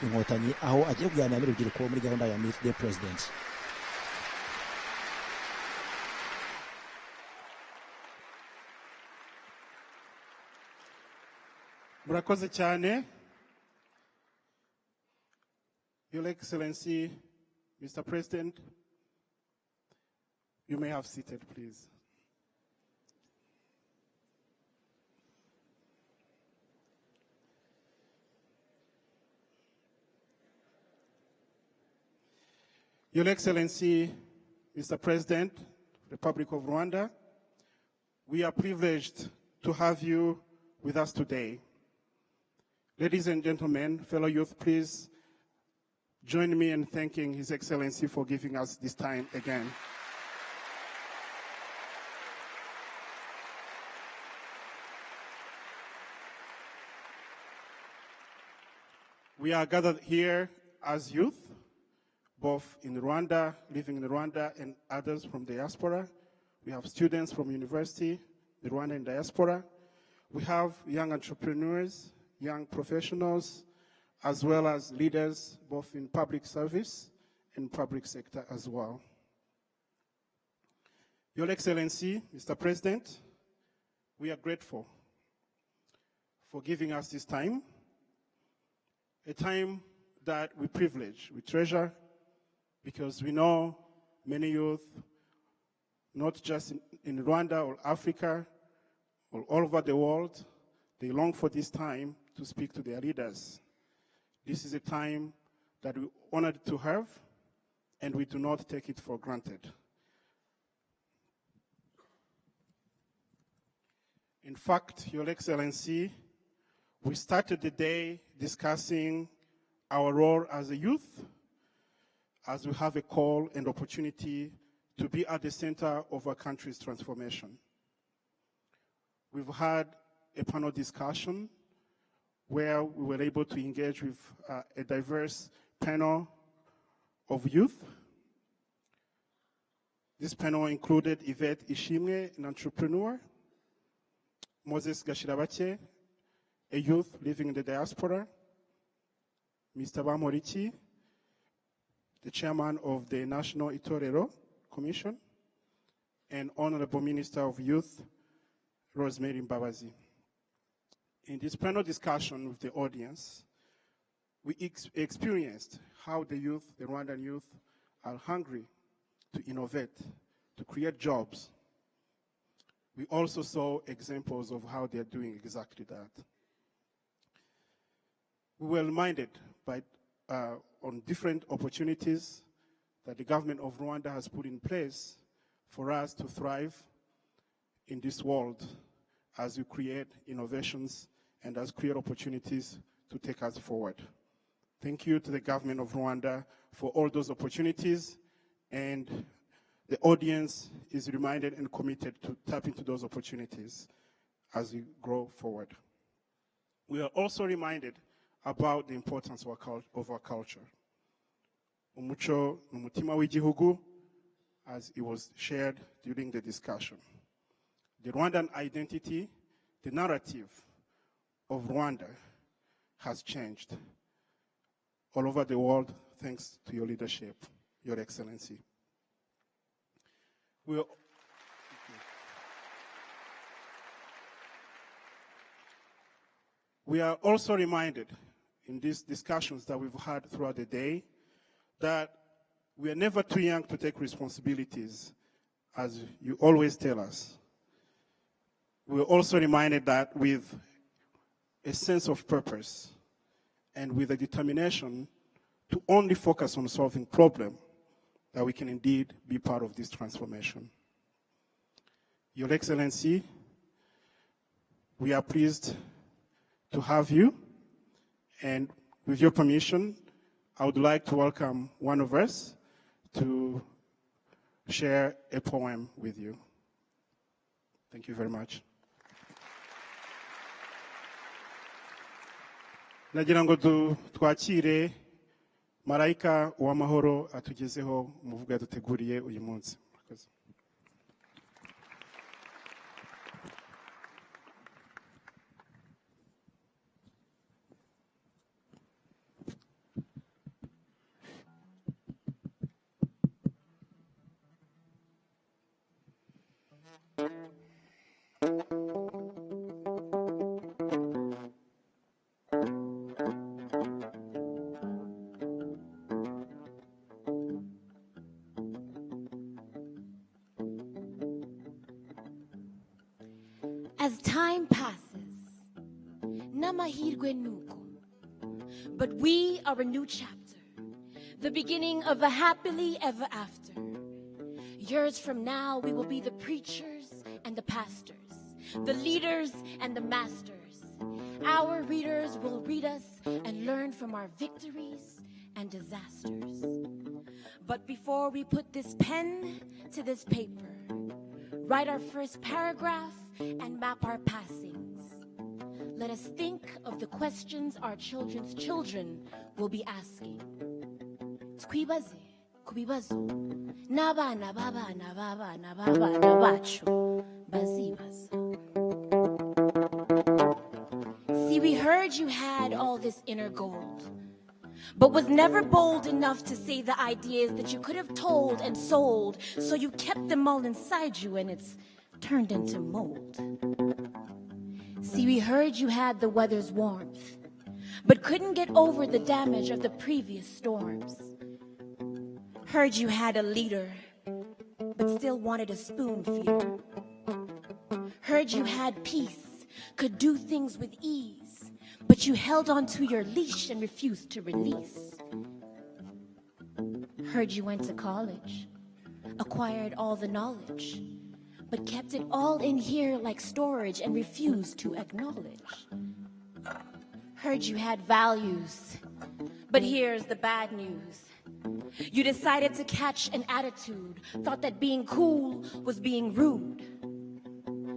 inkotanyi aho agiye kuganira n'urubyiruko muri gahunda ya Meet the President. Murakoze cyane. Your Excellency, Mr. President, you may have seated, please. Your Excellency, Mr. President, Republic of Rwanda, we are privileged to have you with us today. Ladies and gentlemen, fellow youth, please join me in thanking His Excellency for giving us this time again. We are gathered here as youth, both in Rwanda, living in Rwanda, and others from diaspora. We have students from university, the Rwandan diaspora. We have young entrepreneurs, young professionals, as well as leaders, both in public service and public sector as well. Your Excellency, Mr. President, we are grateful for giving us this time, a time that we privilege, we treasure, because we know many youth, not just in Rwanda or Africa, or all over the world, they long for this time to speak to their leaders. This is a time that we're honored to have, and we do not take it for granted. In fact, Your Excellency, we started the day discussing our role as a youth, as we have a call and opportunity to be at the center of our country's transformation. We've had a panel discussion where we were able to engage with a diverse panel of youth. This panel included Yvette Ishimwe, an entrepreneur, Moses Gashirabache, a youth living in the diaspora, Mr. Bamoriki, the chairman of the National Itorero Commission, and Honorable Minister of Youth, Rosemary Mbabazi. In this panel discussion with the audience, we experienced how the youth, the Rwandan youth, are hungry to innovate, to create jobs. We also saw examples of how they're doing exactly that. We were reminded on different opportunities that the government of Rwanda has put in place for us to thrive in this world as we create innovations and as create opportunities to take us forward. Thank you to the government of Rwanda for all those opportunities, and the audience is reminded and committed to tap into those opportunities as we grow forward. We are also reminded about the importance of our culture. Umuco n'umutima w'igihugu, as it was shared during the discussion. The Rwandan identity, the narrative of Rwanda has changed all over the world thanks to your leadership, Your Excellency. We are also reminded in these discussions that we've had throughout the day that we are never too young to take responsibilities, as you always tell us. We're also reminded that with a sense of purpose and with a determination to only focus on solving problems, that we can indeed be part of this transformation. Your Excellency, we are pleased to have you, and with your permission, I would like to welcome one of us to share a poem with you. Thank you very much. Nagira ngo twakire Marayika w'amahoro atugezeho umuvugo yaduteguriye uyu munsi. As time passes, namahirwe nuko, but we are a new chapter, the beginning of a happily ever after. Years from now, we will be the preachers and the pastors, the leaders and the masters. Our readers will read us and learn from our victories and disasters. But before we put this pen to this paper, write our first paragraph and map our passings, let us think of the questions our children's children will be asking. Twibaze kubibazo n'abana b'abana b'abana b'abana bacu bazibaza. See, we heard you had all this inner gold, but was never bold enough to say the ideas that you could have told and sold, so you kept them all inside you and it's turned into mold. See, we heard you had the weather's warmth, but couldn't get over the damage of the previous storms. Heard you had a leader, but still wanted a spoon feeder. Heard you had peace, could do things with ease, but you held onto your leash and refused to release. Heard you went to college, acquired all the knowledge, but kept it all in here like storage and refused to acknowledge. Heard you had values, but here's the bad news. You decided to catch an attitude, thought that being cool was being rude.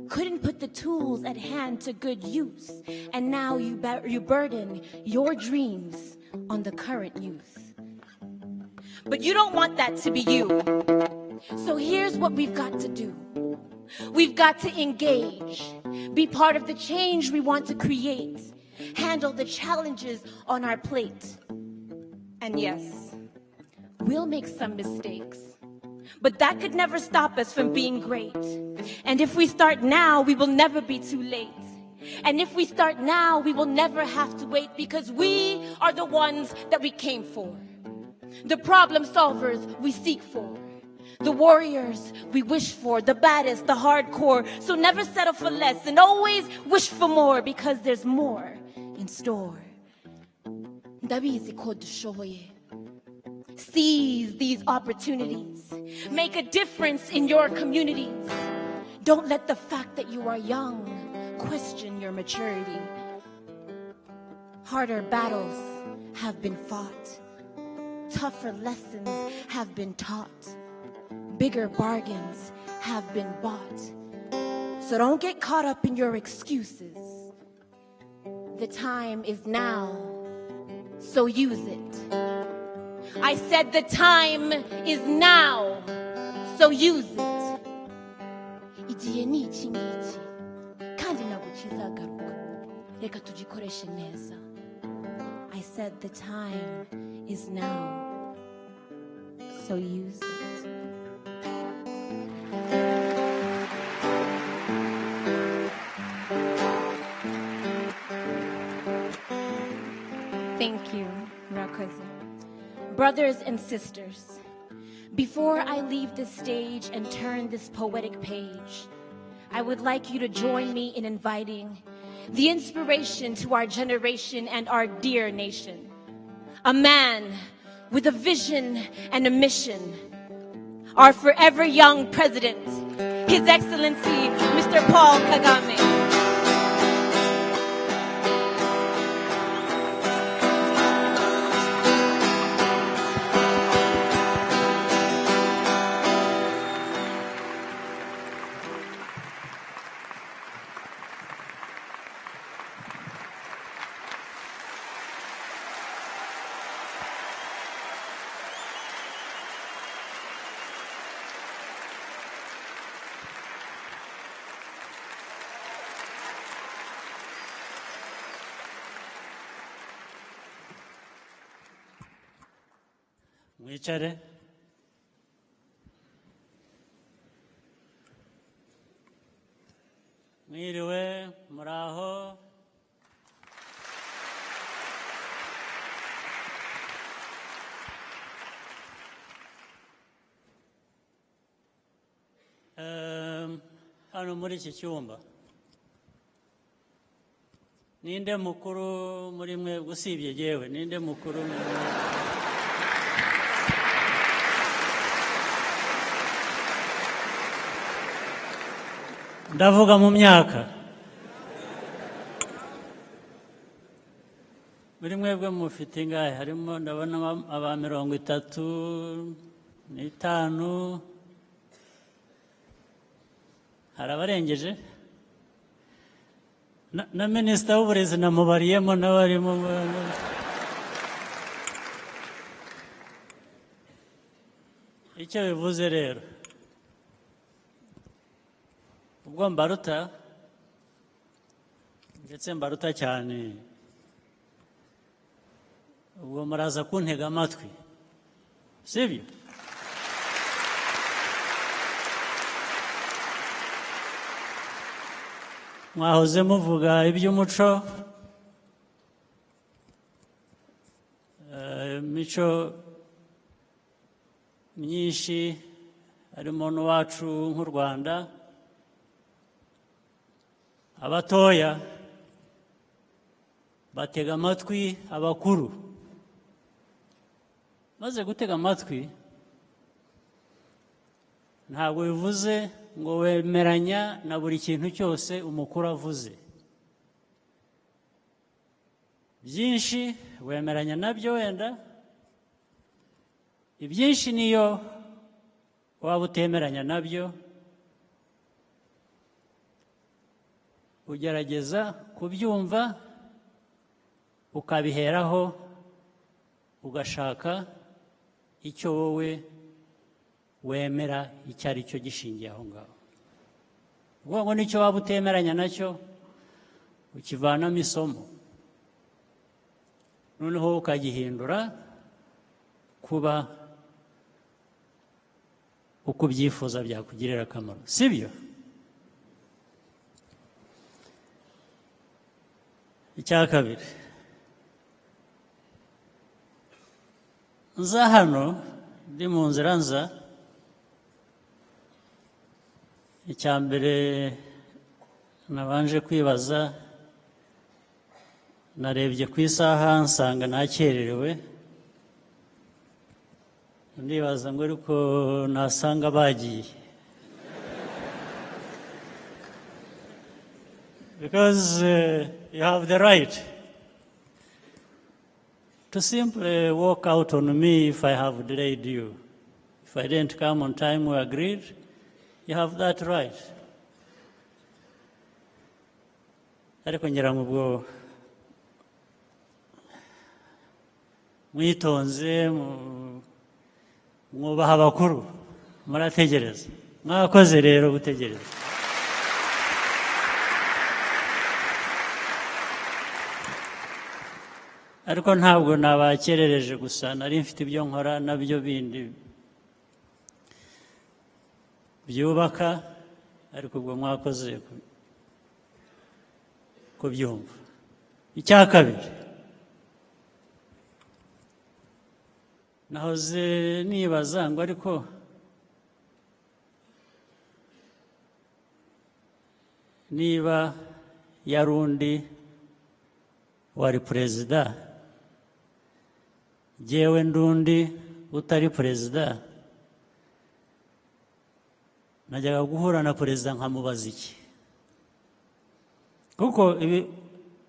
Couldn't put the tools at hand to good use, and now you burden your dreams on the current youth. But you don't want that to be you. So here's what we've got to do. We've got to engage, be part of the change we want to create, handle the challenges on our plate. And yes, we'll make some mistakes, but that could never stop us from being great. And if we start now, we will never be too late. And if we start now, we will never have to wait, because we are the ones that we came for, the problem solvers we seek for, the warriors we wish for, the baddest, the hardcore. So never settle for less and always wish for more, because there's more in store. Seize these opportunities. Make a difference in your communities. Don't let the fact that you are young question your maturity. Harder battles have been fought. Tougher lessons have been taught. Bigger bargains have been bought. So don't get caught up in your excuses. The time is now, so use it. I said the time is now, so use it. Igihe ni iki ngiki, kandi ntabwo kizagaruka. Reka tugikoreshe neza. I said the time is now, so use it. Thank you, Rakoze. Brothers and sisters, before I leave this stage and turn this poetic page, I would like you to join me in inviting the inspiration to our generation and our dear nation. A man with a vision and a mission. Our forever young president, His Excellency, Mr. Paul Kagame. Mwicare. Mwiriwe, muraho. Hano muri iki cyumba ninde mukuru muri mwe usibye jewe ninde mukuru ndavuga mu myaka muri mwebwe mufite ingahe harimo ndabona aba 35 hari abarengeje na minisita w'uburezi namubariyemo n'abarimo icyo bivuze rero ubwo mbaruta ndetse mbaruta cyane ubwo muraza kuntega amatwi sibyo mwahoze muvuga iby'umuco imico myinshi harimo n'uwacu nk'u Rwanda abatoya batega amatwi abakuru maze gutega amatwi ntabwo bivuze ngo wemeranya na buri kintu cyose umukuru avuze byinshi wemeranya nabyo wenda ibyinshi niyo waba utemeranya nabyo ugerageza kubyumva ukabiheraho ugashaka icyo wowe wemera icyo ari cyo gishingiye aho ngaho ubwo ngo nicyo waba utemeranya nacyo ukivanamo isomo noneho ukagihindura kuba uko ubyifuza byakugirira akamaro sibyo icya kabiri nza hano ndi mu nzira nza icya mbere nabanje kwibaza narebye ku isaha nsanga nakererewe ndibaza ngo ariko nasanga bagiye because you have the right to simply walk out on me if I have delayed you. If I didn't come on time we agreed, you have that right. Ariko ngira ngo ubwo mwitonze mwubaha abakuru murategereza mwakoze rero gutegereza ariko ntabwo nabakerereje gusa nari mfite ibyo nkora nabyo bindi byubaka ariko ubwo mwakoze kubyumva icya kabiri nahoze nibaza ngo ariko niba yari undi wari perezida jyewe ndundi utari perezida najyaga guhura na perezida nkamubaza iki kuko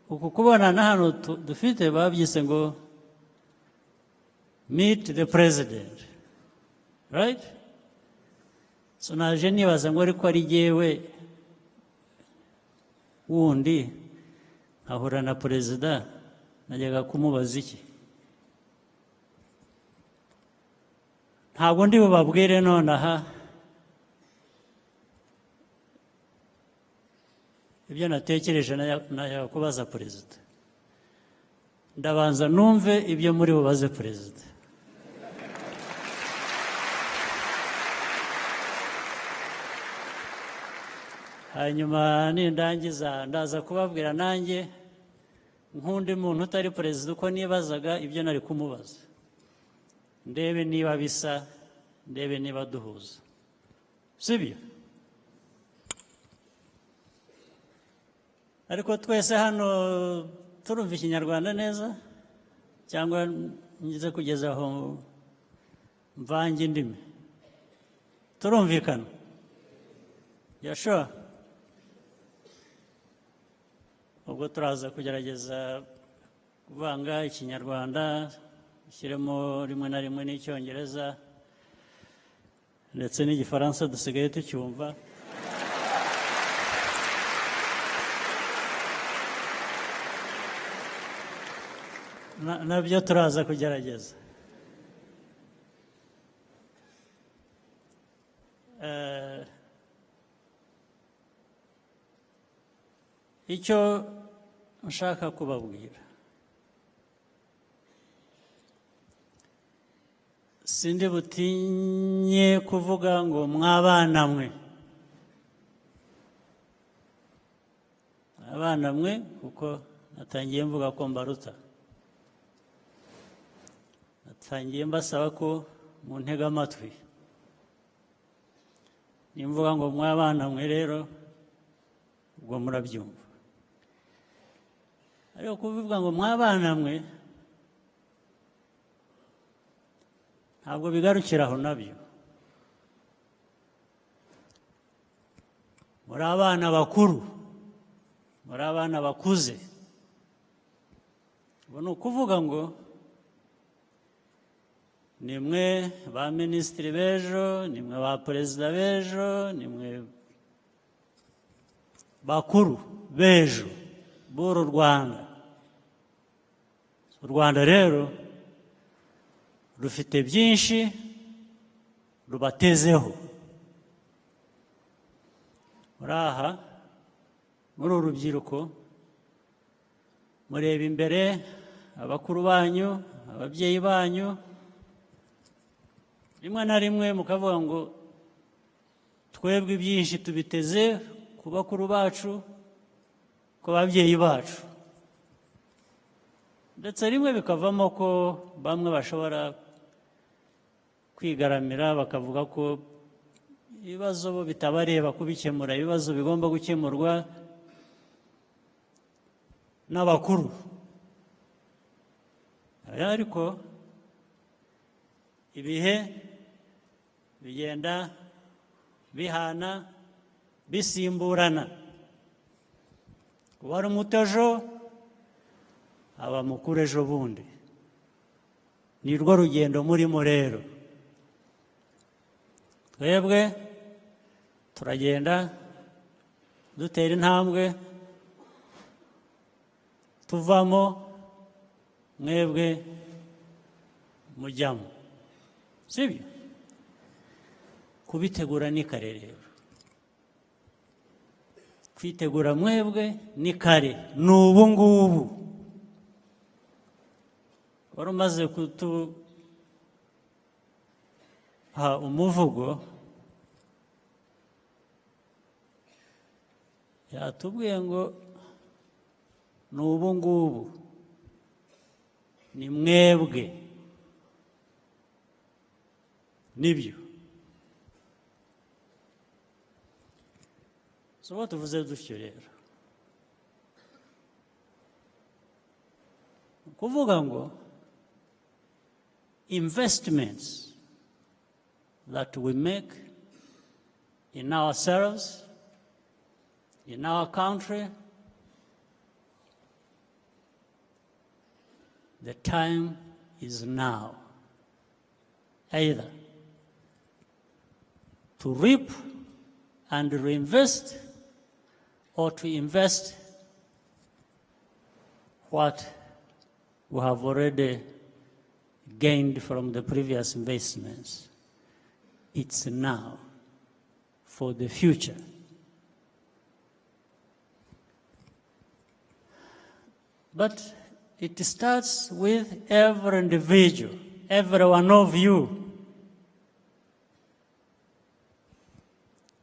uku kubonana hano dufite babyise ngo meet the president right so naje nibaza ngo ariko ari jyewe wundi nkahura na perezida najyaga kumubaza iki ntabwo ndi bubabwire nonaha ibyo natekereje najyaga kubaza perezida ndabanza numve ibyo muri bubaze perezida hanyuma nindangiza ndaza kubabwira nanjye nk'undi muntu utari perezida uko nibazaga ibyo nari kumubaza ndebe niba bisa ndebe niba duhuza sibyo ariko twese hano turumva ikinyarwanda neza cyangwa ngize kugeza aho mvange indimi turumvikana yashoa ubwo turaza kugerageza kuvanga ikinyarwanda ushyiremo rimwe na rimwe n'icyongereza ndetse n'igifaransa dusigaye tucyumva nabyo turaza kugerageza icyo nshaka kubabwira sindi butinye kuvuga ngo mwabana mwe abana mwe kuko natangiye mvuga ko mbaruta natangiye mbasaba ko muntega amatwi nimvuga ngo mwabana mwe rero ubwo murabyumva ariko kuvuga ngo mwabana mwe ntabwo bigarukira aho nabyo muri abana bakuru muri abana bakuze ubu ni ukuvuga ngo nimwe ba minisitiri b'ejo nimwe ba perezida b'ejo nimwe bakuru b'ejo b'uru rwanda u rwanda rero rufite byinshi rubatezeho muri aha muri uru rubyiruko mureba imbere abakuru banyu ababyeyi banyu rimwe na rimwe mukavuga ngo twebwe ibyinshi tubiteze ku bakuru bacu ku babyeyi bacu ndetse rimwe bikavamo ko bamwe bashobora kwigaramira bakavuga ko ibibazo bo bitabareba kubikemura ibibazo bigomba gukemurwa n'abakuru ariko ibihe bigenda bihana bisimburana uwari umuto ejo aba mukuru ejo bundi ni rwo rugendo murimo rero twebwe turagenda dutera intambwe tuvamo mwebwe mujyamo sibyo kubitegura ni kare rero kwitegura mwebwe ni kare ni ubu ngubu wari umaze kutuha umuvugo yatubwiye ngo ni ubu ngubu ni mwebwe nibyo so tuvuze dutyo rero kuvuga ngo investments that we make in ourselves, in our country, the time is now. Either to reap and reinvest or to invest what we have already gained from the previous investments. It's now for the future. But it starts with every individual, every one of you.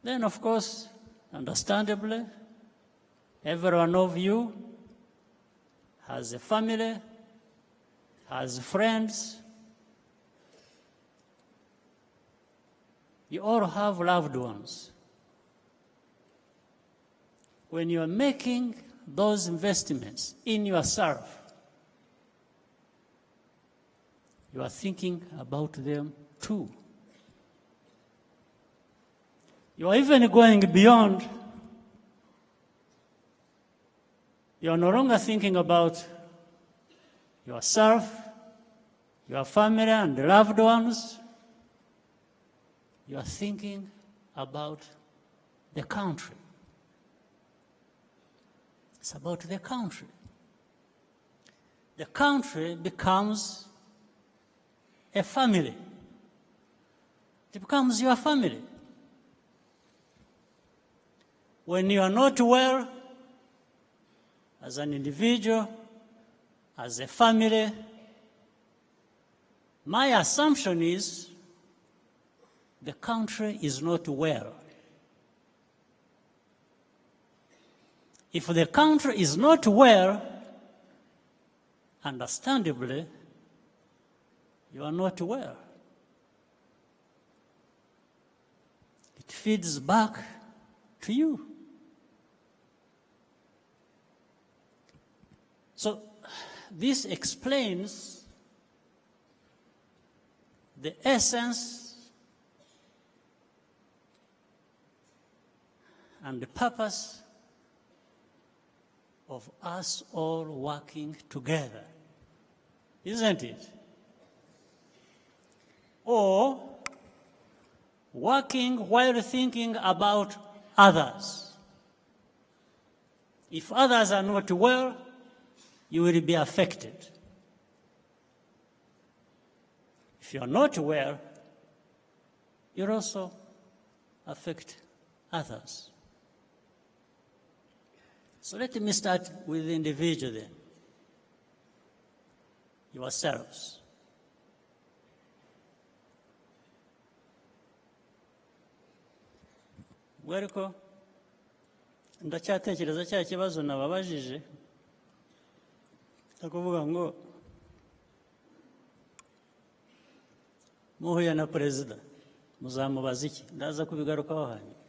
Then, of course, understandably, every one of you has a family, has friends. You all have loved ones. When you are making those investments in yourself, you are thinking about them too. You are even going beyond. You are no longer thinking about yourself, your family and loved ones. You are thinking about the country. It's about the country. The country becomes a family. It becomes your family. When you are not well, as an individual, as a family, my assumption is the country is not well. If the country is not well, understandably, you are not well. It feeds back to you. So this explains the essence and the purpose of us all working together, isn't it? Or working while thinking about others. If others are not well, you will be affected. If you are not well, you'll also affect others. So let me start with the individual then. Yourselves. Weriko ndacyatekereza cya kibazo nababajije akuvuga ngo muhuye na perezida muzamubaza iki ndaza kubigarukaho hanyuma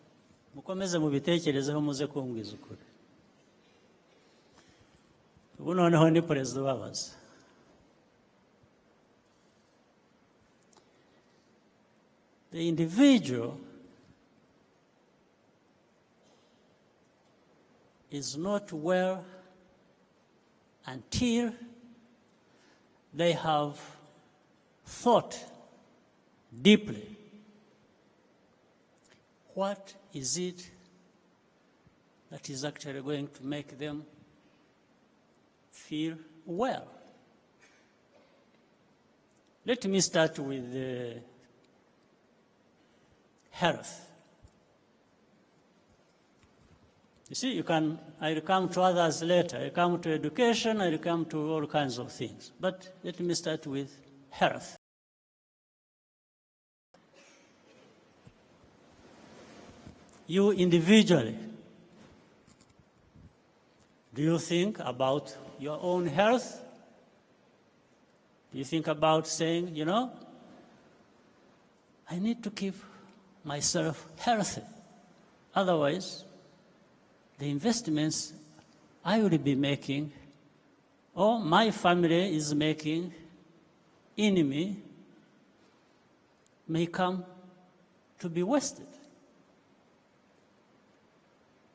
mukomeze mubitekerezeho muze kumbwiza ukuri ubu noneho ni perezida ubabaza the individual is not well until they have thought deeply. What is it that is actually going to make them feel well? Let me start with health. You see, I'll come to others later. I'll come to education, I'll come to all kinds of things. But let me start with health. You individually, do you think about your own health? Do you think about saying, you know, I need to keep myself healthy. Otherwise, the investments I will be making or my family is making in me may come to be wasted.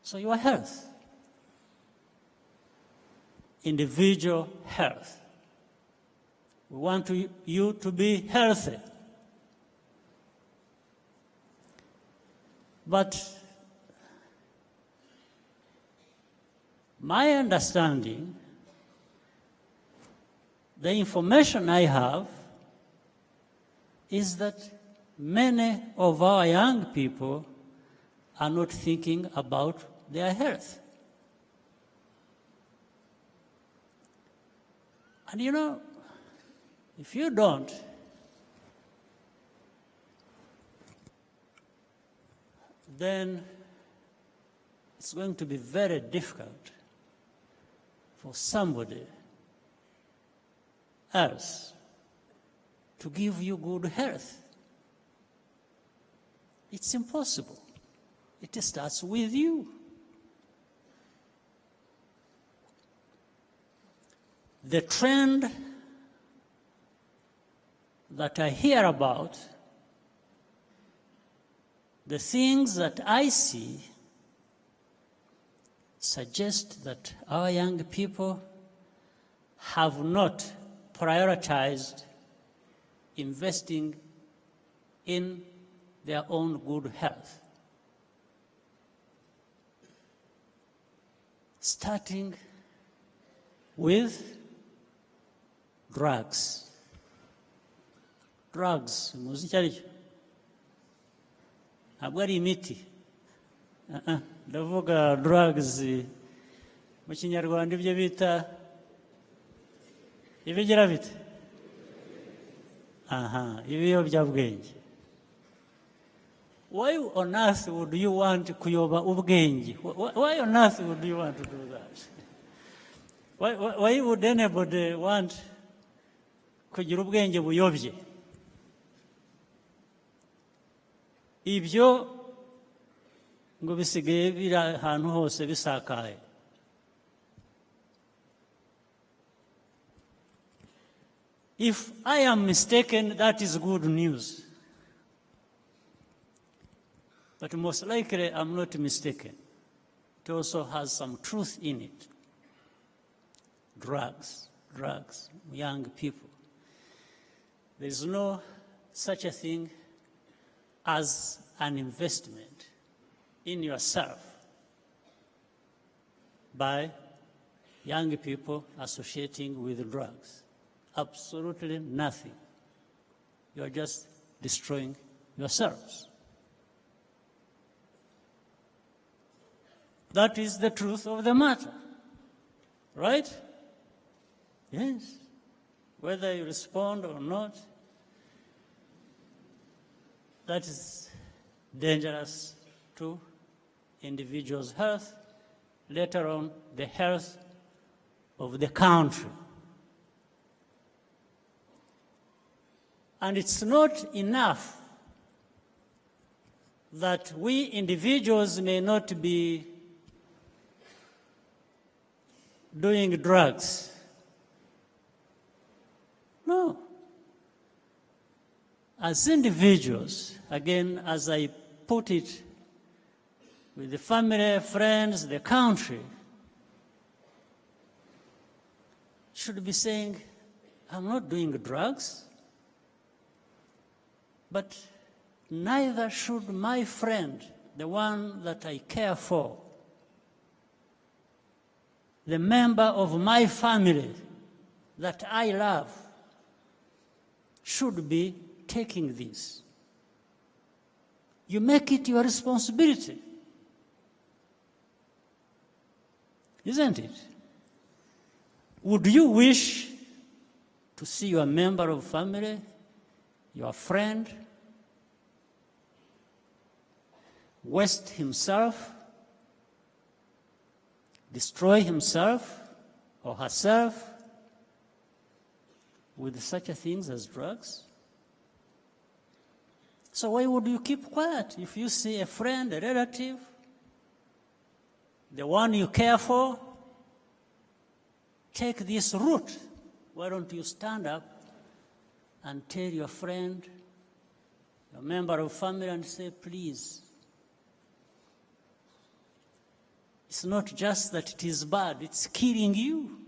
So your health, individual health. We want you to be healthy. But my understanding, the information I have, is that many of our young people are not thinking about their health. And you know, if you don't, then it's going to be very difficult for somebody else to give you good health. It's impossible. It starts with you. the trend that I hear about, the things that I see, suggest that our young people have not prioritized investing in their own good health. Starting with drugs. Drugs, muzi icyo ari cyo? Ntabwo ari imiti. Ndavuga drugs mu Kinyarwanda ibyo bita ibigira bite? Ibiyobyabwenge. Why on earth would you want kuyoba ubwenge? Why on earth would you want to do that? Why would anybody want kugira ubwenge buyobye? Ibyo ngo bisigaye biri ahantu hose bisakaye. If I am mistaken, that is good news. But most likely I'm not mistaken. It also has some truth in it. Drugs, young people. There is no such a thing as an investment in yourself by young people associating with drugs. Absolutely nothing. You are just destroying yourselves. That is the truth of the matter, right? Yes. Whether you respond or not, that is dangerous to individuals' health, later on the health of the country. And it's not enough that we individuals may not be doing drugs. No. As individuals, again, as I put it, with the family, friends, the country, should be saying, I'm not doing drugs, but neither should my friend, the one that I care for, the member of my family that I love, should be taking this. You make it your responsibility, isn't it? Would you wish to see your member of family, your friend, waste himself, destroy himself or herself with such a things as drugs? So why would you keep quiet if you see a friend, a relative, the one you care for, take this route? Why don't you stand up and tell your friend, your member of family, and say, please, it's not just that it is bad, it's killing you.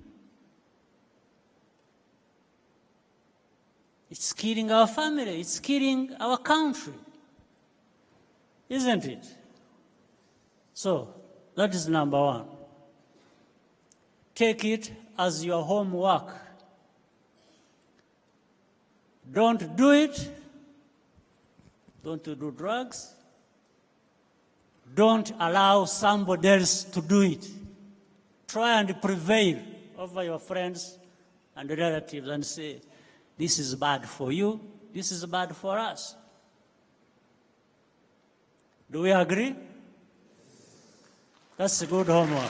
It's killing our family, it's killing our country, isn't it? So, that is number one. Take it as your homework. Don't do it. Don't do drugs. Don't allow somebody else to do it. Try and prevail over your friends and relatives and say, this is bad for you, this is bad for us. Do we agree? That's a good homework.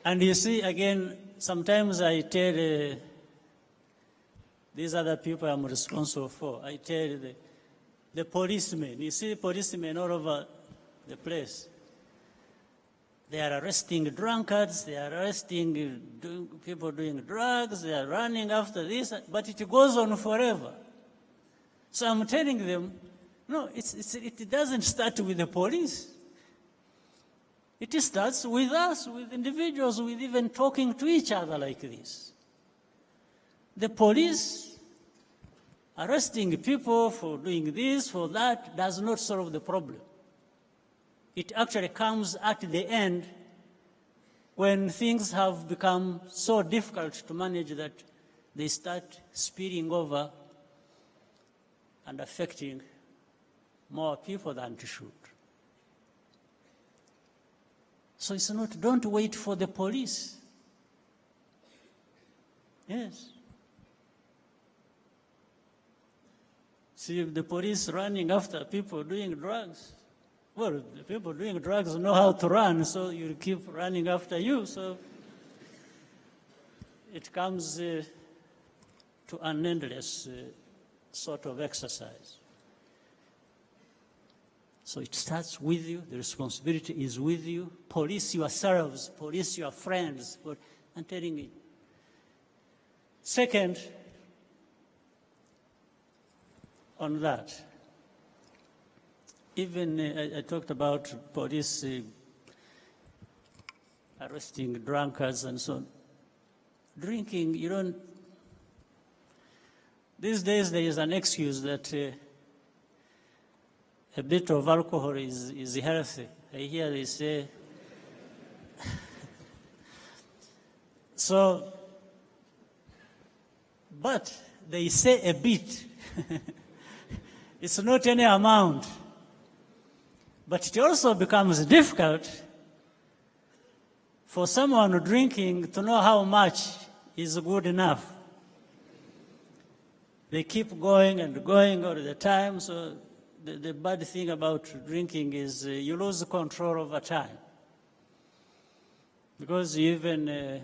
And you see, again, sometimes I tell these other people I'm responsible for, I tell the policemen, you see policemen all over the place. They are arresting drunkards, they are arresting people doing drugs, they are running after this, but it goes on forever. So I'm telling them, no, it doesn't start with the police. It starts with us, with individuals, with even talking to each other like this. The police arresting people for doing this, for that, does not solve the problem. It actually comes at the end when things have become so difficult to manage that they start spilling over and affecting more people than it should. So it's not, don't wait for the police. Yes. See, the police running after people doing drugs. Well, the people doing drugs know how to run, so you'll keep running after you. So it comes to an endless sort of exercise. So it starts with you. The responsibility is with you. Police yourselves. Police your friends. I'm telling you. Second, on that, even I talked about police arresting drunkards and so on. Drinking, you don't. These days there is an excuse that a bit of alcohol is healthy. I hear they say. So, but they say a bit. It's not any amount. But it also becomes difficult for someone drinking to know how much is good enough. They keep going and going all the time, so the bad thing about drinking is you lose control over time. Because you even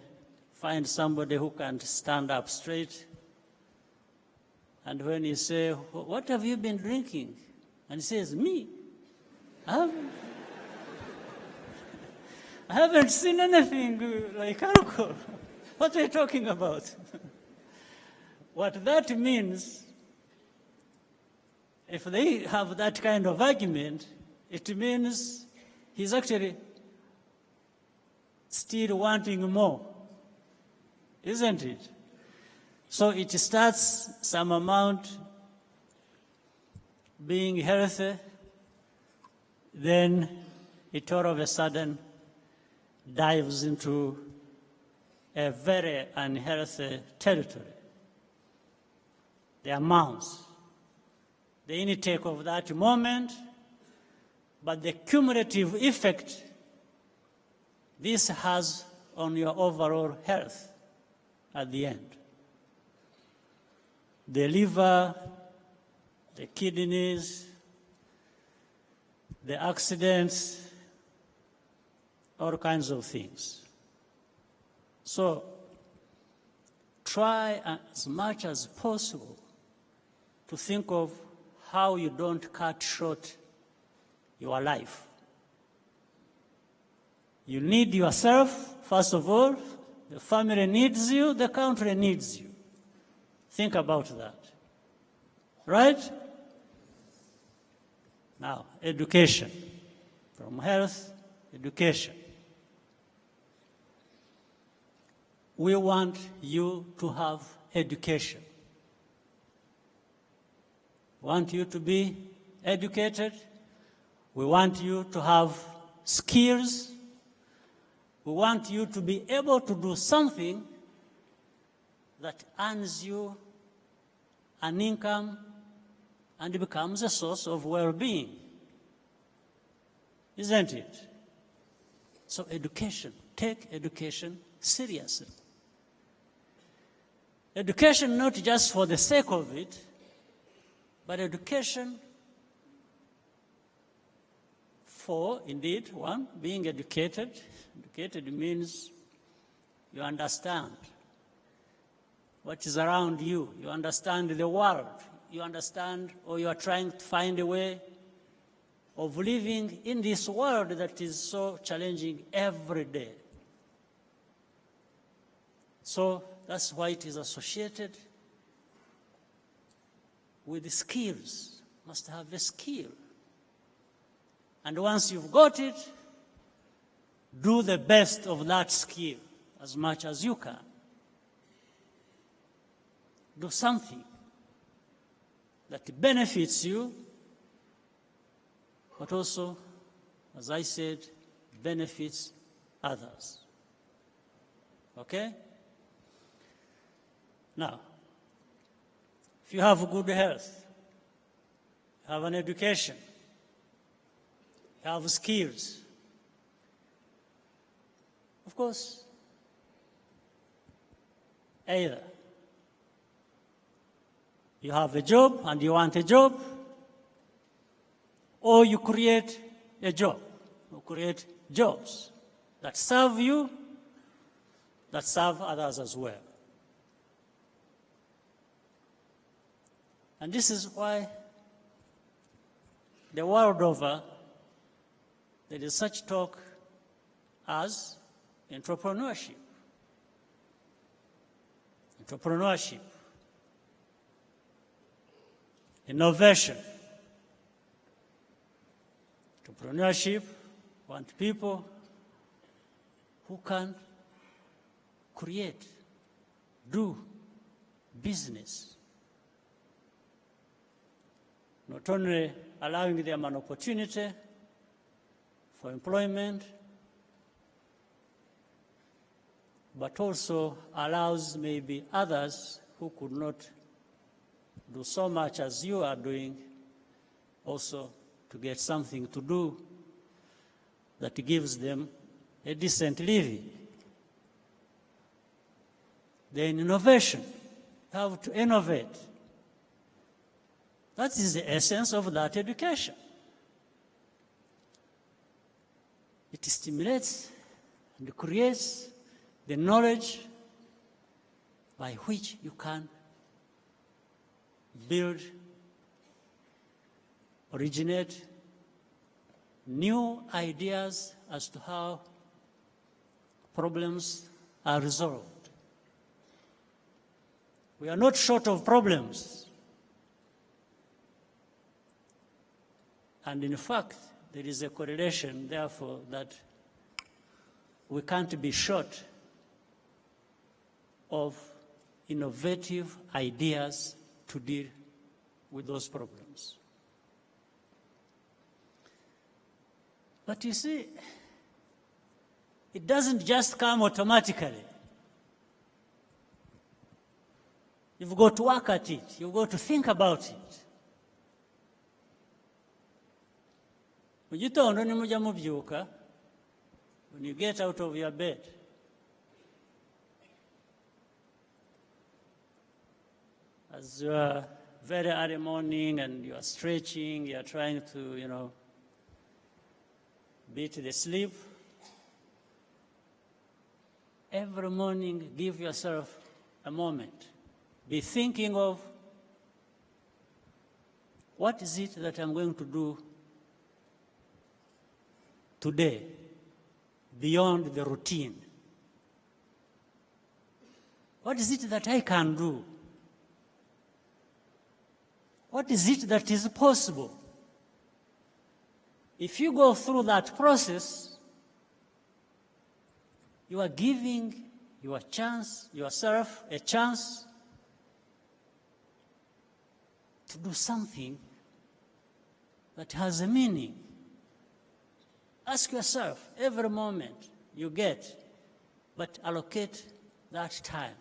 find somebody who can't stand up straight, and when you say, "What have you been drinking?" and he says, "Me? I haven't seen anything like alcohol. What are you talking about?" What that means, if they have that kind of argument, it means he's actually still wanting more, isn't it? So it starts some amount being healthy, then it all of a sudden dives into a very unhealthy territory. The amounts, the intake of that moment, but the cumulative effect this has on your overall health at the end. The liver, the kidneys, the accidents, all kinds of things. So try as much as possible to think of how you don't cut short your life. You need yourself, first of all. The family needs you, the country needs you. Think about that. Right? Now, education. From health, education. We want you to have education. We want you to be educated. We want you to have skills. We want you to be able to do something that earns you an income and becomes a source of well-being. Isn't it? So education, take education seriously. Education not just for the sake of it, but education for, indeed, one, being educated. Educated means you understand what is around you. You understand the world. You understand, or you are trying to find a way of living in this world that is so challenging every day. So that's why it is associated with skills. Must have a skill. And once you've got it, do the best of that skill as much as you can. Do something that benefits you, but also, as I said, benefits others. Okay? Now, if you have good health, you have an education, you have skills, of course, either you have a job and you want a job, or you create a job, or create jobs that serve you, that serve others as well. And this is why the world over, there is such talk as entrepreneurship. Entrepreneurship. Innovation. Entrepreneurship want people who can create, do business. Not only allowing them an opportunity for employment, but also allows maybe others who could not do so much as you are doing also to get something to do that gives them a decent living. Then innovation, you have to innovate. That is the essence of that education. It stimulates and creates the knowledge by which you can build, originate new ideas as to how problems are resolved. We are not short of problems. And in fact, there is a correlation, therefore, that we can't be short of innovative ideas to deal with those problems. But you see, it doesn't just come automatically. You've got to work at it. You've got to think about it. Mu gitondo nimujya mubyuka, when you get out of your bed, as you are very early morning and you are stretching, you are trying to, beat the sleep. Every morning, give yourself a moment. Be thinking of, what is it that I'm going to do today beyond the routine? What is it that I can do? What is it that is possible? If you go through that process, you are giving yourself a chance to do something that has a meaning. Ask yourself every moment you get, but allocate that time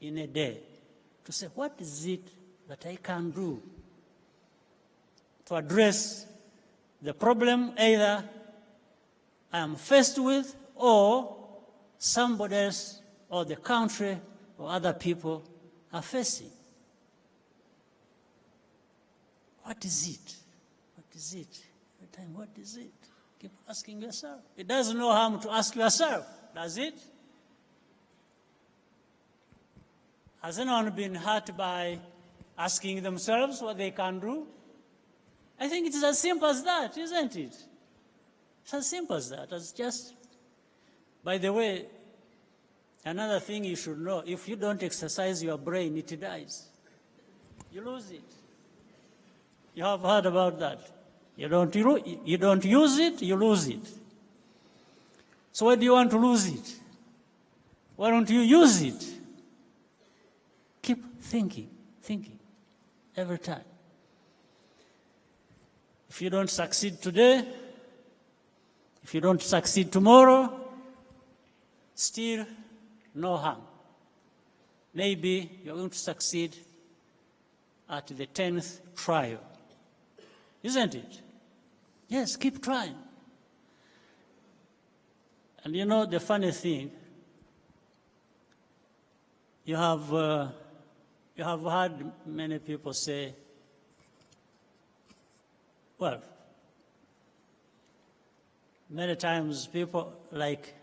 in a day to say, what is it that I can do to address the problem either I am faced with or somebody else or the country or other people are facing? What is it? What is it? Every time, what is it? Keep asking yourself. It does no harm to ask yourself, does it? Has anyone been hurt by asking themselves what they can do? I think it's as simple as that, isn't it? It's as simple as that. As just, by the way, another thing you should know, if you don't exercise your brain, it dies. You lose it. You have heard about that. You don't use it, you lose it. So why do you want to lose it? Why don't you use it? Keep thinking every time. If you don't succeed today, if you don't succeed tomorrow, still no harm. Maybe you're going to succeed at the 10th trial. Isn't it? Yes, keep trying. And you know the funny thing, you have heard many people say, well, many times people like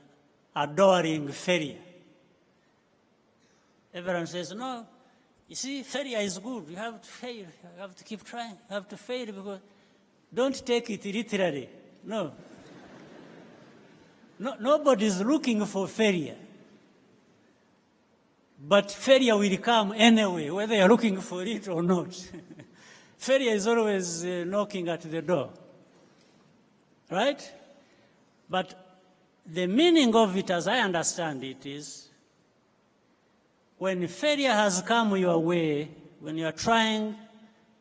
adoring failure. Everyone says, no, you see, failure is good. You have to fail. You have to keep trying. You have to fail because don't take it literally. No. Nobody is looking for failure. But failure will come anyway, whether you're looking for it or not. Failure is always knocking at the door. Right? But the meaning of it, as I understand it, is when failure has come your way, when you are trying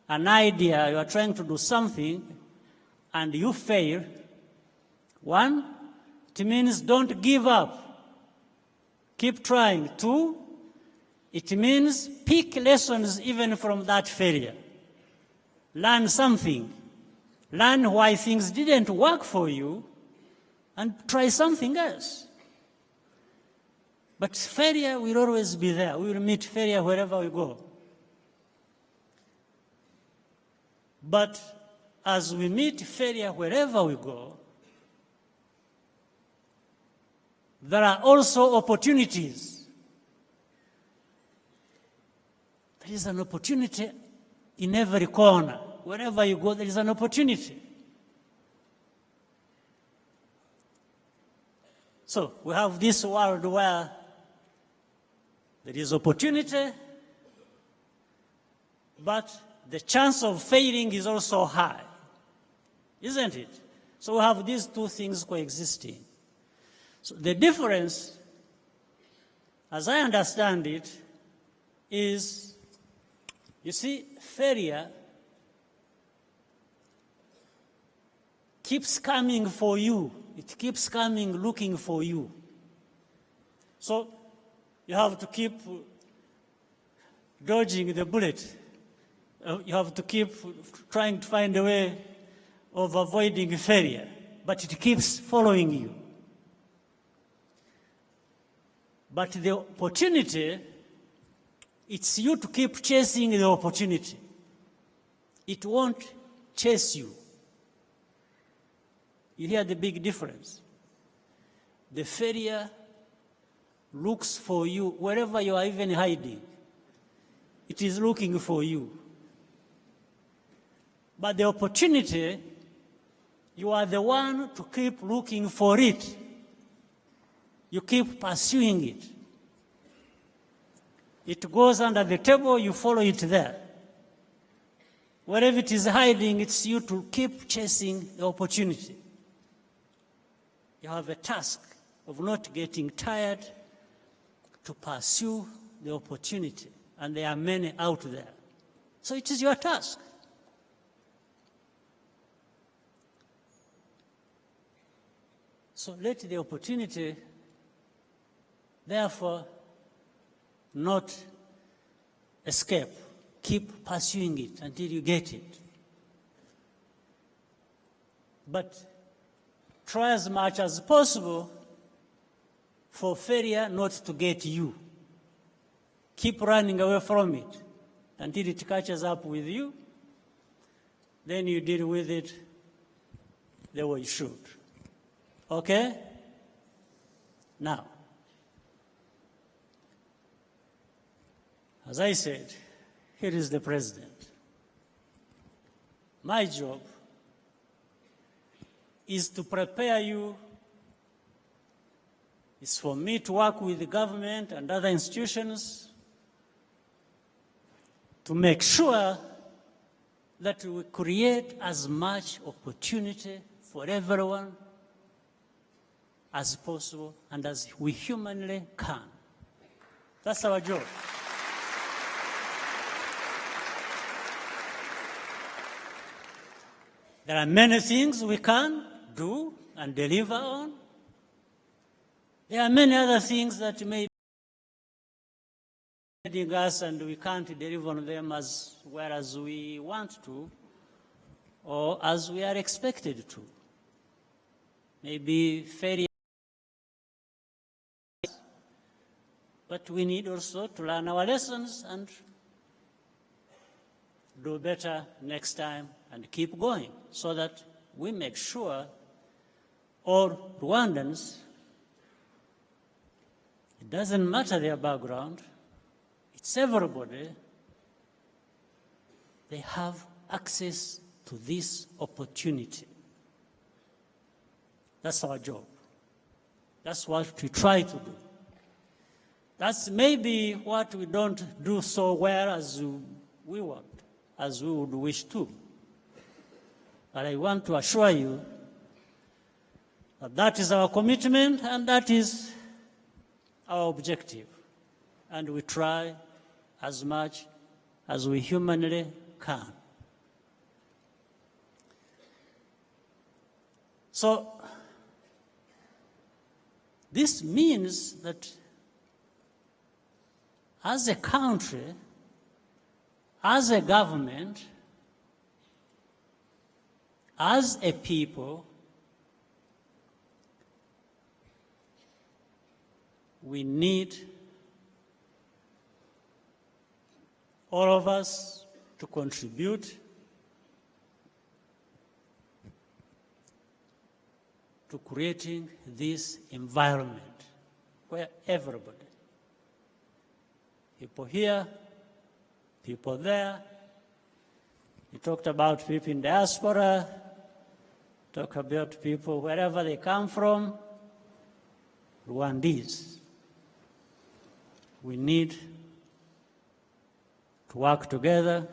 an idea, you are trying to do something, and you fail, one, it means don't give up. Keep trying. Two, it means pick lessons even from that failure. Learn something. Learn why things didn't work for you and try something else. But failure will always be there. We will meet failure wherever we go. But as we meet failure wherever we go, there are also opportunities. There is an opportunity in every corner. Wherever you go, there is an opportunity. So we have this world where there is opportunity, but the chance of failing is also high, isn't it? So we have these two things coexisting. So the difference, as I understand it, is, you see, failure keeps coming for you. It keeps coming looking for you. So you have to keep dodging the bullet. You have to keep trying to find a way of avoiding failure, but it keeps following you. But the opportunity, it's you to keep chasing the opportunity. It won't chase you. You hear the big difference? The failure looks for you wherever you are even hiding. It is looking for you. But the opportunity, you are the one to keep looking for it. You keep pursuing it. It goes under the table, you follow it there. Wherever it is hiding, it's you to keep chasing the opportunity. You have a task of not getting tired to pursue the opportunity. And there are many out there. So it is your task. So let the opportunity, therefore, not escape. Keep pursuing it until you get it. But try as much as possible for failure not to get you. Keep running away from it until it catches up with you. Then you deal with it the way you should. Okay? Now, as I said, here is the president. My job is to prepare you, is for me to work with the government and other institutions to make sure that we create as much opportunity for everyone as possible and as we humanly can. That's our job. There are many things we can do and deliver on. There are many other things that may be leading us and we can't deliver on them as well as we want to or as we are expected to. Maybe failure. But we need also to learn our lessons and do better next time and keep going so that we make sure all Rwandans, it doesn't matter their background, it's everybody, they have access to this opportunity. That's our job. That's what we try to do. That's maybe what we don't do so well as we want, as we would wish to. But I want to assure you that that is our commitment and that is our objective. And we try as much as we humanly can. So, this means that as a country, as a government, as a people, we need all of us to contribute to creating this environment where everybody, people here, people there, you talked about people in diaspora, talk about people wherever they come from, Rwandese. We need to work together.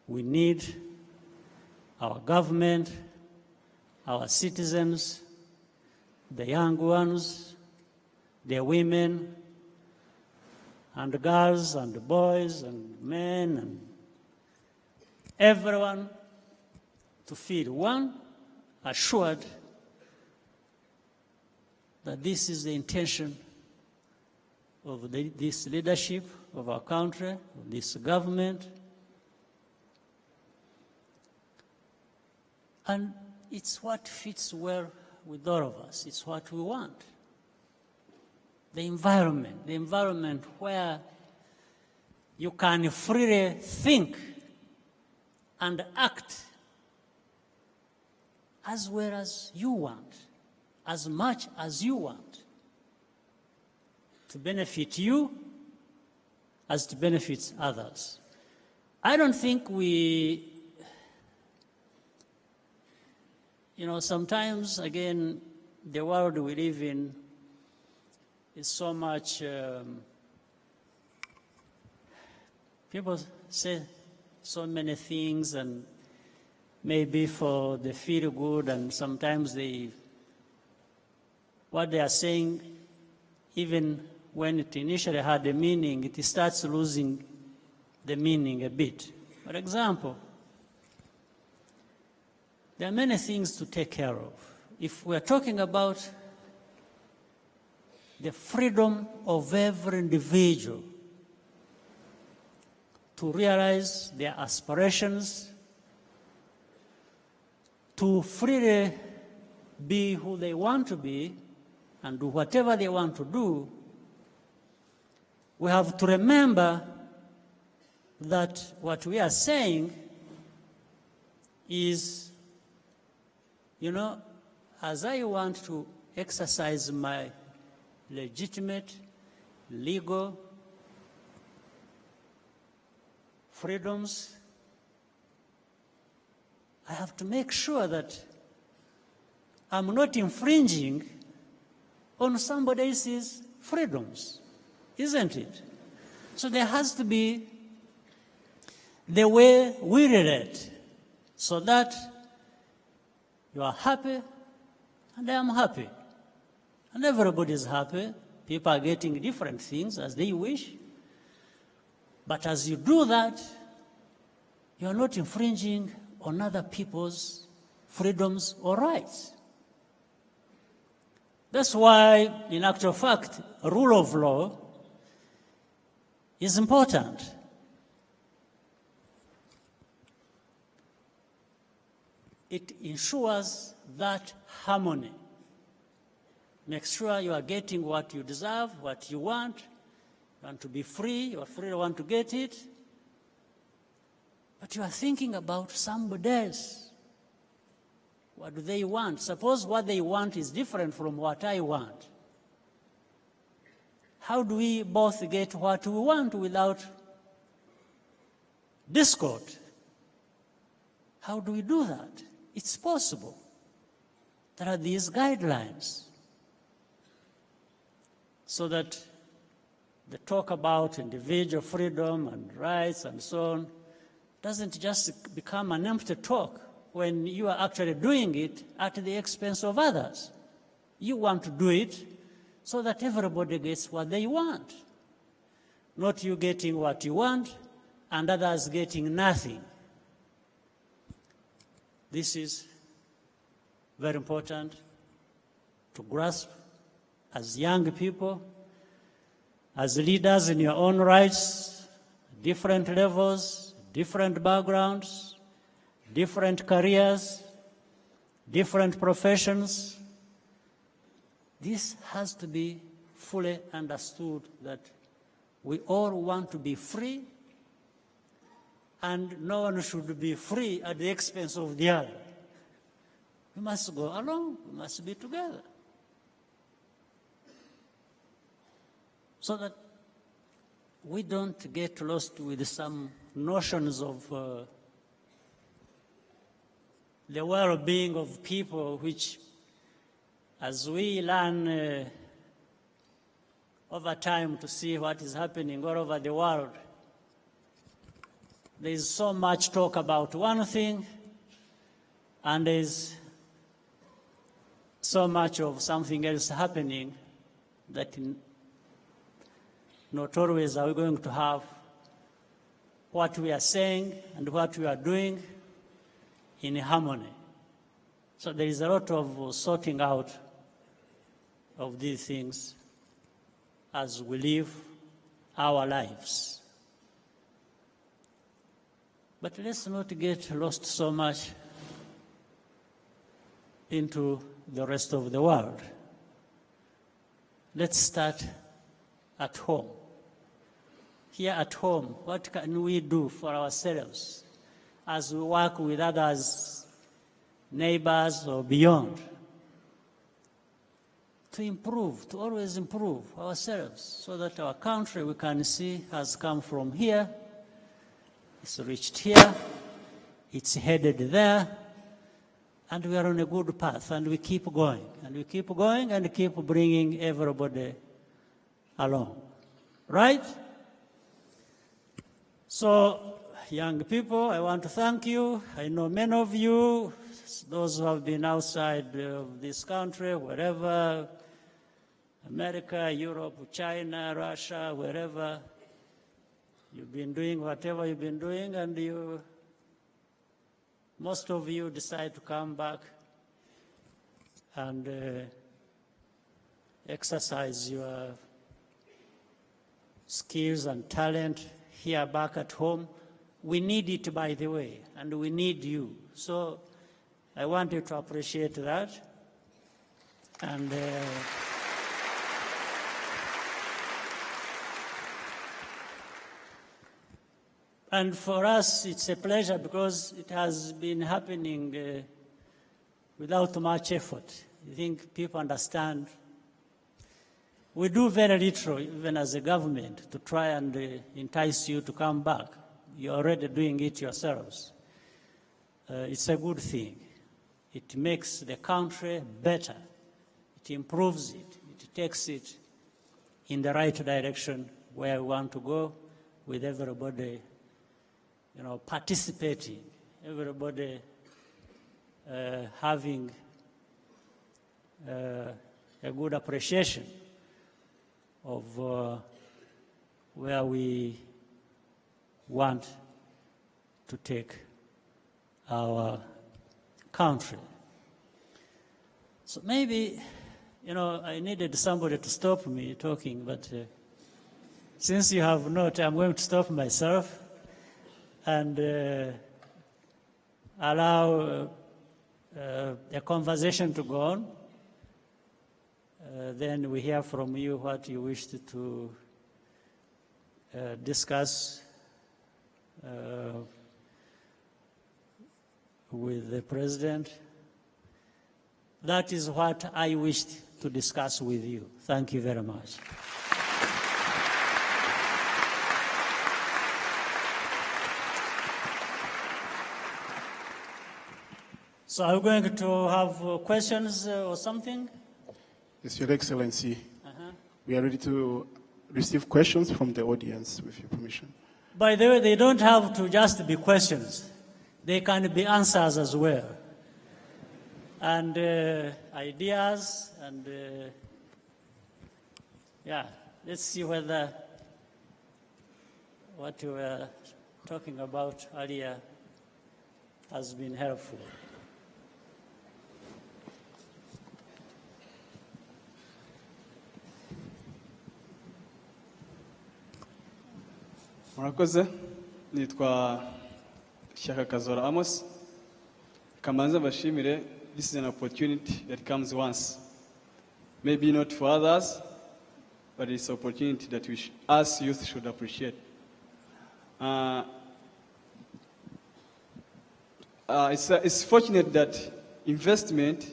We need our government, our citizens, the young ones, the women, and the girls, and the boys, and men, and everyone to feel, one, assured that this is the intention of this leadership of our country, of this government. And it's what fits well with all of us. It's what we want. The environment where you can freely think and act as well as you want, as much as you want, to benefit you as to benefit others. I don't think we, sometimes, again, the world we live in is so much, people say so many things and maybe for the feel good, and sometimes what they are saying, even when it initially had a meaning, it starts losing the meaning a bit. For example, there are many things to take care of. If we're talking about the freedom of every individual to realize their aspirations, to freely be who they want to be and do whatever they want to do, we have to remember that what we are saying is, as I want to exercise my legitimate, legal freedoms, I have to make sure that I'm not infringing on somebody else's freedoms, isn't it? So there has to be the way we relate so that you are happy and I am happy. And everybody is happy. People are getting different things as they wish. But as you do that, you are not infringing on other people's freedoms or rights. That's why, in actual fact, rule of law is important. It ensures that harmony. Make sure you are getting what you deserve, what you want. You want to be free, you are free to want to get it. But you are thinking about somebody else. What do they want? Suppose what they want is different from what I want. How do we both get what we want without discord? How do we do that? It's possible. There are these guidelines so that the talk about individual freedom and rights and so on doesn't just become an empty talk when you are actually doing it at the expense of others. You want to do it so that everybody gets what they want, not you getting what you want and others getting nothing. This is very important to grasp as young people, as leaders in your own rights, different levels, different backgrounds, different careers, different professions. This has to be fully understood that we all want to be free and no one should be free at the expense of the other. We must go along, we must be together. So that we don't get lost with some notions of the well-being of people, which, as we learn over time to see what is happening all over the world, there is so much talk about one thing, and there is so much of something else happening that not always are we going to have what we are saying and what we are doing in harmony. So there is a lot of sorting out of these things as we live our lives. But let's not get lost so much into the rest of the world. Let's start at home. Here at home, what can we do for ourselves as we work with others, neighbors or beyond, to improve, to always improve ourselves so that our country, we can see, has come from here, it's reached here, it's headed there, and we are on a good path, and we keep going, and we keep going, and keep bringing everybody along. Right? So, young people, I want to thank you. I know many of you, those who have been outside of this country, wherever, America, Europe, China, Russia, wherever, you've been doing whatever you've been doing, and most of you decide to come back and exercise your skills and talent here back at home. We need it, by the way, and we need you. So I want you to appreciate that. And for us, it's a pleasure because it has been happening without much effort. I think people understand. We do very little, even as a government, to try and entice you to come back. You're already doing it yourselves. it's a good thing. It makes the country better. It improves it. It takes it in the right direction where we want to go, with everybody, participating, everybody having a good appreciation of where we want to take our country. So maybe, I needed somebody to stop me talking, but since you have not, I'm going to stop myself and allow a conversation to go on. Then we hear from you what you wished to discuss with the President. That is what I wished to discuss with you. Thank you very much. So are we going to have questions or something? Yes, Your Excellency. We are ready to receive questions from the audience, with your permission. By the way, they don't have to just be questions. They can be answers as well. And ideas, and let's see whether what you were talking about earlier has been helpful. Murakoze, nitwa Shyaka Kazora Amos. Kamanza bashimire, this is an opportunity that comes once. Maybe not for others, but it's an opportunity that us youth should appreciate. It's fortunate that investment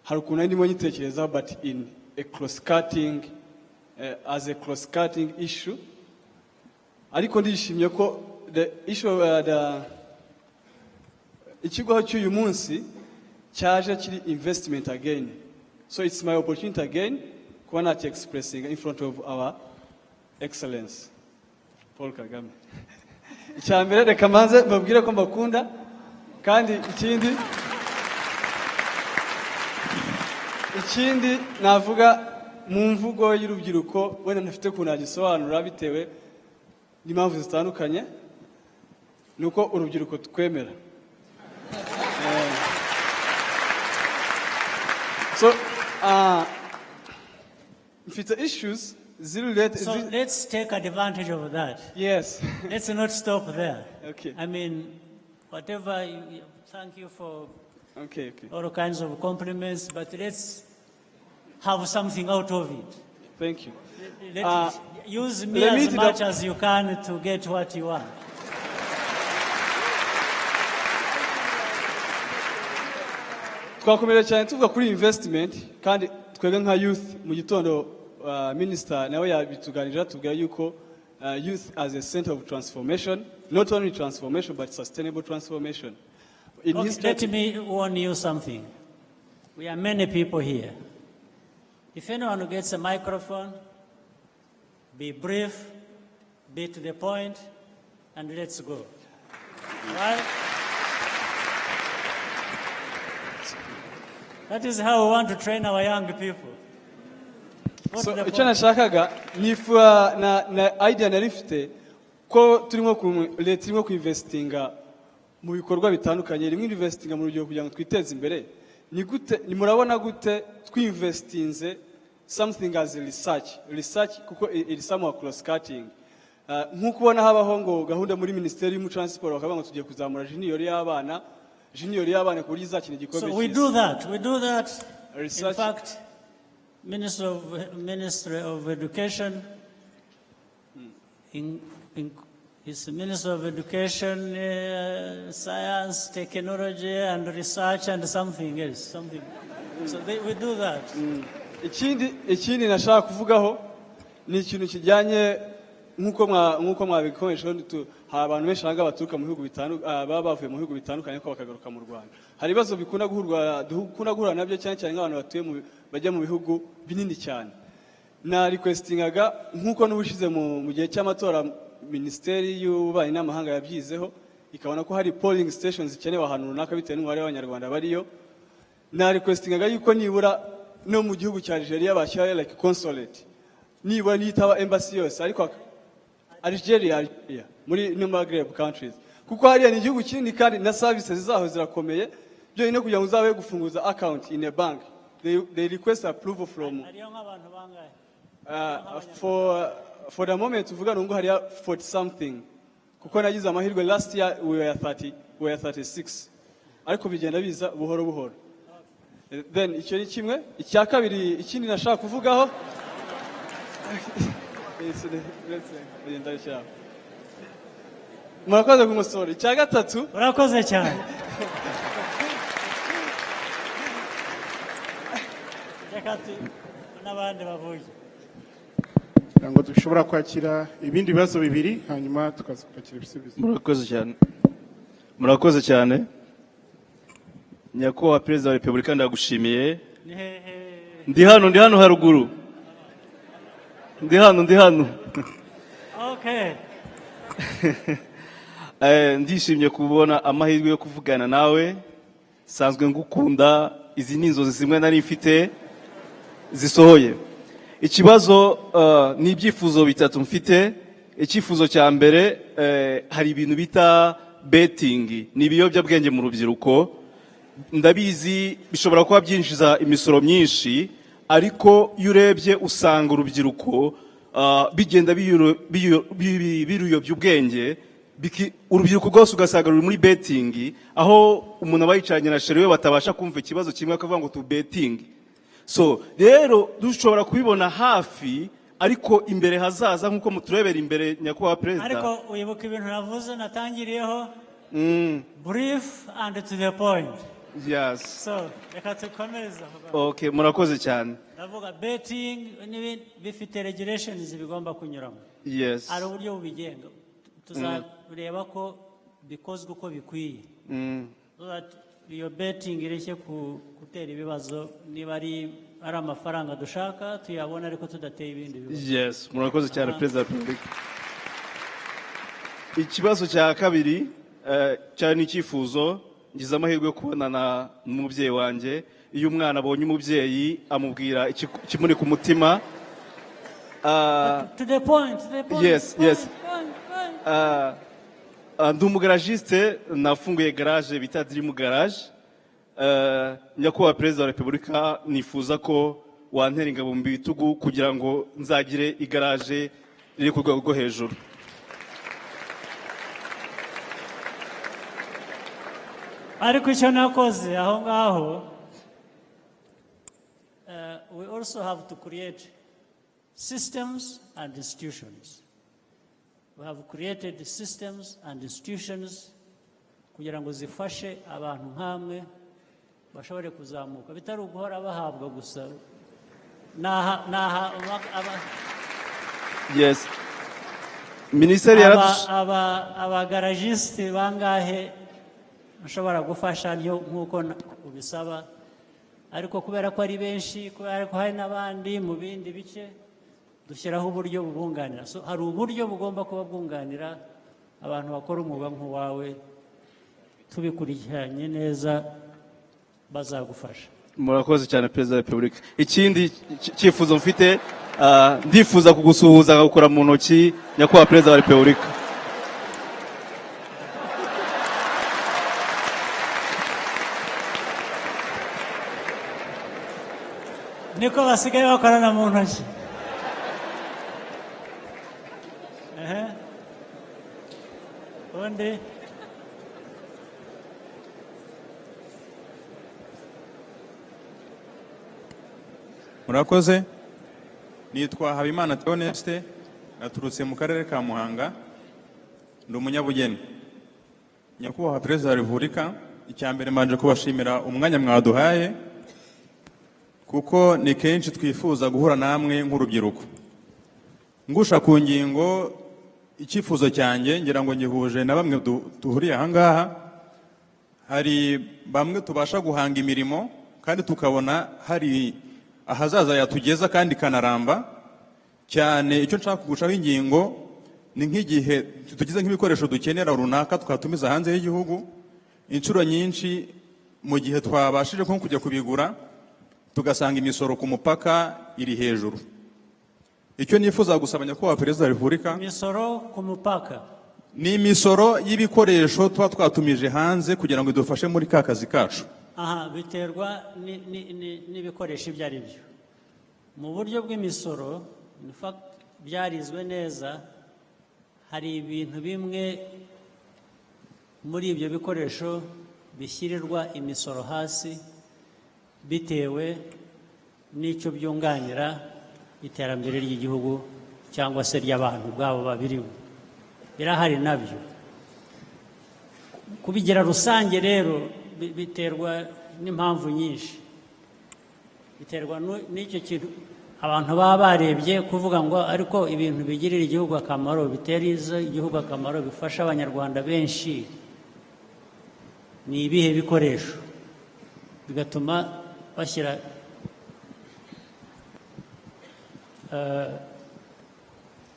harukuna ndimo nyitekereza, but in a cross-cutting, as a cross-cutting issue. Ariko ndishimye ko the issue the ikigo cy'uyu munsi cyaje kiri investment again. So it's my opportunity again kuba nati expressing in front of our excellence Paul Kagame. Icyambere reka manze mbabwire ko mbakunda, kandi ikindi navuga mu mvugo y'urubyiruko wenda ntafite kunagisobanura bitewe n'impamvu zitandukanye, nuko urubyiruko twemera. So mfite issues related. So let's take advantage of that. Yes. Let's not stop there. Okay. I mean, whatever, thank you for Okay. all kinds of compliments, but let's have something out of it. Thank you. Use me as much as you can to get what you want. Twakomeje cyane tuvuga kuri investment, kandi twebwe nka youth mu gitondo minister nawe yabituganira tubwira yuko youth as a center of transformation, not only transformation but sustainable transformation. Let me warn you something. We are many people here. If anyone gets a microphone, be brief, be to the point, and let's go. Right? That is how we want to train our young people. So icyo nashakaga nifuza na idea narifite ko leta irimo kuinvestinga mu bikorwa bitandukanye, rimwe investinga mu rugero kugira ngo twiteze imbere. Ni murabona gute twinvestinze something as research kuko iri somewhere cross cutting, nkuko ubona habaho ngo gahunda muri Ministeri y'Umuco na Siporo bakavuga ngo tugiye kuzamura junior y'abana ku buryo izakina igikombe. So we do that. Research. In fact, Ministry of Education is the Minister of Education, Science, Technology, and Research, and something else. So we do that. Ikindi nashaka kuvugaho ni ikintu kijyanye nk'uko mwabikoresha abantu benshi nanga baturuka mu bihugu bitandukanye baba bavuye mu bihugu bitandukanye ko bakagaruka mu Rwanda. Hari ibibazo bikunda guhura nabyo cyane cyane nk'abantu batuye bajya mu bihugu binini cyane. Na requestingaga nk'uko n'ubushize mu gihe cy'amatora Minisiteri y'Ububanyi n'Amahanga yabyizeho ikabona ko hari polling stations zikenewe ahantu runaka bitewe n'umubare w'Abanyarwanda bariyo. Na requestingaga yuko nibura no mu gihugu cya Algeria bashyira like consulate nibura nitaba embassy yose ariko Algeria muri Maghreb countries kuko hariya ni igihugu kinini kandi na services zaho zirakomeye byo ine kugira ngo uzabe gufunguza account in a bank they request approval from for the moment tuvuga ngo hariya 40 something kuko nagize amahirwe last year we were 36 ariko bigenda biza buhoro buhoro. Then icyo ni kimwe. Icya kabiri ikindi nashaka kuvugaho murakoze kumusora. Icya gatatu murakoze cyane. Reka n'abandi bavuye ngo dushobora kwakira ibindi bibazo bibiri hanyuma tukaza kwakira ibisubizo. Murakoze cyane. Nyakubahwa Perezida wa Repubulika ndagushimiye. Ndi hano haruguru. Ndi hano. Okay. Ndishimye kubona amahirwe yo kuvugana nawe. Sanzwe ngukunda, izi ni inzozi zimwe nari mfite zisohoye. Ikibazo ni ibyifuzo bitatu mfite. Icyifuzo cya mbere hari ibintu bita betting, ni ibiyobyabwenge mu rubyiruko. Ndabizi bishobora kuba byinjiza imisoro myinshi ariko iyo urebye usanga urubyiruko bigenda biruyobya ubwenge. Urubyiruko rwose ugasanga ruri muri betting aho umuntu aba yicaranye na sheri we batabasha kumva ikibazo kimwe akavuga ngo tu betting. So rero dushobora kubibona hafi ariko imbere hazaza nkuko muturebera imbere nyakubahwa Perezida. Ariko uyibuka ibintu navuze natangiriyeho brief and to the point. Yes. So reka tukomeza. Okay, murakoze cyane. Ndavuga betting bifite regulations bigomba kunyuramo. Yes. Ari uburyo bubigenga. Tuzareba ko bikozwe uko bikwiye. So that iyo betting ireshye gutera ibibazo niba ari amafaranga dushaka tuyabona ariko tudateye ibindi bibazo. Yes, murakoze cyane Perezida wa Repubulika. Ikibazo cya kabiri cyane icyifuzo ngize amahirwe yo kubonana n'umubyeyi wanjye. Iyo umwana abonye umubyeyi amubwira ikimuri ku mutima. To the point. Yes. Ndi umugaragiste nafunguye garage bita Dream Garage. Nyakubahwa Perezida wa Repubulika nifuza ko wantera ingabo mu bitugu kugira ngo nzagire igaraje riri ku rwego rwo hejuru. Ariko icyo nakoze aho ngaho we also have to create systems and institutions. We have created systems and institutions kugira ngo zifashe abantu nkamwe bashobore kuzamuka bitari uguhora bahabwa gusa. Yes. Ministeri abagaragiste bangahe ushobora gufasha nk'uko ubisaba ariko kubera ko ari benshi kubera ko hari n'abandi mu bindi bice dushyiraho uburyo bubunganira. So hari uburyo bugomba kuba bwunganira abantu bakora umwuga nk'uwawe tubikurikiranye neza bazagufasha. Murakoze cyane Perezida wa Repubulika. Ikindi cyifuzo mfite ndifuza kugusuhuza gukora mu ntoki nyakubahwa Perezida wa Repubulika. Niko basigaye bakorana mu ntoki. Undi murakoze. Nitwa Habimana Theoneste naturutse mu karere ka Muhanga ndi umunyabugeni. Nyakubahwa Perezida wa Repubulika, icyambere manje kubashimira umwanya mwaduhaye kuko ni kenshi twifuza guhura namwe nk'urubyiruko. ngusha ku ngingo icyifuzo cyanjye ngira ngo ngihuje na bamwe duhuriye aha ngaha. Hari bamwe tubasha guhanga imirimo kandi tukabona hari ahazaza yatugeza kandi kanaramba cyane. Icyo nshaka kugushaho ingingo ni nk'igihe tugize nk'ibikoresho dukenera runaka twatumiza hanze y'igihugu, inshuro nyinshi mu gihe twabashije nko kujya kubigura tugasanga imisoro ku mupaka iri hejuru. Icyo nifuza gusaba nyakubahwa Perezida wa Repubulika, imisoro ku mupaka ni imisoro y'ibikoresho tuba twatumije hanze kugira ngo idufashe muri ka kazi kacu. aha biterwa n'ibikoresho ibyo ari byo. Mu buryo bw'imisoro in fact byarizwe neza, hari ibintu bimwe muri ibyo bikoresho bishyirirwa imisoro hasi bitewe n'icyo byunganira iterambere ry'igihugu cyangwa se ry'abantu bwabo babiriwe. Birahari nabyo. Kubigira rusange rero biterwa n'impamvu nyinshi. Biterwa n'icyo kintu abantu baba barebye kuvuga ngo ariko ibintu bigirira igihugu akamaro, biteza igihugu akamaro, bifasha abanyarwanda benshi, ni ibihe bikoresho, bigatuma bashyira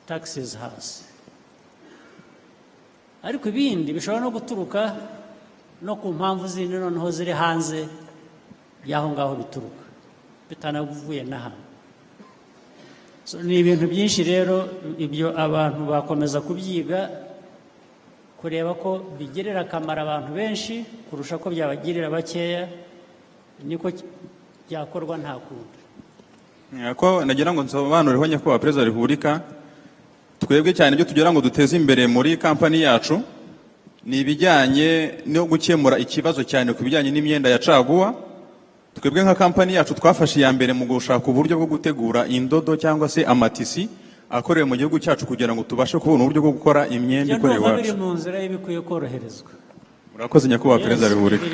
taxes hasi. Ariko ibindi bishobora no guturuka no ku mpamvu zindi noneho ziri hanze y'aho ngaho bituruka, bitanavuye n'ahantu. Ni ibintu byinshi rero, ibyo abantu bakomeza kubyiga, kureba ko bigirira akamaro abantu benshi kurusha ko byabagirira bakeya, niko byakorwa nta kundi. Ko nagira ngo nsobanureho nyakubahwa Perezida wa Repubulika, twebwe cyane ibyo tugira ngo duteze imbere muri kampani yacu ni ibijyanye no gukemura ikibazo cyane ku bijyanye n'imyenda ya caguwa. Twebwe nka kampani yacu twafashe iya mbere mu gushaka uburyo bwo gutegura indodo cyangwa se amatisi akorewe mu gihugu cyacu kugira ngo tubashe kubona uburyo bwo gukora imyenda ikorewe iwacu. Biri mu nzira y'ibikwiye koroherezwa. Murakoze nyakubahwa Perezida wa Repubulika.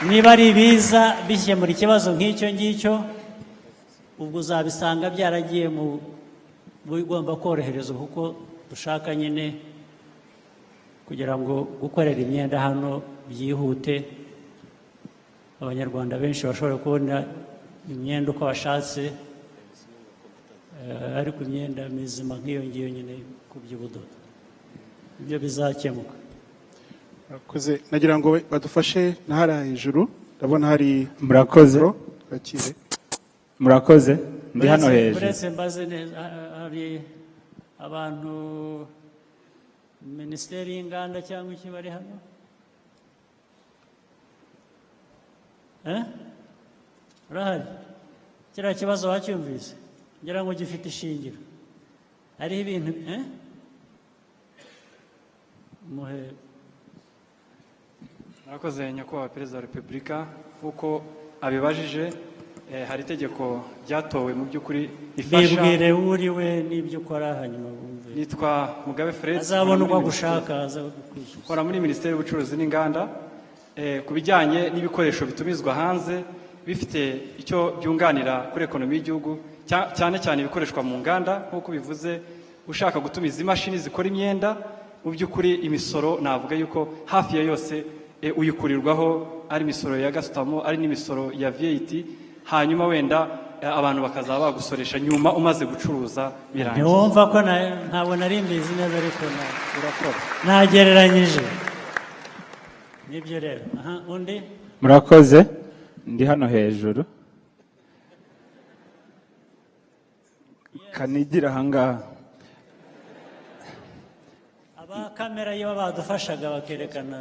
Niba ari ibiza bikemura ikibazo nk'icyo ngicyo, ubwo uzabisanga byaragiye mu bigomba koroherezwa, kuko dushaka nyine kugira ngo gukorera imyenda hano byihute, abanyarwanda benshi bashobora kubona imyenda uko bashatse, ariko imyenda mizima nk'iyo ngiyo nyine ku by'ubudodo, ibyo bizakemuka. Murakoze. Nagira ngo badufashe na hariya hejuru, ndabona hari murakoze. Bakire. Murakoze, ndi hano hejuru. Uretse mbaze neza, hari abantu Minisiteri y'Inganda cyangwa iki bari hano? Urahari? Kiriya kibazo wacyumvise? Ngira ngo gifite ishingiro. Hariho ibintu Murakoze nyakubahwa Perezida wa Repubulika, kuko abibajije hari itegeko ryatowe mu by'ukuri ifasha. Bibwire uriwe n'ibyo ukora hanyuma bumve. Nitwa Mugabe Fred, azabona uko gushaka, nkora muri Minisiteri y'Ubucuruzi n'Inganda, ku bijyanye n'ibikoresho bitumizwa hanze bifite icyo byunganira kuri ekonomi y'igihugu, cyane cyane ibikoreshwa mu nganda. Nk'uko bivuze, ushaka gutumiza imashini zikora imyenda, mu by'ukuri imisoro navuga yuko hafi ya yose uyikurirwaho, ari imisoro ya gasutamo, ari n'imisoro ya VAT, hanyuma wenda abantu bakazaba bagusoresha nyuma umaze gucuruza birangiye. Ntiwumva ko ntabwo nari mbizi neza, ariko urakora nagereranyije nibyo rero. Undi? Murakoze, ndi hano hejuru. Kanigira ahangaha. Aba kamera iyo badufashaga bakerekana,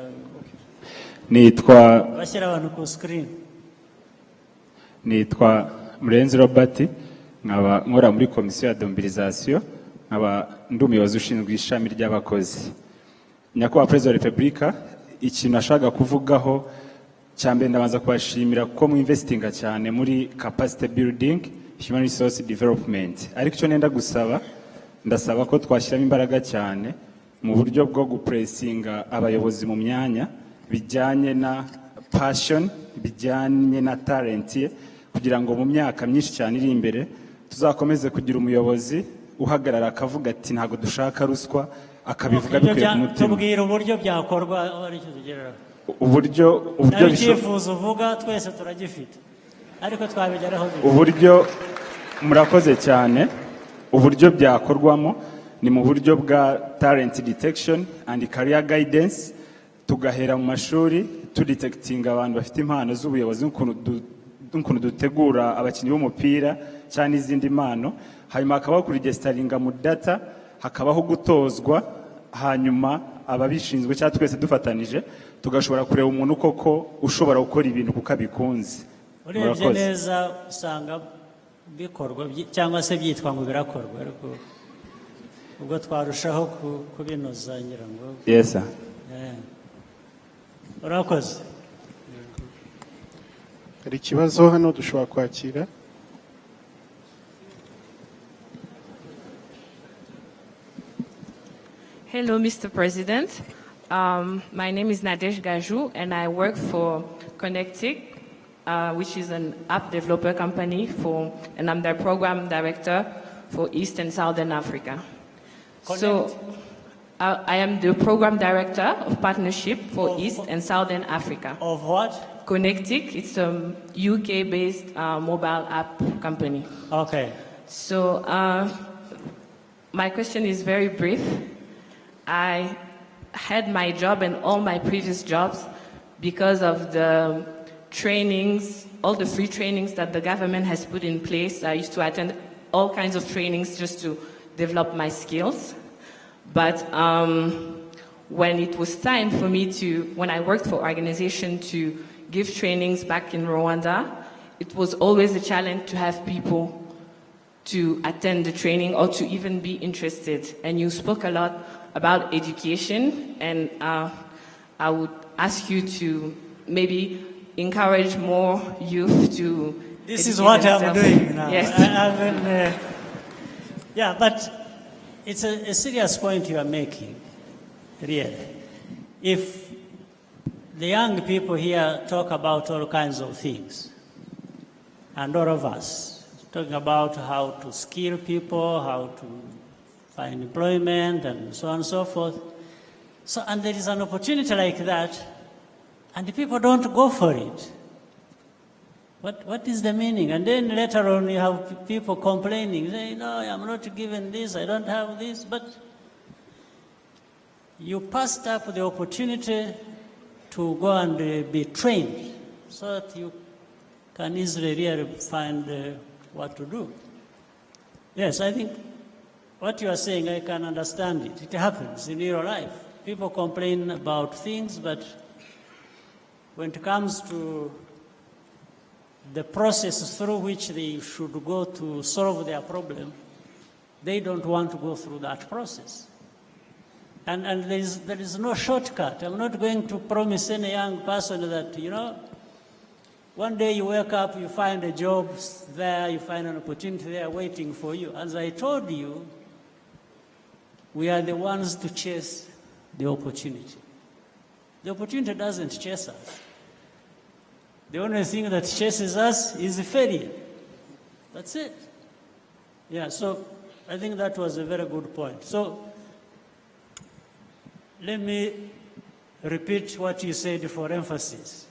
nitwa bashyira abantu ku screen. Nitwa Murenzi Robert, nkaba nkora muri komisiyo ya domobilisation, nkaba ndi umuyobozi ushinzwe ishami ry'abakozi. Nyakubahwa Perezida wa Repubulika, ikintu ashaka kuvugaho cyambere ndabanza kubashimira ko mu investinga cyane muri capacity building, human resource development. Ariko icyo nenda gusaba, ndasaba ko twashyiramo imbaraga cyane mu buryo bwo gupressinga abayobozi mu myanya bijyanye na passion, bijyanye na talent, kugira ngo mu myaka myinshi cyane iri imbere tuzakomeze kugira umuyobozi uhagarara akavuga ati ntabwo dushaka ruswa akabivuga Ibyo bikuye ku mutima tubwira uburyo byakorwa ari cyo tugereraho. uburyo Nawe bisho- icyifuzo uvuga twese turagifite ariko twabigeraho gute? uburyo murakoze cyane uburyo byakorwamo ni mu buryo bwa talent detection and career guidance tugahera mu mashuri tudetectinga abantu bafite impano z'ubuyobozi n'ukuntu dutegura abakinnyi b'umupira cyangwa n'izindi mpano hanyuma hakabaho kurigesitaringa mu data hakabaho gutozwa hanyuma ababishinzwe cyangwa twese dufatanije tugashobora kureba umuntu koko ushobora gukora ibintu kuko abikunze. Urebye Murakoze. neza usanga bikorwa cyangwa se byitwa ngo birakorwa ariko ubwo twarushaho kubinoza ngira ngo. Yes, sir. Urakoze. hari ikibazo hano dushobora kwakira. Hello, Mr. President. My name is Nadesh Gajou, and I work for Connectic, which is an app developer company and I'm the program director for East and Southern Africa. So, I am the program director of partnership for East and Southern Africa. Of what? Connectic, it's a UK-based mobile app company. Okay. So, my question is very brief. I had my job and all my previous jobs because of the trainings, all the free trainings that the government has put in place. I used to attend all kinds of trainings just to develop my skills. But when it was time for me when I worked for organization to give trainings back in Rwanda, it was always a challenge to have people to attend the training or to even be interested. And you spoke a lot about education, and I would ask you to maybe encourage more youth to. This is what I'm doing now. Yes. Yeah, but it's a serious point you are making, really. If the young people here talk about all kinds of things, and all of us talking about how to skill people, how to find employment, and so on and so forth. So, and there is an opportunity like that, and the people don't go for it. What is the meaning? And then later on you have people complaining, saying, no, I'm not given this, I don't have this, but you passed up the opportunity to go and be trained so that you can easily really find what to do. Yes, I think what you are saying, I can understand it. It happens in real life. People complain about things, but when it comes to the process through which they should go to solve their problem, they don't want to go through that process. And there is no shortcut. I'm not going to promise any young person that, one day you wake up, you find a job there, you find an opportunity there waiting for you. As I told you, we are the ones to chase the opportunity. The opportunity doesn't chase us. The only thing that chases us is failure. That's it. Yeah, so I think that was a very good point. So let me repeat what you said for emphasis.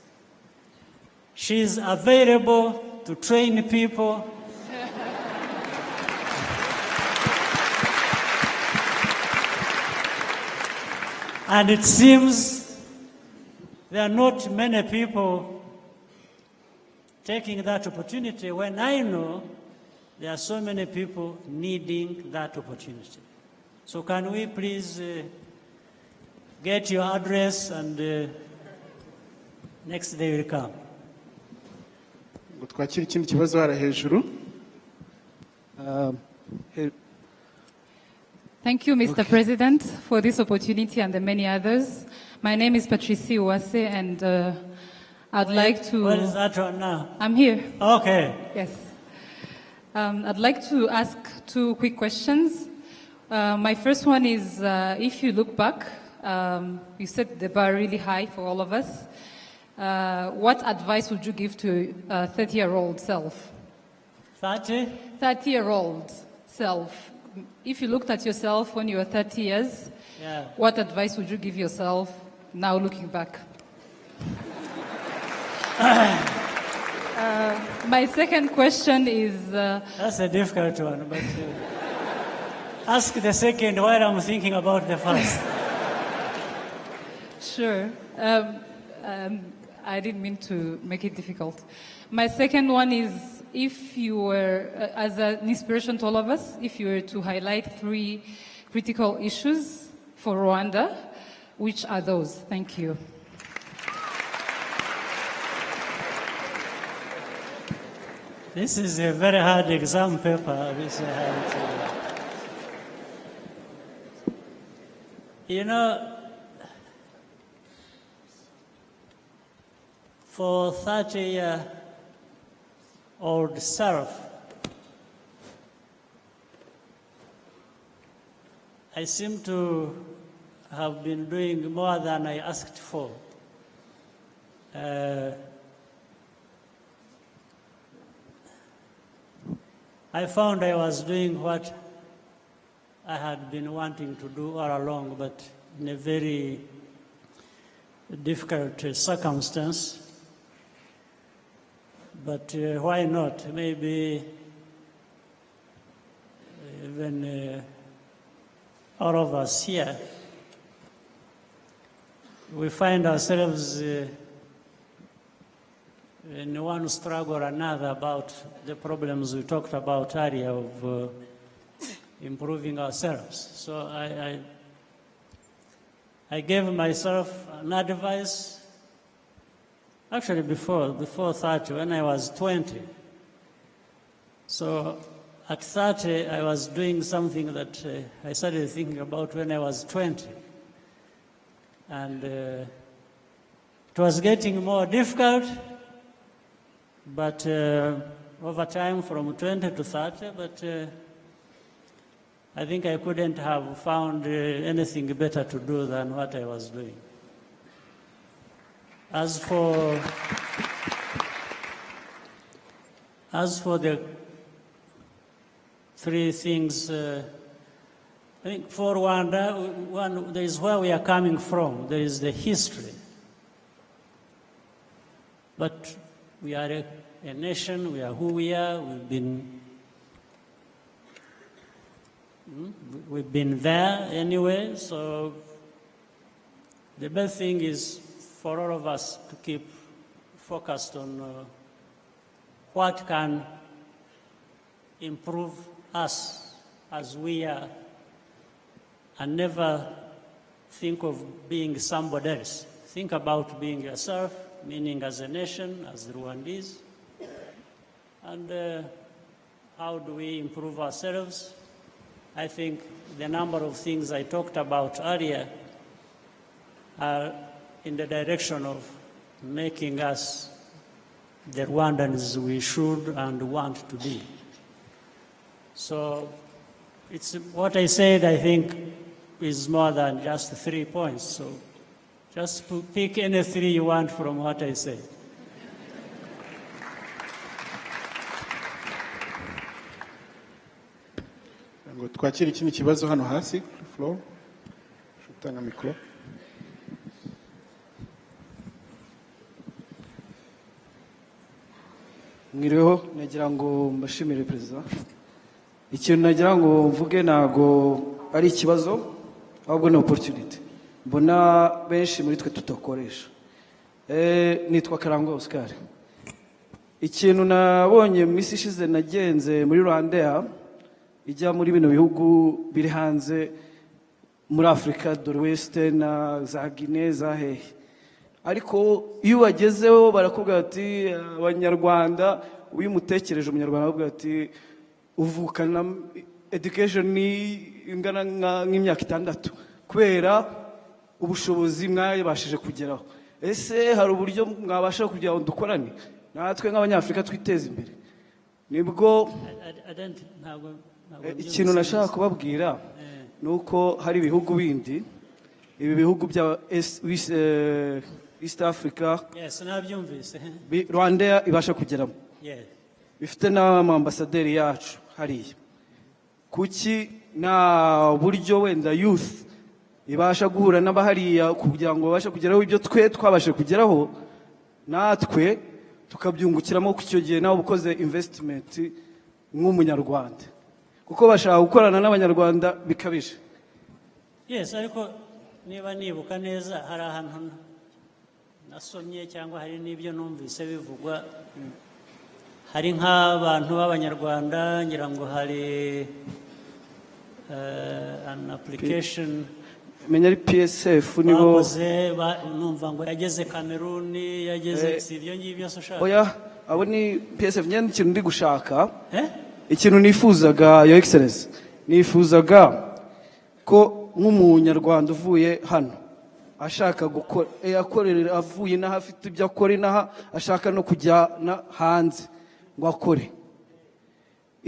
She's available to train people. And it seems there are not many people taking that opportunity when I know there are so many people needing that opportunity. So can we please get your address and next day will come. ngo twakire ikindi kibazo hara hejuru. Thank you, Mr. President, for this opportunity and the many others. My name is Patricia Uwase, and I'd like to... What is that one now? I'm here. Okay. Yes. I'd like to ask two quick questions. My first one is, if you look back, you set the bar really high for all of us. What advice would you give to a 30-year-old self? 30? 30-year-old self. if you looked at yourself when you were 30 years, Yeah. what advice would you give yourself now looking back? My second question is... That's a difficult one, but ask the second while I'm thinking about the first. Sure. I didn't mean to make it difficult. My second one is, if you were, as an inspiration to all of us, if you were to highlight 3 critical issues for Rwanda, which are those? Thank you. This is a very hard exam paper, which I have to... You know, for 30-year-old self, I seem to have been doing more than I asked for. I found I was doing what I had been wanting to do all along, but in a very difficult circumstance. But why not? Maybe even all of us here, we find ourselves in one struggle or another about the problems we talked about earlier of improving ourselves. So I gave myself an advice, actually before 30, when I was 20. So at 30, I was doing something that I started thinking about when I was 20. And it was getting more difficult, but over time from 20 to 30, but I think I couldn't have found anything better to do than what I was doing. As for the 3 things, I think for Rwanda, one, there is where we are coming from. There is the history. But we are a nation, we are who we are, we've been there anyway, so the best thing is for all of us to keep focused on what can improve us as we are, and never think of being somebody else. Think about being yourself, meaning as a nation, as the Rwandese, and how do we improve ourselves? I think the number of things I talked about earlier are in the direction of making us the Rwandans we should and want to be. So it's what I said, I think, is more than just 3 points. So just pick any 3 you want from what I said. ngo twakire ikindi kibazo hano hasi kuri floor. Shutanga mikro. Mwiriweho, nagira ngo mbashimire perezida. Ikintu nagira ngo mvuge ntago ari ikibazo, ahubwo ni opportunity. Mbona benshi muri twe tutakoresha. Nitwa Karangwa Oscar. Ikintu nabonye mu minsi ishize nagenze muri Rwanda, ijya muri bino bihugu biri hanze muri Afrika de l'Ouest na za Guinea za hehe. Ariko iyo wagezeho barakubwira ati abanyarwanda, uyimutekereje umunyarwanda bavuga ati uvukana education ingana nk'imyaka 6 kubera ubushobozi mwabashije kugeraho. Ese hari uburyo mwabasha kugira ngo dukorane natwe nk'abanyafrika twiteze imbere? Nibwo ikintu nashaka kubabwira nuko hari ibihugu bindi, ibi bihugu bya East Africa, yes, nabyumvise, Rwanda ibasha kugeramo, bifite n'amambasaderi yacu hariya. Kuki nta buryo wenda youth ibasha guhura n'abahariya kugira ngo babashe kugeraho ibyo twe twabashe kugeraho natwe tukabyungukiramo ku icyo gihe nawe ukoze investment nk'umunyarwanda kuko bashaka gukorana n'abanyarwanda bikabije. Yes, ariko niba nibuka neza hari ahantu nasomye cyangwa hari n'ibyo numvise bivugwa hari nk'abantu b'abanyarwanda ngira ngo hari an application menya ari PSF nibo bakoze numva ngo yageze Cameroon yageze si ibyo ngibyo byose ushaka. Oya abo ni PSF nyine ikintu ndi gushaka ikintu nifuzaga yo excellence nifuzaga ko nk'umunyarwanda uvuye hano ashaka gukora akorera avuye n'aho afite ibyo akora n'aha ashaka no kujya hanze ngo akore.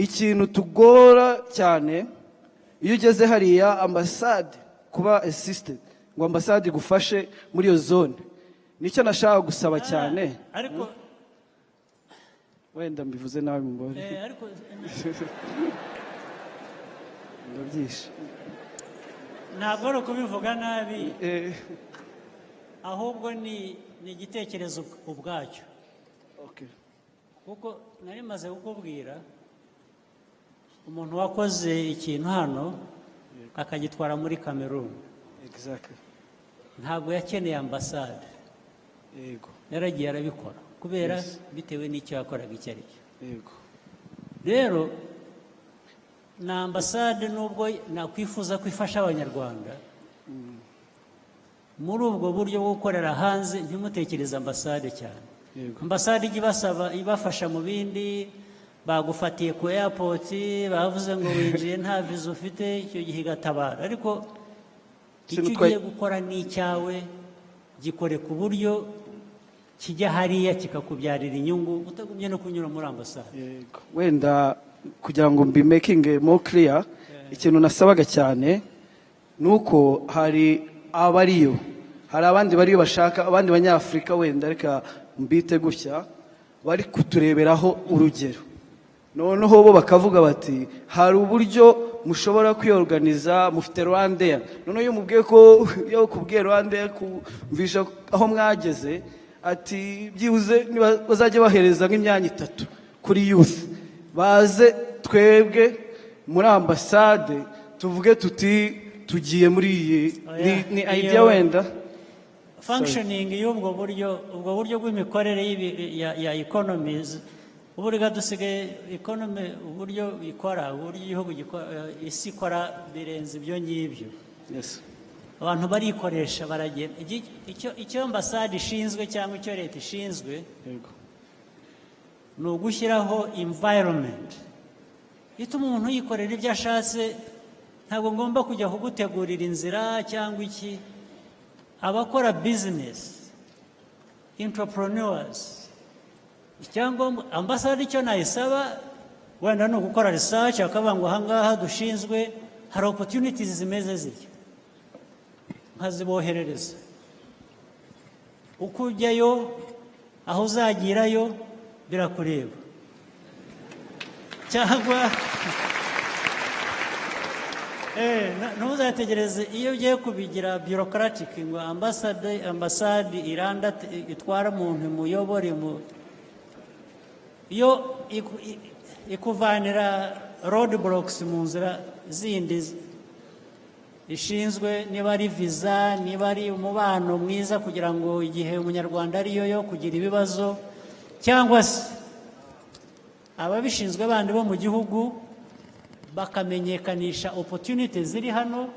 Ikintu tugora cyane iyo ugeze hariya ambasade kuba assisted ngo ambasade igufashe muri iyo zone nicyo nashaka gusaba cyane. Ariko wenda mbivuze nabi mbore ariko ndabyishe ntabwo ari ukubivuga nabi ahubwo ni igitekerezo ubwacyo kuko nari maze kukubwira umuntu wakoze ikintu hano akagitwara muri Cameroon ntabwo yakeneye ambasade yaragiye arabikora kubera bitewe n'icyo yakoraga icyo ari cyo. Rero na ambasade nubwo nakwifuza ko ifasha abanyarwanda muri ubwo buryo bwo gukorera hanze ntimutekereze ambasade cyane. Ambasade ibafasha mu bindi bagufatiye ku airport bavuze ngo winjiye nta visa ufite icyo gihe igatabara ariko icyo ugiye gukora ni icyawe gikore ku buryo kijya hariya kikakubyarira inyungu utagumye no kunyura muri ambasade. Wenda kugira ngo mbi making more clear ikintu nasabaga cyane nuko hari abariyo hari abandi bariyo bashaka abandi banyafrika wenda reka mbite gutya bari kutureberaho urugero noneho bo bakavuga bati hari uburyo mushobora kwiorganiza mufite Rwanda noneho iyo mubwiye ko yo kubwiye Rwanda kumvisha aho mwageze ati byibuze bazajya bahereza nk'imyanya 3 kuri youth baze twebwe muri ambasade tuvuge tuti tugiye muri ni idea wenda functioning y'ubwo buryo bw'imikorere ya economies uburyo dusigaye economy uburyo ikora uburyo igihugu isi ikora birenze ibyo ngibyo. Abantu barikoresha baragenda icyo ambasade ishinzwe cyangwa icyo leta ishinzwe ni ugushyiraho environment ituma umuntu yikorera ibyo ashatse ntabwo ngomba kujya kugutegurira inzira cyangwa iki. Abakora business entrepreneurs icyangombwa ambasade icyo nayisaba wenda ni ugukora research akavuga ngo ahangaha dushinzwe hari opportunities zimeze zitya nkaziboherereza uko ujyayo aho uzagirayo birakureba cyangwa ntuzategereze iyo ugiye kubigira bureaucratic ngo ambasade iranda itwara umuntu muyobore iyo ikuvanira road blocks mu nzira zindi ishinzwe niba ari visa niba ari umubano mwiza kugira ngo igihe umunyarwanda ariyo yo kugira ibibazo cyangwa se ababishinzwe bandi bo mu gihugu bakamenyekanisha opportunities ziri hano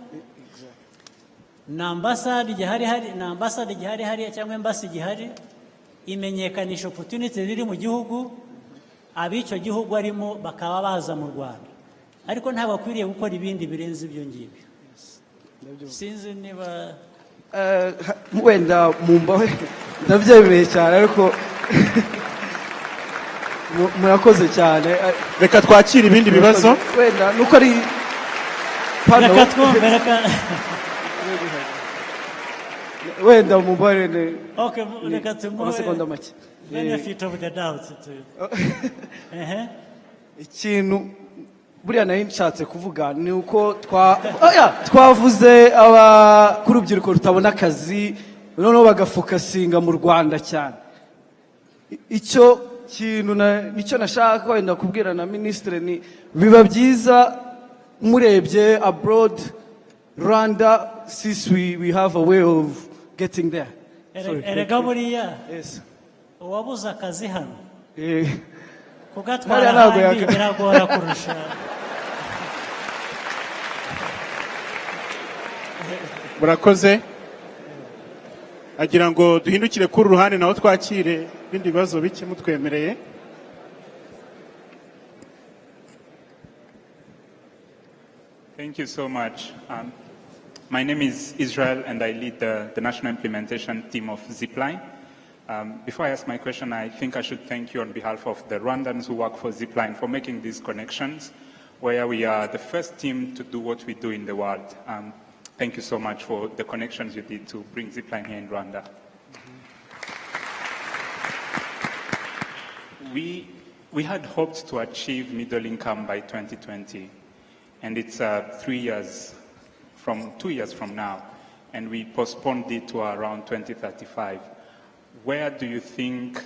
na ambasade igihari hariya cyangwa embassy igihari imenyekanisha opportunities ziri mu gihugu ab'icyo gihugu arimo bakaba baza mu Rwanda ariko ntabwo akwiriye gukora ibindi birenze ibyo ngibyo. Sinzi niba wenda mumbaho ndabyemeye cyane ariko murakoze cyane reka twakira ibindi bibazo wenda nuko ari reka twumve wenda mumbaho reka tumuhe amasegonda make benefit of the doubt ikintu buriya nari nshatse kuvuga ni uko twavuze ku rubyiruko rutabona akazi noneho bagafokasinga mu Rwanda cyane. Icyo kintu nicyo nashaka wenda kubwira na ministre, ni biba byiza murebye abroad Rwanda, since we have a way of getting there. Erega buriya uwabuze akazi hano kugatwara ahandi biragora kurusha. murakoze. agira ngo duhindukire kuri ruhande naho twakire ibindi bibazo bike mutwemereye. Thank you so much. My name is Israel, and I lead the national implementation team of Zipline. Before I ask my question, I think I should thank you on behalf of the Rwandans who work for Zipline for making these connections, where we are the first team to do what we do in the world. Thank you so much for the connections you did to bring Zipline here in Rwanda. We had hoped to achieve middle income by 2020, and it's 2 years from now, and we postponed it to around 2035. Where do you think?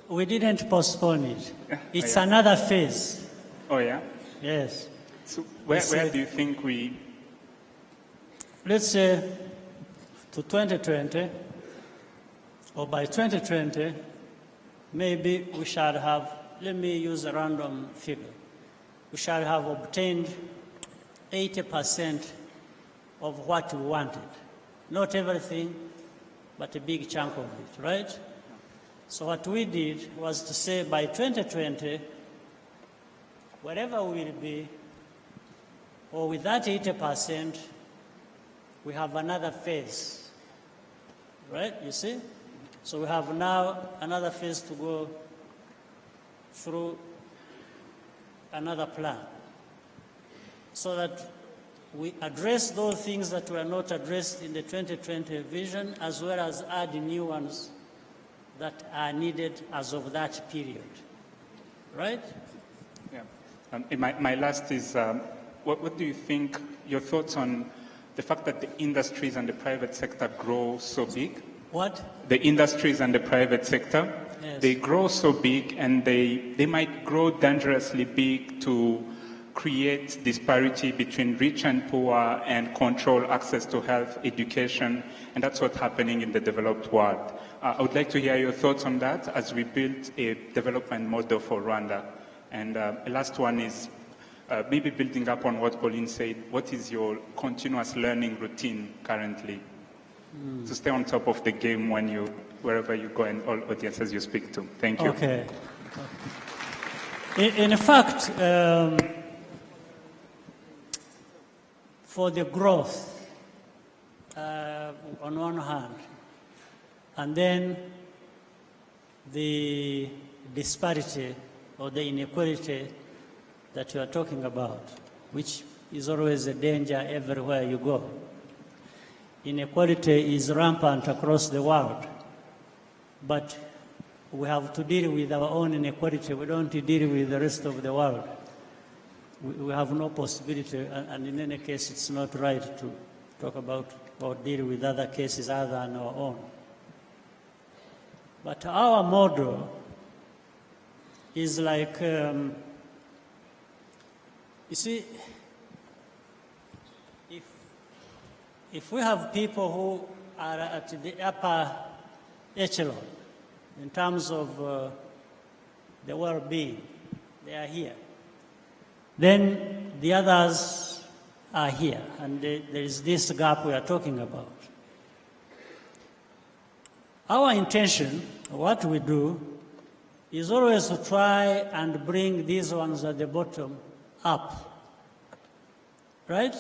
We didn't postpone it. It's another phase. Oh, yeah? Yes. So where do you think we... Let's say to 2020, or by 2020, maybe we shall have, let me use a random figure, we shall have obtained 80% of what we wanted. Not everything, but a big chunk of it, right? So what we did was to say by 2020, wherever we will be, or with that 80%, we have another phase, right? You see? So we have now another phase to go through another plan, so that we address those things that were not addressed in the 2020 vision, as well as add new ones that are needed as of that period, right? Yeah. My last is, what do you think, your thoughts on the fact that the industries and the private sector grow so big? What? The industries and the private sector, yes, they grow so big, and they might grow dangerously big to create disparity between rich and poor and control access to health, education, and that's what's happening in the developed world. I would like to hear your thoughts on that as we build a development model for Rwanda. And the last one is maybe building up on what Pauline said, what is your continuous learning routine currently to stay on top of the game wherever you go and all audiences you speak to? Thank you. Okay. In fact, for the growth, on one hand, and then the disparity or the inequality that you are talking about, which is always a danger everywhere you go. Inequality is rampant across the world, but we have to deal with our own inequality. We don't deal with the rest of the world. We have no possibility, and in any case, it's not right to talk about or deal with other cases other than our own. But our model is like, you see, if we have people who are at the upper echelon in terms of the well-being, they are here. Then the others are here, and there is this gap we are talking about. Our intention, what we do, is always to try and bring these ones at the bottom up, right?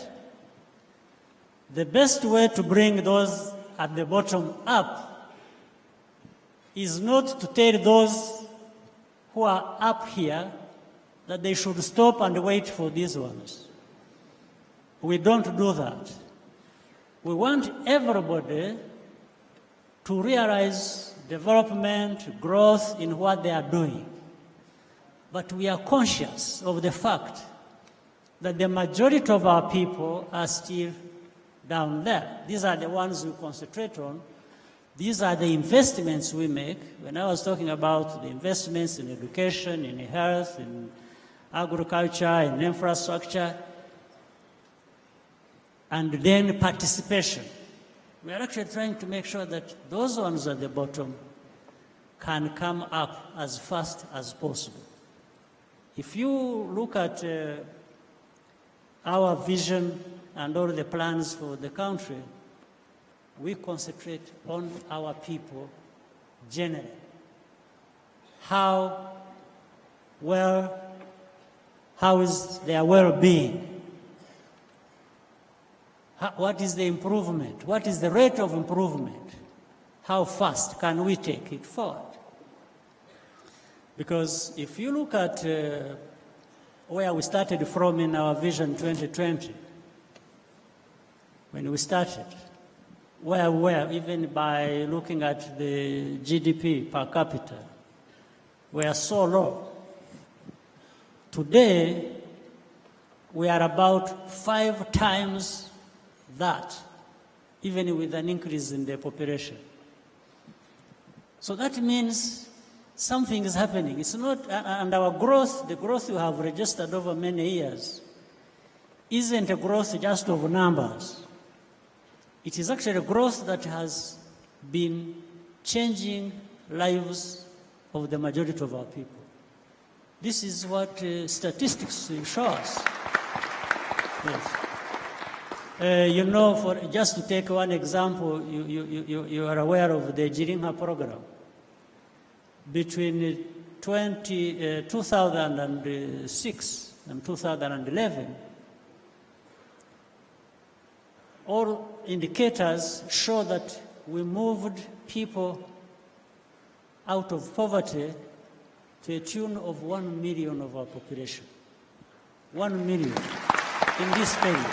The best way to bring those at the bottom up is not to tell those who are up here that they should stop and wait for these ones. We don't do that. We want everybody to realize development, growth in what they are doing. But we are conscious of the fact that the majority of our people are still down there. These are the ones we concentrate on. These are the investments we make. When I was talking about the investments in education, in health, in agriculture, in infrastructure, and then participation, we are actually trying to make sure that those ones at the bottom can come up as fast as possible. If you look at our vision and all the plans for the country, we concentrate on our people generally. How is their well-being? What is the improvement? What is the rate of improvement? How fast can we take it forward? Because if you look at where we started from in our Vision 2020, when we started, where we were, even by looking at the GDP per capita, we are so low. Today, we are about 5 times that, even with an increase in the population. So that means something is happening. It's not, and our growth, the growth we have registered over many years, isn't a growth just of numbers. It is actually a growth that has been changing lives of the majority of our people. This is what statistics show us. Yes. You know, just to take one example, you are aware of the Jirinha program. Between 2006 and 2011, all indicators show that we moved people out of poverty to a tune of 1 million of our population. 1 million in this period.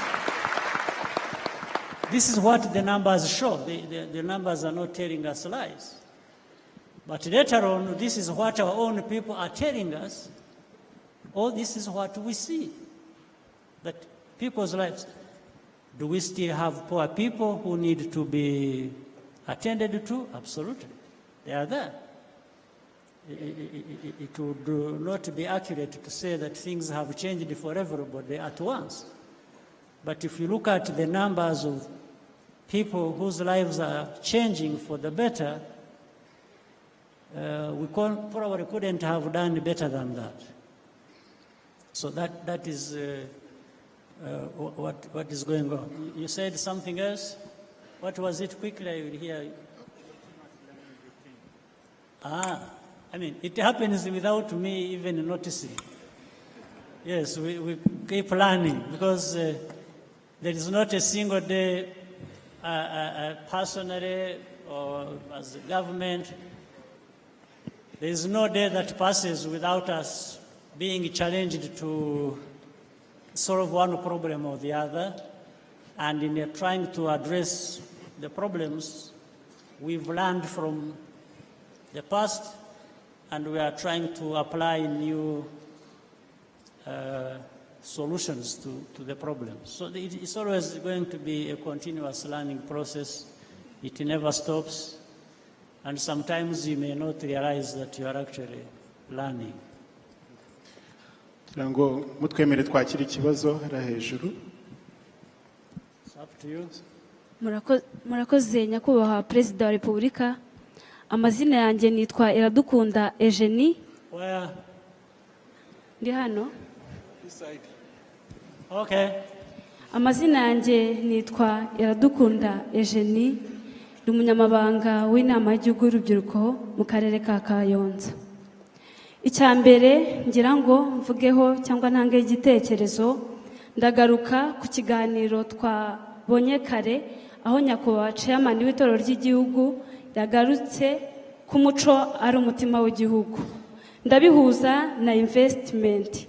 This is what the numbers show. The numbers are not telling us lies. But later on, this is what our own people are telling us. Or this is what we see. That people's lives. Do we still have poor people who need to be attended to? Absolutely. They are there. It would not be accurate to say that things have changed for everybody at once. But if you look at the numbers of people whose lives are changing for the better, we probably couldn't have done better than that. So that is what is going on. You said something else? What was it? Quickly, I will hear you. I mean, it happens without me even noticing. Yes, we keep learning because there is not a single day personally or as a government, there is no day that passes without us being challenged to solve one problem or the other. And in trying to address the problems, we've learned from the past, and we are trying to apply new solutions to the problems. So it's always going to be a continuous learning process. It never stops. And sometimes you may not realize that you are actually learning. Ngo mutwemere twakira ikibazo hara hejuru. It's up to you. Murakoze nyakubahwa Perezida wa Repubulika. Amazina yanjye nitwa Iradukunda Eugenie. Where? Ndi hano. Okay. Amazina yanjye nitwa Iradukunda Eugenie. Ndi umunyamabanga w'inama y'igihugu y'urubyiruko mu karere ka Kayonza. Icyambere ngira ngo mvugeho cyangwa ntange igitekerezo, ndagaruka ku kiganiro twabonye kare aho nyakubahwa chairman w'itorero ry'igihugu yagarutse ku muco ari umutima w'igihugu. Ndabihuza na investment.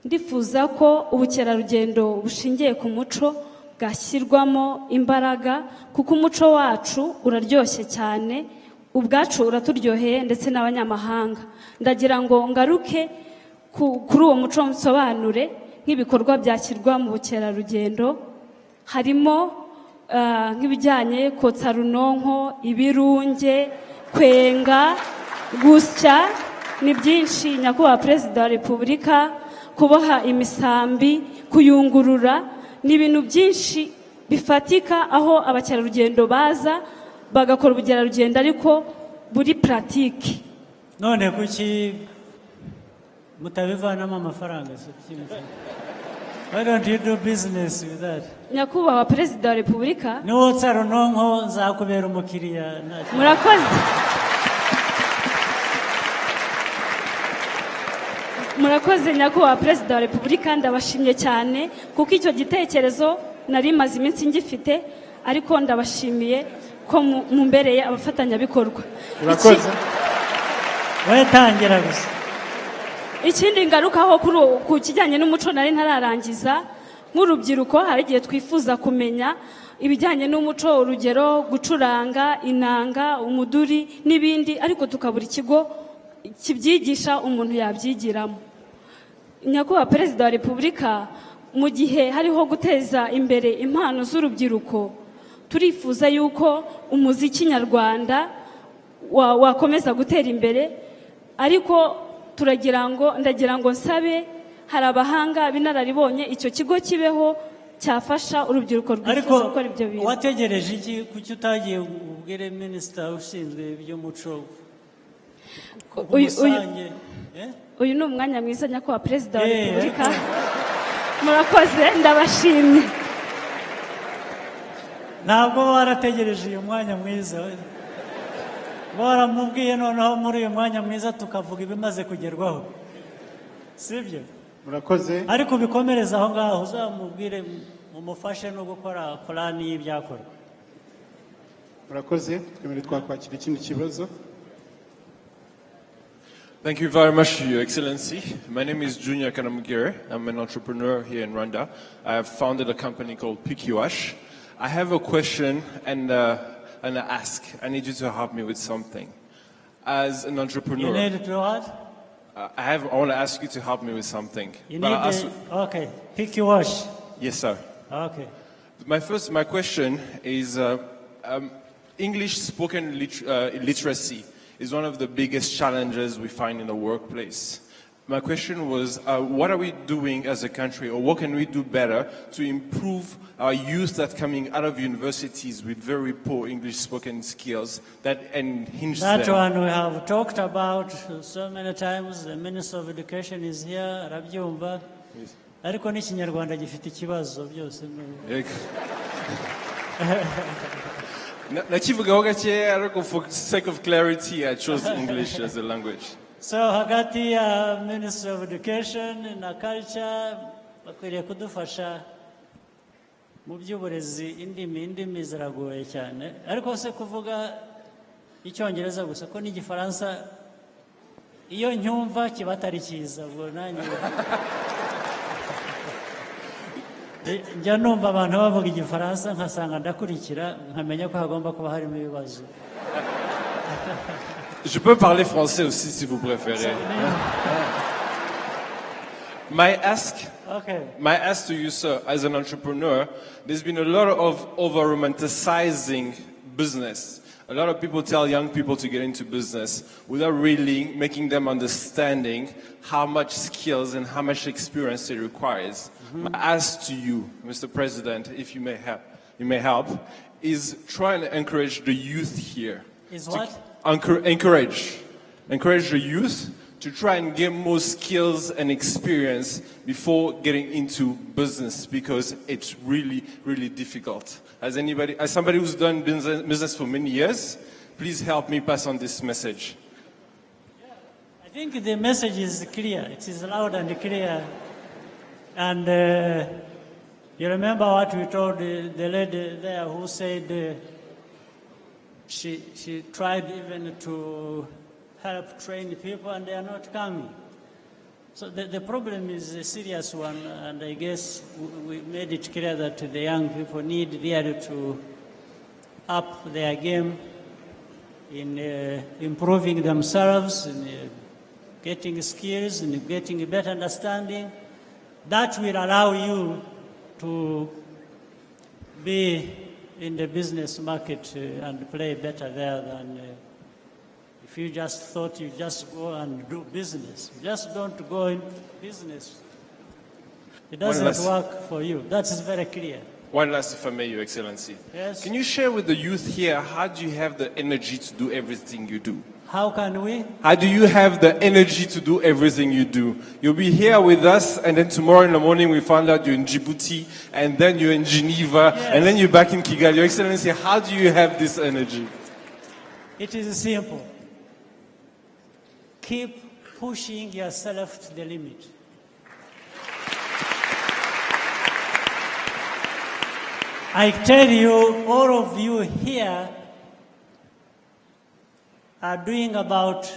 Ndifuza ko ubukerarugendo bushingiye ku muco bwashyirwamo imbaraga, kuko umuco wacu uraryoshye cyane, ubwacu uraturyoheye ndetse n'abanyamahanga. Ndagira ngo ngaruke kuri uwo muco nsobanure nk'ibikorwa byashyirwa mu bukerarugendo harimo nk'ibijyanye kotsa runonko, ibirunge, kwenga, gusya, ni byinshi. Nyakubahwa Perezida wa Repubulika, kuboha imisambi, kuyungurura, ni ibintu byinshi bifatika aho abakerarugendo baza bagakora ubukerarugendo ariko buri puratike. none kuki mutabivanamo amafaranga? Why don't you do business with that? Nyakubahwa Perezida wa Repubulika, niwotsa runonko nzakubera umukiriya. murakoze. Murakoze Nyakubahwa Perezida wa Repubulika, ndabashimye cyane kuko icyo gitekerezo nari maze iminsi ngifite, ariko ndabashimiye ko mumbereye abafatanyabikorwa. Urakoze. Wetangira gusa. Ikindi ngarukaho ku kijyanye n'umuco nari ntararangiza, nk'urubyiruko hari igihe twifuza kumenya ibijyanye n'umuco, urugero gucuranga inanga, umuduri n'ibindi, ariko tukabura ikigo kibyigisha umuntu yabyigiramo. Nyakubahwa Perezida wa Repubulika, mu gihe hariho guteza imbere impano z'urubyiruko, turifuza yuko umuziki nyarwanda wakomeza gutera imbere, ariko ndagira ngo nsabe, hari abahanga b'inararibonye, icyo kigo kibeho cyafasha urubyiruko rwifuza gukora ibyo bintu. Wategereje iki? Kuki utagiye ubwire minisita ushinzwe iby'umuco? Uyu ni umwanya mwiza Nyakubahwa Perezida wa Repubulika. Murakoze, ndabashimye. Ntabwo warategereje uyu mwanya mwiza, waramubwiye noneho muri uyu mwanya mwiza tukavuga ibimaze kugerwaho, sibyo? Murakoze. Ariko bikomereza aho ngaho, uzamubwire mumufashe no gukora plani y'ibyakorwa. Murakoze. Twemere twakwakira ikindi kibazo. Thank you very much, Your Excellency. My name is Junior Kanamugire. I'm an entrepreneur here in Rwanda. I have founded a company called PQH. I have a question and an ask. I need you to help me with something. As an entrepreneur, You need to what? I want to ask you to help me with something. You But need I'll ask- okay, pick your wash. Yes, sir. Okay. My question is English spoken literacy is one of the biggest challenges we find in the workplace. My question was, what are we doing as a country, or what can we do better to improve our youth that's coming out of universities with very poor English spoken skills that hinge That them? one we have talked about so many times. The Minister of Education is here, arabyumva. Ariko n'ikinyarwanda gifite ikibazo byose. Nakivugaho gakeya, ariko for sake of clarity, I chose English as a language. So hagati ya Minister of Education na Culture bakwiriye kudufasha mu by'uburezi. Indimi ziragoye cyane, ariko se kuvuga icyongereza gusa ko n'igifaransa iyo nyumva kiba atari cyiza, ubwo nanjye njya numva abantu bavuga igifaransa nkasanga ndakurikira, nkamenya ko hagomba kuba harimo ibibazo. Je peux parler français aussi si vous préférez. My ask to you, sir, as an entrepreneur, there's been a lot of over-romanticizing business. A lot of people tell young people to get into business without really making them understanding how much skills and how much experience it requires. My ask to you, Mr. President, if you may help, is try and encourage the youth here. Is what? Encourage the youth to try and get more skills and experience before getting into business, because it's really, really difficult. As somebody who's done business for many years, please help me pass on this message. I think the message is clear. It is loud and clear. And you remember what we told the lady there who said she tried even to help train people and they are not coming. So the problem is a serious one, and I guess we made it clear that the young people need really to up their game in improving themselves, in getting skills, in getting a better understanding, that will allow you to be in the business market and play better there than if you just thought you just go and do business. You just don't go into business. It doesn't work for you. That is very clear. One last, if I may, Your Excellency. Yes. Can you share with the youth here, how do you have the energy to do everything you do? How can we? How do you have the energy to do everything you do? You'll be here with us, and then tomorrow in the morning we find out you're in Djibouti, and then you're in Geneva, and then you're back in Kigali. Your Excellency, how do you have this energy? It is simple. Keep pushing yourself to the limit. I tell you, all of you here are doing about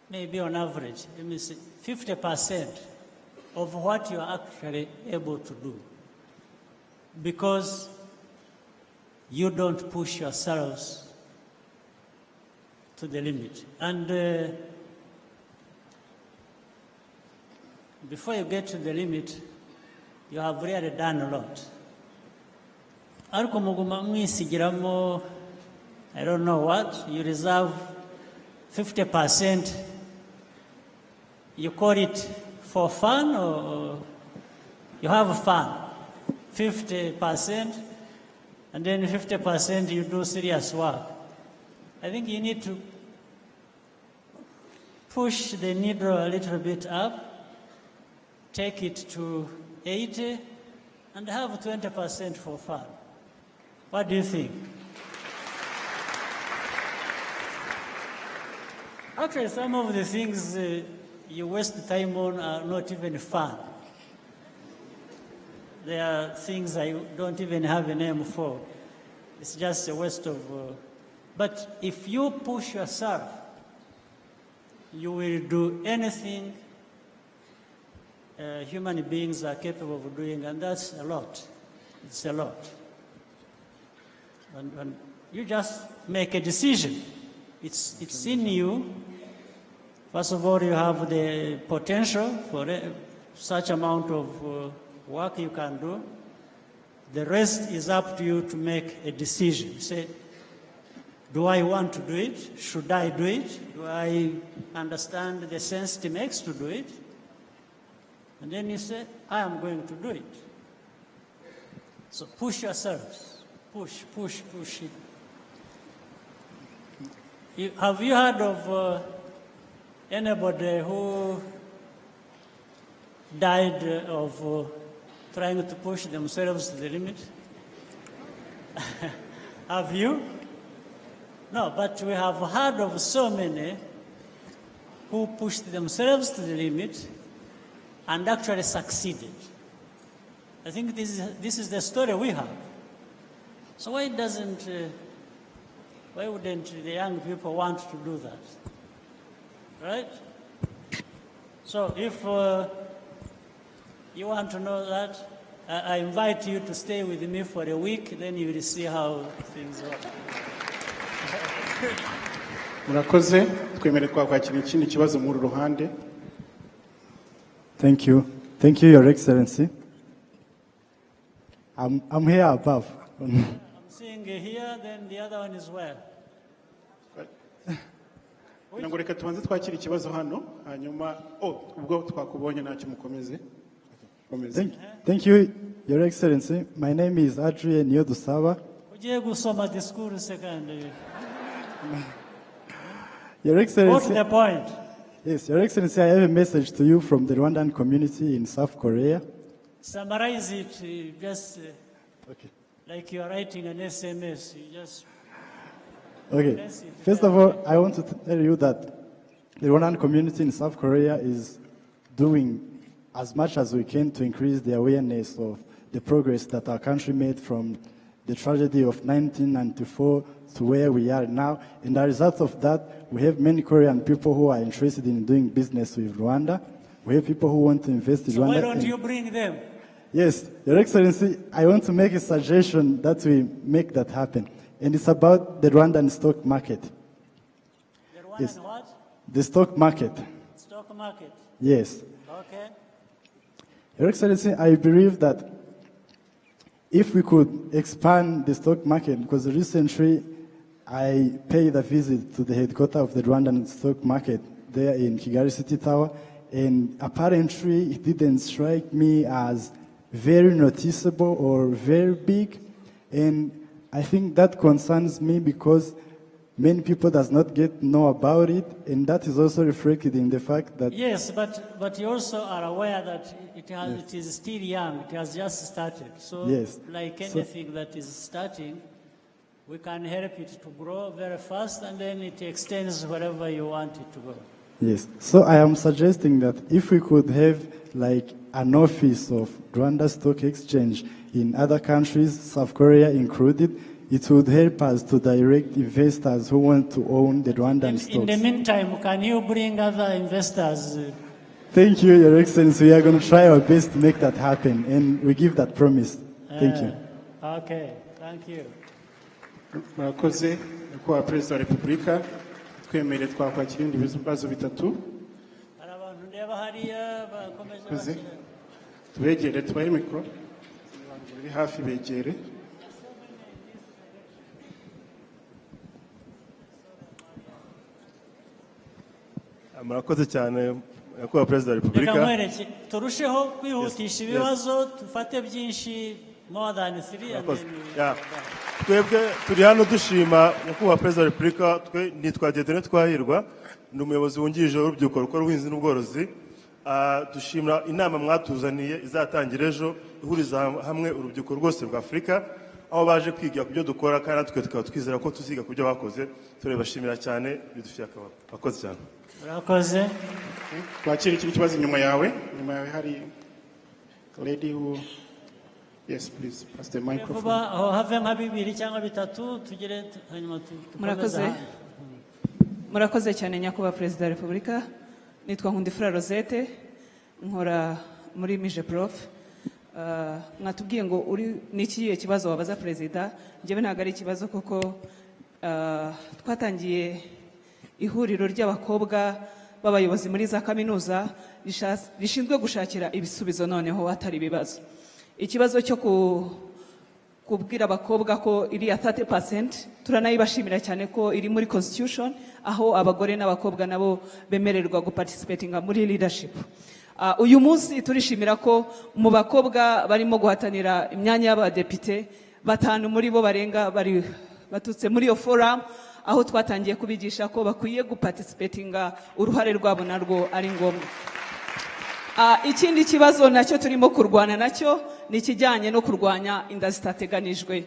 maybe on average, let me say 50% of what you are actually able to do, because you don't push yourselves to the limit. And before you get to the limit, you have really done a lot. Ariko muguma mwisigiramo, I don't know what, you reserve 50%, you call it for fun or you have fun, 50%, and then 50% you do serious work. I think you need to push the needle a little bit up, take it to 80, and have 20% for fun. What do you think? Actually, some of the things you waste time on are not even fun. There are things I don't even have a name for. It's just a waste of... but if you push yourself, you will do anything human beings are capable of doing, and that's a lot. It's a lot. And you just make a decision. It's in you. First of all, you have the potential for such amount of work you can do. The rest is up to you to make a decision. Say, do I want to do it? Should I do it? Do I understand the sense it makes to do it? And then you say, I am going to do it. So push yourselves. Push, push, push it. Have you heard of anybody who died of trying to push themselves to the limit? Have you? No, but we have heard of so many who pushed themselves to the limit and actually succeeded. I think this is the story we have. So why wouldn't the young people want to do that? Right? So if you want to know that, I invite you to stay with me for a week, then you will see how things work. Murakoze, twemere kwakira ikindi kibazo muri ruhande. Thank you. Thank you, Your Excellency. I'm here above. I'm seeing here, then the other one is where? Ngo reka tubanze twakira ikibazo hano hanyuma ubwo twakubonye ntacyo mukomeze. Thank you, Your Excellency. My name is Adrien Niodusaba. Ugiye gusoma discours second. Your Excellency. What's the point? Yes, Your Excellency, I have a message to you from the Rwandan community in South Korea. Summarize it just like you are writing an SMS. You just... Okay. First of all, I want to tell you that the Rwandan community in South Korea is doing as much as we can to increase the awareness of the progress that our country made from the tragedy of 1994 to where we are now. And as a result of that, we have many Korean people who are interested in doing business with Rwanda. We have people who want to invest in Rwanda. Why don't you bring them? Yes, Your Excellency, I want to make a suggestion that we make that happen. And it's about the Rwandan stock market. The Rwandan what? The stock market. market. Yes. Okay. Your Excellency, I believe that if we could expand the stock market, because recently I paid a visit to the headquarters of the Rwandan stock market there in Kigali City Tower, and apparently it didn't strike me as very noticeable or very big, and I think that concerns me because many people does not know about it, and that is also reflected in the fact that Yes, but you also are aware that it is still young. It has just started. So, Yes. like So- anything that is starting, we can help it to grow very fast, and then it extends wherever you want it to go. Yes. So I am suggesting that if we could have like an office of Rwanda Stock Exchange in other countries, South Korea included, it would help us to direct investors who want to own the Rwandan stocks. In the meantime, can you bring other investors? Thank you, Your Excellency. We are going to try our best to make that happen, and we give that promise. Thank you. Okay, thank you. Murakoze nyakubahwa perezida wa repubulika twemereye twakwakira ibindi bibazo bitatu. Hari abantu ndeba hariya bakomeje Murakoze. bashyira. Tubegere tubahe mikoro biri hafi begere. Murakoze cyane nyakubahwa perezida wa Reka repubulika. nkwereke turusheho kwihutisha ibibazo dufate byinshi more than 3 and Murakoze. then Ya. Twebwe turi hano dushima nyakubahwa perezida wa repubulika, twe nitwa Diedone Twahirwa, ni umuyobozi wungirije w'urubyiruko rukora ubuhinzi n'ubworozi. Dushimira inama mwatuzaniye izatangira ejo ihuriza hamwe urubyiruko rwose rwa Afurika, aho baje kwiga ku byo dukora kandi natwe tukaba twizera ko tuziga ku byo bakoze. Turabashimira cyane, bidufiye akamaro. Murakoze cyane. Murakoze. Twakira ikindi kibazo inyuma yawe. Inyuma yawe hari lady who yes please pass the microphone. vuba aho have nka bibiri cyangwa bitatu tugire hanyuma Murakoze. Murakoze cyane nyakubahwa perezida wa repubulika. Nitwa Nkundifura Rosette, nkora muri Mije Prof. Mwatubwiye ngo uri n'ikiye kibazo wabaza perezida, njyewe ntabwo ari ikibazo kuko twatangiye ihuriro ry'abakobwa b'abayobozi muri za kaminuza rishinzwe gushakira ibisubizo noneho atari ibibazo. Ikibazo cyo kubwira abakobwa ko iri ya 30%, turanayibashimira cyane ko iri muri constitution, aho abagore n'abakobwa nabo bemererwa guparticipatinga muri leadership. Uyu munsi turishimira ko mu bakobwa barimo guhatanira imyanya y'abadepite 5 muri bo barenga bari batutse muri iyo forum, aho twatangiye kubigisha ko bakwiye guparticipatinga, uruhare rwabo narwo ari ngombwa. Ikindi kibazo nacyo turimo kurwana nacyo ni ikijyanye no kurwanya inda zitateganijwe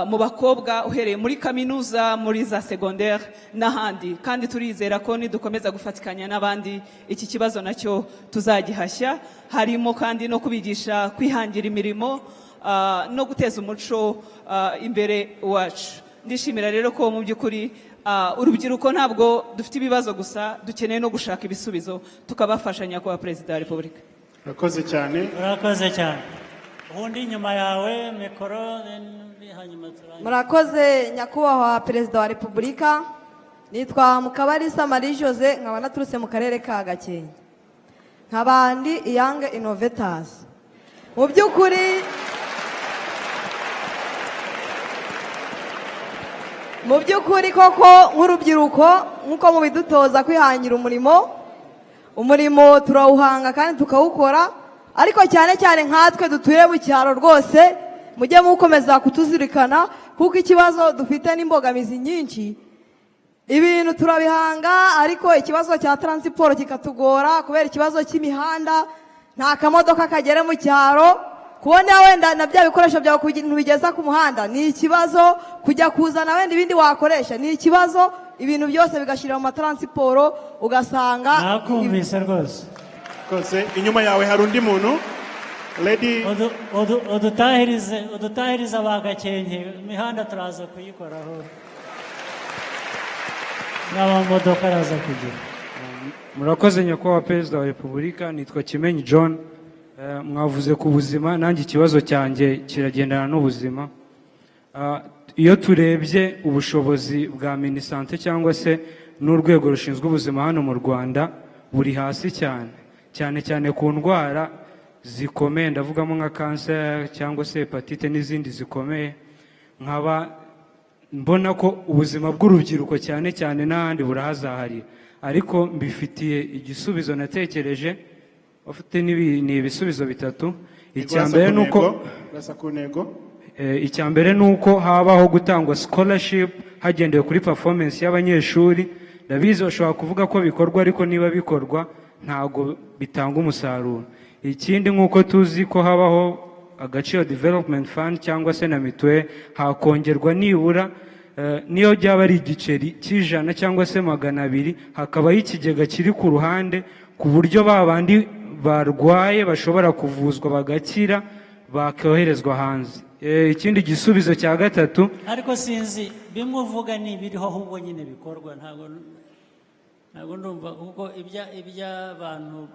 mu bakobwa uhereye muri kaminuza, muri za secondaire n'ahandi, kandi turizera ko nidukomeza gufatikanya n'abandi iki kibazo nacyo tuzagihashya. Harimo kandi no kubigisha kwihangira imirimo no guteza umuco imbere wacu. Ndishimira rero ko mu by'ukuri urubyiruko ntabwo dufite ibibazo gusa, dukeneye no gushaka ibisubizo, tukabafashanya kuba perezida wa repubulika. Murakoze cyane. Murakoze cyane. Ubundi nyuma yawe mikoro hanyuma turangiza. Murakoze nyakubahwa perezida wa repubulika. Nitwa Mukabarisa Marie Jose, nkaba naturutse mu karere ka Gakenke, nk'abandi Young Innovators. Mu by'ukuri koko nk'urubyiruko nk'uko mubidutoza kwihangira umurimo turawuhanga kandi tukawukora, ariko cyane cyane nkatwe dutuye mu cyaro rwose mujye mukomeza kutuzirikana, kuko ikibazo dufite n'imbogamizi nyinshi. Ibintu turabihanga, ariko ikibazo cya transport kikatugora kubera ikibazo cy'imihanda, nta kamodoka kagere mu cyaro, kubona wenda na bya bikoresho byawe kugira bigeza ku muhanda ni ikibazo, kujya kuzana wenda ibindi wakoresha ni ikibazo, ibintu byose bigashyira mu matransport ugasanga. Nakumvise rwose. Kose inyuma yawe hari undi muntu. Lady udutahirize abagakenke, imihanda turaza kuyikoraho n'amamodoka araza kugira. Murakoze nyakubahwa perezida wa repubulika. Nitwa Kimenyi John. Mwavuze ku buzima, nanjye ikibazo cyanjye kiragendana n'ubuzima. Iyo turebye ubushobozi bwa minisante cyangwa se n'urwego rushinzwe ubuzima hano mu Rwanda, buri hasi cyane cyane cyane ku ndwara zikomeye, ndavugamo nka kanseri cyangwa se hepatite n'izindi zikomeye. Nkaba mbona ko ubuzima bw'urubyiruko cyane cyane n'ahandi burahazaharira, ariko mbifitiye igisubizo natekereje. Ufite ni ibisubizo bitatu. Icyambere nuko habaho gutangwa scholarship hagendewe kuri performance y'abanyeshuri. Ndabizi bashobora kuvuga ko bikorwa, ariko niba bikorwa ntago bitanga umusaruro. Ikindi nk'uko tuzi ko habaho Agaciro Development Fund cyangwa se na mituweli, hakongerwa nibura niyo byaba ari igiceri cy'ijana cyangwa se 200, hakabaho ikigega kiri ku ruhande ku buryo babandi barwaye bashobora kuvuzwa bagakira bakoherezwa hanze. Ikindi gisubizo cya gatatu, ariko sinzi bimwe uvuga ni biriho ahubwo nyine bikorwa, ntabwo ndumva kuko iby'abantu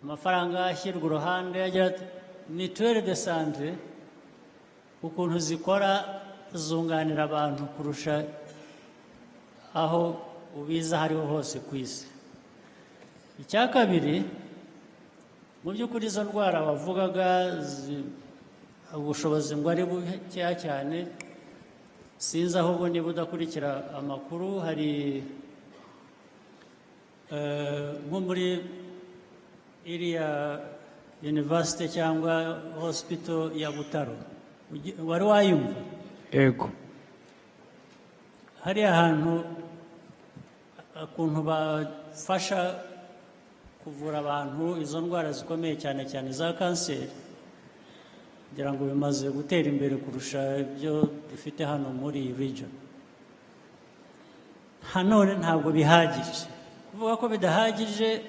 amafaranga ashyirwa uruhande agira mituweli de sante ukuntu zikora zunganira abantu kurusha aho ubiza hariho hose ku isi. Icya kabiri, mu by'ukuri izo ndwara bavugaga ubushobozi ngo ari bukeya cyane, sinzi ahubwo niba udakurikira amakuru. Hari nko muri iriya university cyangwa hospital ya Butaro, wari wayumva? Yego. Hariya hantu ukuntu bafasha kuvura abantu izo ndwara zikomeye cyane cyane za kanseri, ngira ngo bimaze gutera imbere kurusha ibyo dufite hano muri iyi region. Hanone ntabwo bihagije. Kuvuga ko bidahagije,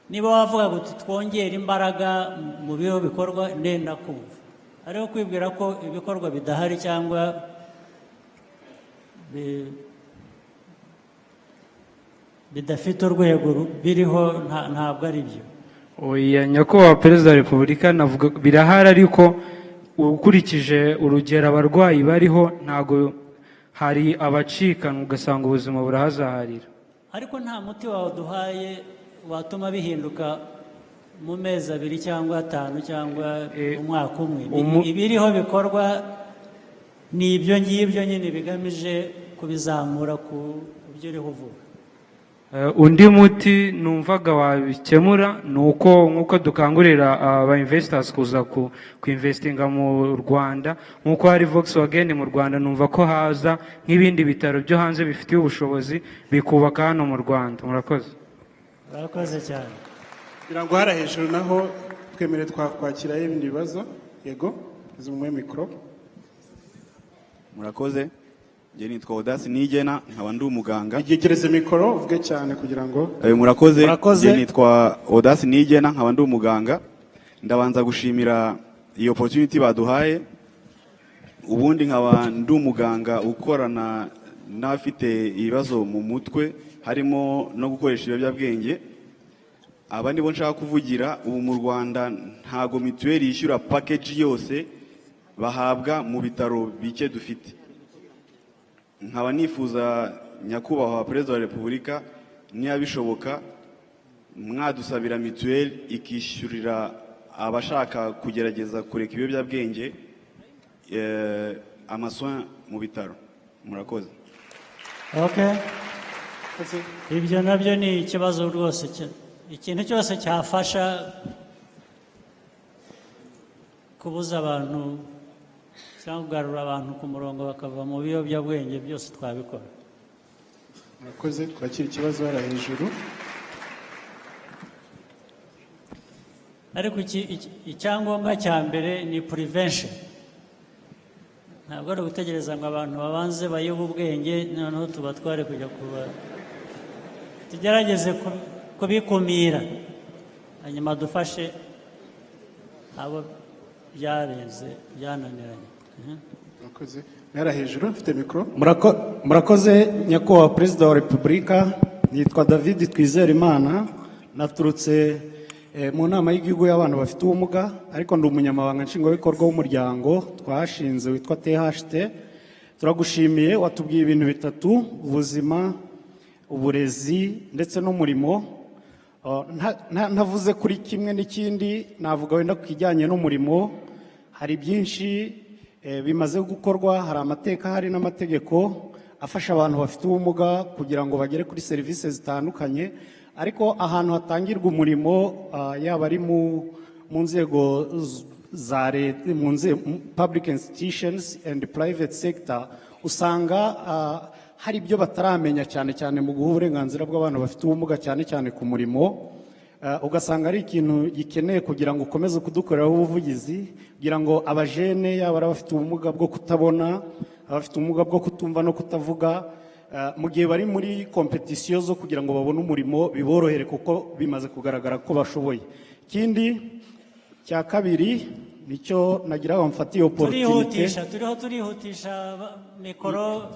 niba wavuga ngo twongere imbaraga mu biro bikorwa, ndenda kumva. Ariko kwibwira ko ibikorwa bidahari cyangwa bidafite urwego biriho, ntabwo ari byo. Oya, nyakubahwa Perezida wa Repubulika, navuga birahari, ariko ukurikije urugero abarwayi bariho ntabwo hari abacikanwa ugasanga ubuzima burahazaharira. Ariko nta muti wawe duhaye watuma bihinduka mu mezi 2 cyangwa 5 cyangwa umwaka umwe. Ibiriho bikorwa ni ibyo ngibyo nyine bigamije kubizamura ku byo uriho uvuga. Undi muti numvaga wabikemura ni uko nk'uko dukangurira aba investors kuza kuinvestinga mu Rwanda, nk'uko hari Volkswagen mu Rwanda, numva ko haza nk'ibindi bitaro byo hanze bifitiye ubushobozi bikubaka hano mu Rwanda. Murakoze. Murakoze cyane. Kugira ngo hara hejuru naho twemere twakwakira ibindi bibazo. Yego, izumwe mikro. Murakoze. Je nitwa Odasi Nigena, nkaba ndi umuganga. Igegereze mikoro uvuge cyane kugira ngo. Murakoze. Je nitwa Odasi Nigena, nkaba ndi umuganga. Ndabanza gushimira iyi opportunity baduhaye. Ubundi nkaba ndi umuganga ukorana n'abafite ibibazo mu mutwe, harimo no gukoresha ibiyobyabwenge. Aba nibo nshaka kuvugira. Ubu mu Rwanda ntago mituweli yishyura package yose bahabwa mu bitaro bike dufite. Nkaba nifuza nyakubahwa Perezida wa Repubulika, niba bishoboka mwadusabira mituweli ikishyurira abashaka kugerageza kureka ibiyobyabwenge amasoin mu bitaro. Murakoze. Okay. Ibyo nabyo ni ikibazo rwose. Ikintu cyose cyafasha kubuza abantu cyangwa kugarura abantu ku murongo bakava mu biyobyabwenge byose twabikora. Murakoze. Twakira ikibazo hara hejuru. Ariko icyangombwa cya mbere ni prevention. Ntabwo ari gutegereza ngo abantu babanze bayobe ubwenge noneho tubatware kujya kuba. Tugerageze kubikumira, hanyuma dufashe abo byarenze byananiranye. Murakoze. Hara hejuru mfite mikro. Murakoze nyakubahwa Perezida wa Repubulika. Nitwa David Twizerimana, naturutse mu nama y'igihugu y'abantu bafite ubumuga, ariko ndi umunyamabanga nshingwabikorwa w'umuryango twashinze witwa THT. Turagushimiye, watubwiye ibintu bitatu: ubuzima, uburezi ndetse n'umurimo. ntavuze kuri kimwe n'ikindi navuga wenda ku kijyanye n'umurimo hari byinshi bimaze gukorwa, hari amateka, hari n'amategeko afasha abantu bafite ubumuga kugira ngo bagere kuri serivisi zitandukanye, ariko ahantu hatangirwa umurimo yaba ari mu nzego za leta, public institutions and private sector, usanga hari ibyo bataramenya cyane cyane mu guha uburenganzira bw'abantu bafite ubumuga cyane cyane ku murimo. Ugasanga ari ikintu gikeneye kugira ngo ukomeze kudukoreraho ubuvugizi kugira ngo abajene yaba ari abafite ubumuga bwo kutabona, abafite ubumuga bwo kutumva no kutavuga, mu gihe bari muri kompetisiyo zo kugira ngo babone umurimo biborohere kuko bimaze kugaragara ko bashoboye. Ikindi cya kabiri nicyo nagira ngo mfatiye opportunity, turihutisha mikoro.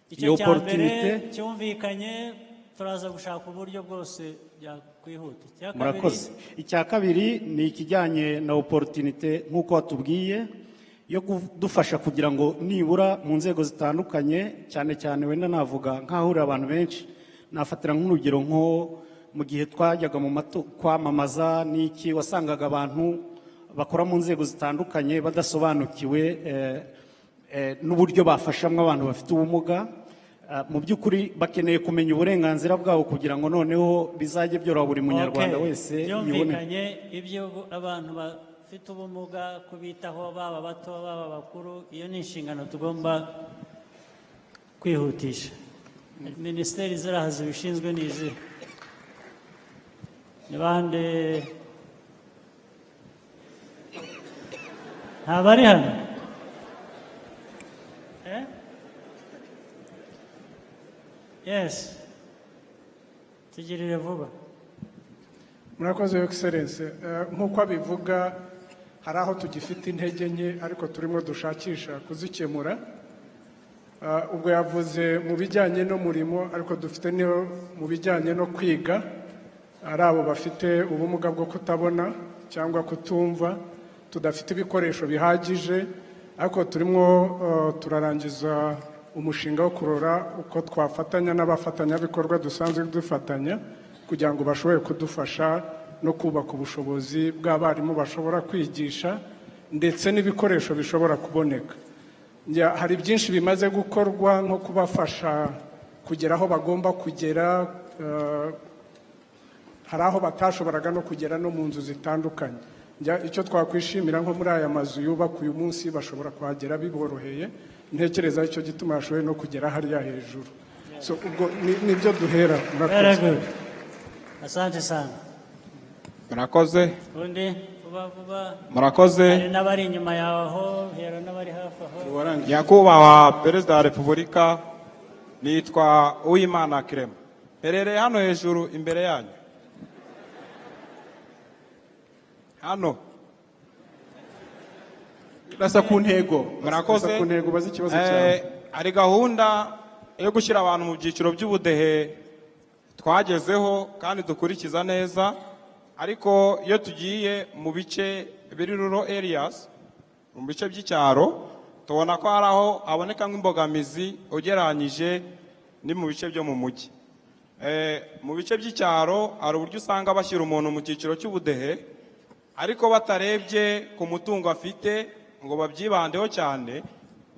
Icyo cya mbere cyumvikanye, turaza gushaka uburyo bwose byakwihuta. Murakoze. Icya kabiri ni ikijyanye na opportunity nk'uko watubwiye yo kudufasha kugira ngo nibura mu nzego zitandukanye, cyane cyane wenda navuga nk'ahurira abantu benshi, nafatira nk'urugero nko mu gihe twajyaga mu kwamamaza n'iki, wasangaga abantu bakora mu nzego zitandukanye badasobanukiwe n'uburyo bafashamo abantu bafite ubumuga. Mu by'ukuri bakeneye kumenya uburenganzira bwabo kugira ngo noneho bizajye byoroha buri munyarwanda wese yibone. Byumvikanye ibyo abantu bafite ubumuga kubitaho, baba bato baba bakuru, iyo ni inshingano tugomba kwihutisha. Minisiteri ziraha zibishinzwe ni izi, ni bande? Ntabari hano? Yes. Tugirire vuba. Murakoze Your Excellency. Nk'uko abivuga hari aho tugifite intege nke ariko turimo dushakisha kuzikemura. Ubwo yavuze mu bijyanye n'umurimo ariko dufite no mu bijyanye no kwiga, ari abo bafite ubumuga bwo kutabona cyangwa kutumva, tudafite ibikoresho bihagije, ariko turimo turarangiza umushinga wo kurora uko twafatanya n'abafatanyabikorwa dusanzwe dufatanya kugira ngo bashobore kudufasha no kubaka ubushobozi bw'abarimu bashobora kwigisha ndetse n'ibikoresho bishobora kuboneka. Hari byinshi bimaze gukorwa nko kubafasha kugera aho bagomba kugera, hari aho batashoboraga no kugera no mu nzu zitandukanye. Icyo twakwishimira nko muri aya mazu yubaka uyu munsi bashobora kuhagera biboroheye, ntekereza icyo gituma bashoboye no kugera hariya hejuru. So ubwo nibyo duhera. Very good. Asante sana. Murakoze. Undi vuba. Murakoze. Hari n'abari inyuma yaho, hera n'abari hafi aho. Nyakubahwa Perezida wa Repubulika, nitwa Uwimana Kirema. Perereye hano hejuru imbere yanyu. Hano. Rasa ku ntego. Murakoze. Ku ntego bazi ikibazo cyawe. Ari gahunda yo gushyira abantu mu byiciro by'ubudehe twagezeho kandi dukurikiza neza, ariko iyo tugiye mu bice biri rural areas, mu bice by'icyaro, tubona ko hari aho haboneka nk'imbogamizi ugereranyije ni mu bice byo mu mujyi. Mu bice by'icyaro hari uburyo usanga bashyira umuntu mu cyiciro cy'ubudehe ariko batarebye ku mutungo afite ngo babyibandeho cyane,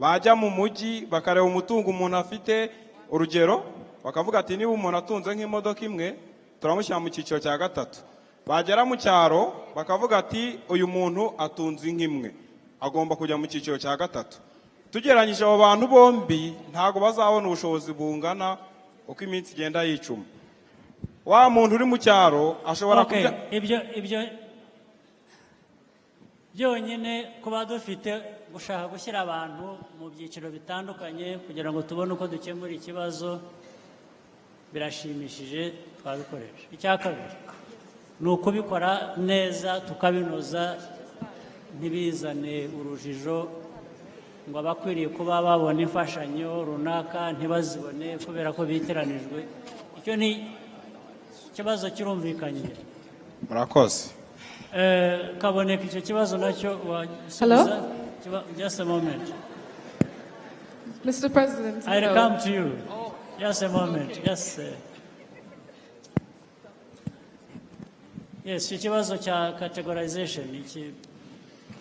bajya mu mujyi bakareba umutungo umuntu afite. Urugero bakavuga ati niba umuntu atunze nk'imodoka imwe turamushyira mu cyiciro cya gatatu, bagera mu cyaro bakavuga ati uyu muntu atunze inka imwe agomba kujya mu cyiciro cya gatatu. Tugeranyije abo bantu bombi ntabwo bazabona ubushobozi bungana uko iminsi igenda yicuma. Wa muntu uri mu cyaro ashobora ibyo byonyine kuba dufite gushaka gushyira abantu mu byiciro bitandukanye kugira ngo tubone uko dukemura ikibazo birashimishije, twabikoresha. Icya kabiri ni ukubikora neza tukabinoza, ntibizane urujijo ngo abakwiriye kuba babona imfashanyo runaka ntibazibone kubera ko biteranijwe. Icyo ni ikibazo kirumvikanye. Murakoze. Kaboneka icyo kibazo nacyo wasubiza. Just a moment. Mr. President. I'll come to you. Just a moment. Just Yes, ikibazo cya categorization.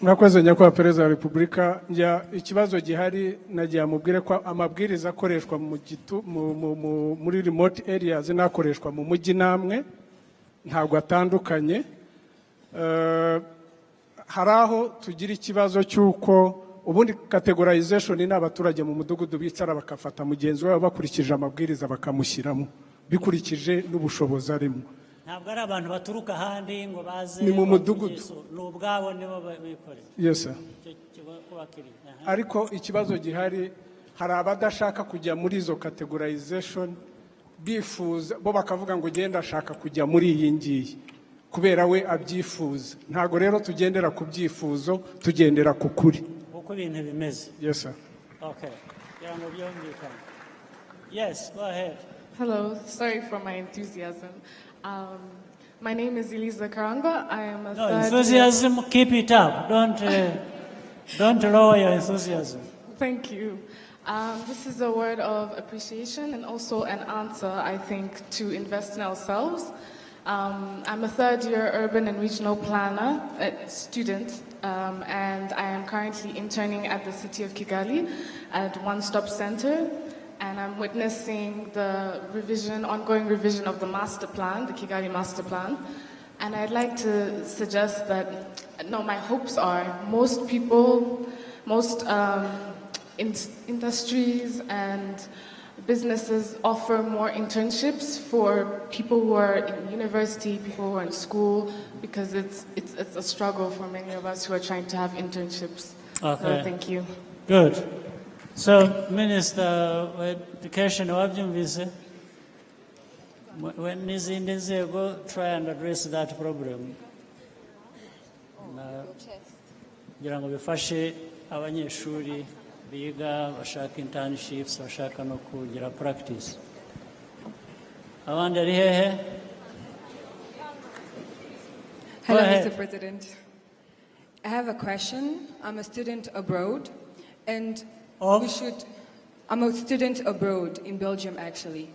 murakoze nyakubahwa perezida wa repubulika ikibazo gihari nagiye mubwire ko amabwiriza akoreshwa muri remote areas n'akoreshwa mu mujyi namwe ntabwo atandukanye. Hari aho tugira ikibazo cy'uko ubundi categorization ni abaturage mu mudugudu bicara bakafata mugenzi wabo bakurikije amabwiriza bakamushyiramo bikurikije n'ubushobozi arimo. Ntabwo ari abantu baturuka ahandi ngo baze Ni mu mudugudu. Ni ubwabo nibo bikorera. Yes sir. Ariko ikibazo gihari hari abadashaka kujya muri izo categorization bifuza bo bakavuga ngo genda ashaka kujya muri iyi ngiyi kubera we abyifuza. Ntago rero tugendera ku byifuzo tugendera ku kuri. Uko ibintu bimeze. Yes sir. Okay. Yes, go ahead. Hello, sorry for my enthusiasm. My name is Elisa Karanga. I am a third enthusiasm, keep it up. Don't lower your enthusiasm. Thank you. This is a word of appreciation and also an answer, I think, to invest in ourselves. I'm a third-year urban and regional planner student, and I am currently interning at the city of Kigali at One Stop Center. And I'm witnessing the ongoing revision of the master plan, the Kigali master plan. And I'd like to suggest that, my hopes are most people, most industries and businesses offer more internships for people who are in university, people who are in school, because it's a struggle for many of us who are trying to have internships. Okay. So thank you. Good. So, Minister of Education, when is in this go try and address that problem? Kugira ngo bifashe abanyeshuri biga bashaka internships bashaka no kugira practice. Abandi ari hehe? Hello, Mr. President. I have a question. I'm a student abroad, and I'm a student abroad in Belgium, actually.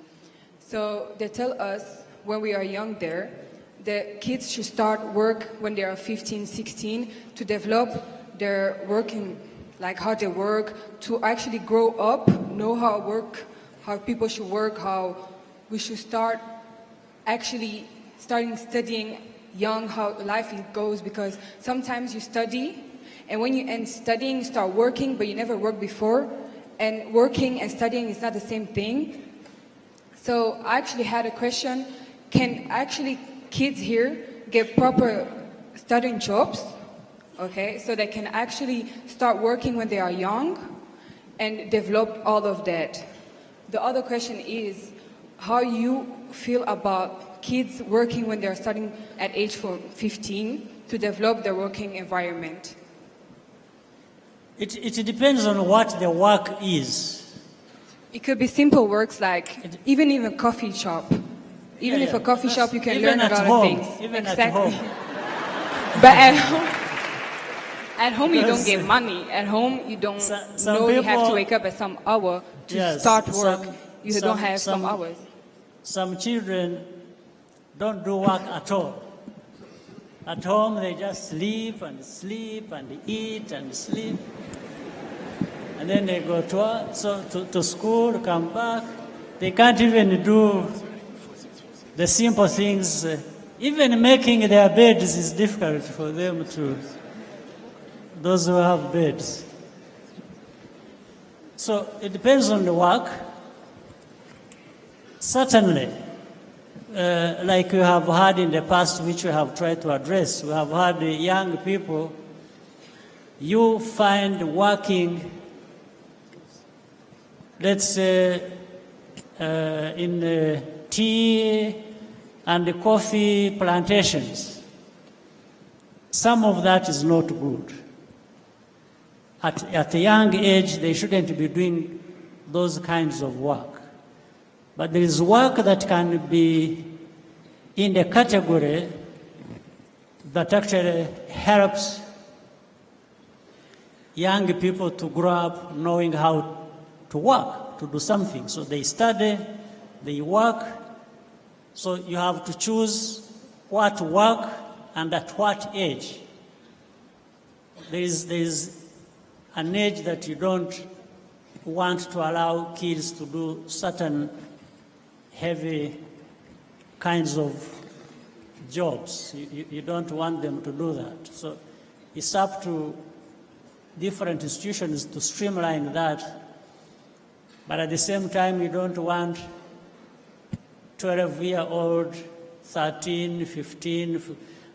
So they tell us when we are young there, the kids should start work when they are 15, 16 to develop their working, like how they work, to actually grow up, know how people should work, how we should start actually studying young, how life goes, because sometimes you study, and when you end studying, you start working, but you never worked before. And working and studying is not the same thing. So I actually had a question. Can actually kids here get proper studying jobs? Okay, so they can actually start working when they are young and develop all of that. The other question is how you feel about kids working when they're studying at age 15 to develop their working environment. It depends on what the work is. It could be simple works like even in a coffee shop. Even if a coffee shop, you can learn a lot of things. Even exactly. at home. But at home you don't get money. At home you don't know you have to wake up at some hour to start work. You don't have some hours. Some children don't do work at all. At home they just sleep and eat and sleep. And then they go to school, come back. They can't even do the simple things. Even making their beds is difficult for them to, those who have beds. So it depends on the work. Certainly, like we have had in the past, which we have tried to address, we have had young people, you find working, let's say, in tea and coffee plantations. Some of that is not good. At a young age, they shouldn't be doing those kinds of work. But there is work that can be in the category that actually helps young people to grow up knowing how to work, to do something. So they study, they work. So you have to choose what work and at what age. There is an age that you don't want to allow kids to do certain heavy kinds of jobs. You don't want them to do that. So it's up to different institutions to streamline that. But at the same time, you don't want 12-year-old, 13, 15,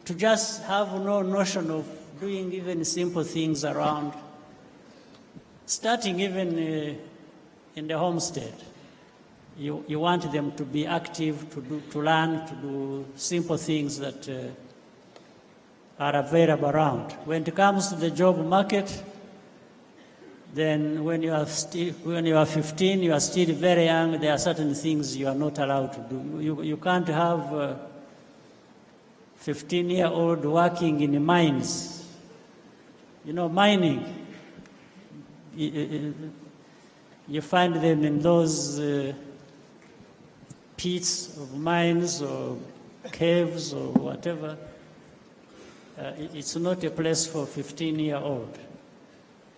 to just have no notion of doing even simple things around, starting even in the homestead. You want them to be active, to learn, to do simple things that are available around. When it comes to the job market, then when you are 15, you are still very young, there are certain things you are not allowed to do. You can't have a 15-year-old working in the mines. You know, mining, you find them in those pits of mines or caves or whatever. It's not a place for 15-year-old.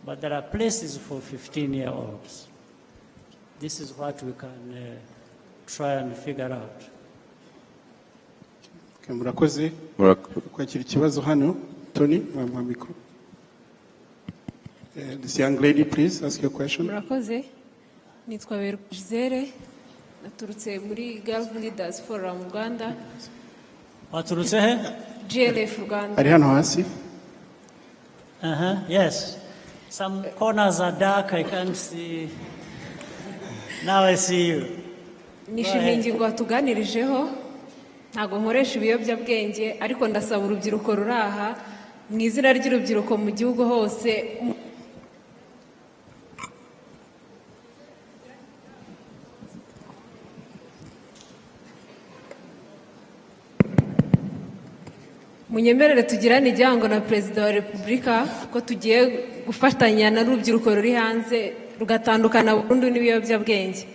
But there are places for 15-year-olds. This is what we can try and figure out. Murakoze. Kwakira ikibazo hano. Tony, wa mikoro. This young lady, please ask your question. Murakoze. Nitwa Gisele. Naturutse muri Girls Leaders Forum Rwanda. Waturutse he? GLF Rwanda. Ari hano hasi. Yes. Some corners are dark, I can't see. Now I see you. Nishimiye ingingo watuganirijeho, ntago nkoresha ibiyobyabwenge, ariko ndasaba urubyiruko ruri aha mu izina ry'urubyiruko mu gihugu hose. Munyemerere tugirane igihango na Perezida wa Repubulika ko tugiye gufatanya na rubyiruko ruri hanze rugatandukana burundu n'ibiyobyabwenge.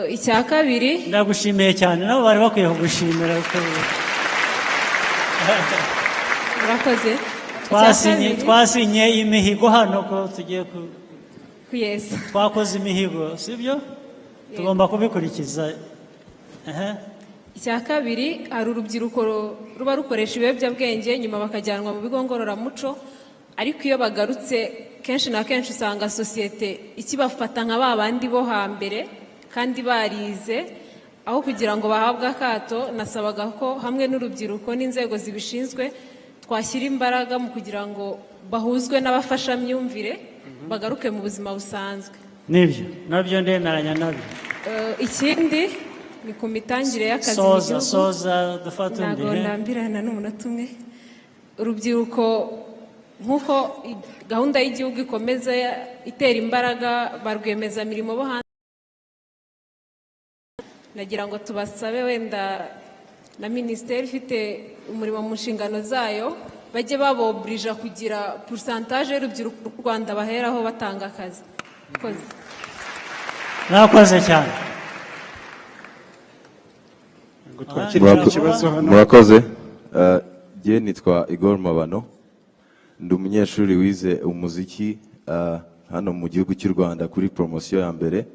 Icya kabiri, ndagushimiye cyane, nabo bari bakwiye kugushimira. Murakoze. Twasinye imihigo hano ko tugiye Yes. Twakoze imihigo, sibyo? Tugomba kubikurikiza. Icya kabiri, hari urubyiruko ruba rukoresha ibiyobyabwenge nyuma bakajyanwa mu bigo ngororamuco, ariko iyo bagarutse kenshi na kenshi usanga sosiyete ikibafata nka ba bandi bo hambere kandi barize, aho kugira ngo bahabwe akato. Nasabaga ko hamwe n'urubyiruko n'inzego zibishinzwe twashyira imbaraga mu kugira ngo bahuzwe n'abafashamyumvire bagaruke mu buzima busanzwe. Nabyo ndemeranya nabyo. Ikindi ni ku mitangire y'akazi mu gihugu. Ntabwo ndambirana n'umunota umwe. Urubyiruko nk'uko gahunda y'igihugu ikomeza itera imbaraga ba rwiyemezamirimo bo hanze, nagira ngo tubasabe wenda na minisiteri ifite umurimo mu nshingano zayo bajye baboburija kugira pourcentage y'urubyiruko rw'u Rwanda baheraho batanga akazi. Murakoze cyane. Murakoze. Jye nitwa Igor Mabano, ndi umunyeshuri wize umuziki hano mu gihugu cy'u Rwanda kuri promosiyo ya mbere.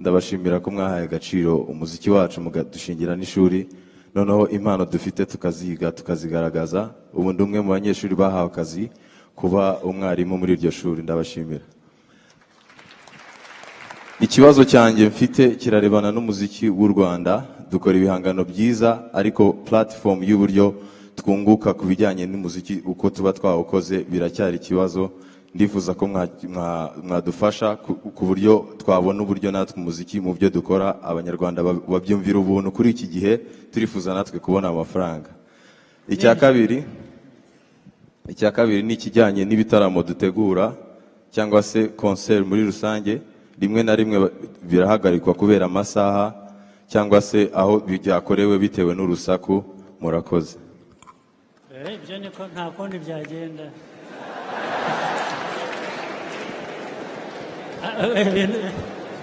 Ndabashimira ko mwahaye agaciro umuziki wacu mukadushingira n'ishuri, noneho impano dufite tukaziga tukazigaragaza. Ubu ndi umwe mu banyeshuri bahawe akazi kuba umwarimu muri iryo shuri. Ndabashimira. Ikibazo cyanjye mfite kirarebana n'umuziki w'u Rwanda. Dukora ibihangano byiza, ariko platform y'uburyo twunguka ku bijyanye n'umuziki uko tuba twawukoze biracyari ikibazo. Ndifuza ko mwadufasha ku buryo twabona uburyo natwe umuziki mu byo dukora abanyarwanda babyumvira ubuntu. Kuri iki gihe turifuza natwe kubona amafaranga. Icya kabiri ni ikijyanye n'ibitaramo dutegura cyangwa se concert muri rusange. Rimwe na rimwe birahagarikwa kubera amasaha cyangwa se aho byakorewe bitewe n'urusaku. Murakoze. Ibyo niko nta kundi byagenda.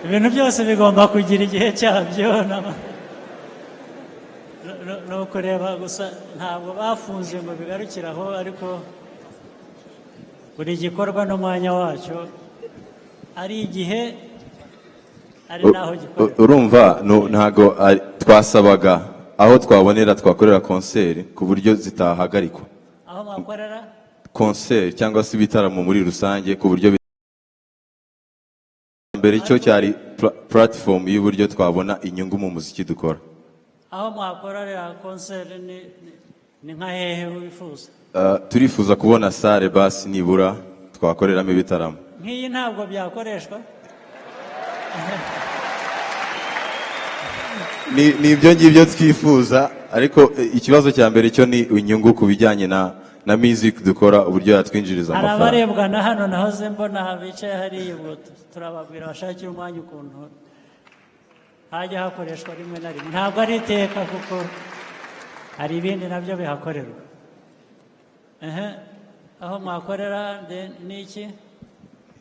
Ibintu byose bigomba kugira igihe cyabyo. ni ukureba gusa ntabwo bafunze ngo bigarukire aho ariko buri gikorwa n'umwanya wacyo ari igihe ari naho gikorwa. Urumva ntago twasabaga aho twabonera twakorera konseri ku buryo zitahagarikwa. Aho mwakorera konseri cyangwa se ibitaramo muri rusange ku buryo mbere cyo cyari platform y'uburyo twabona inyungu mu muziki dukora. Aho mwakorera konseri ni nka hehe wifuza? Turifuza kubona sale basi nibura twakoreramo ibitaramo. Nk'iyi ntabwo byakoreshwa? Ni ibyo ngibyo twifuza, ariko ikibazo cya mbere cyo ni inyungu ku bijyanye na music dukora, uburyo yatwinjiriza amafaranga. Hari abarebwa na hano nahoze mbona bicaye hariya, ubwo turababwira bashakira umwanya ukuntu hajya hakoreshwa rimwe na rimwe. Ntabwo ari iteka kuko hari ibindi nabyo bihakorerwa. Aho mwakorera ni iki?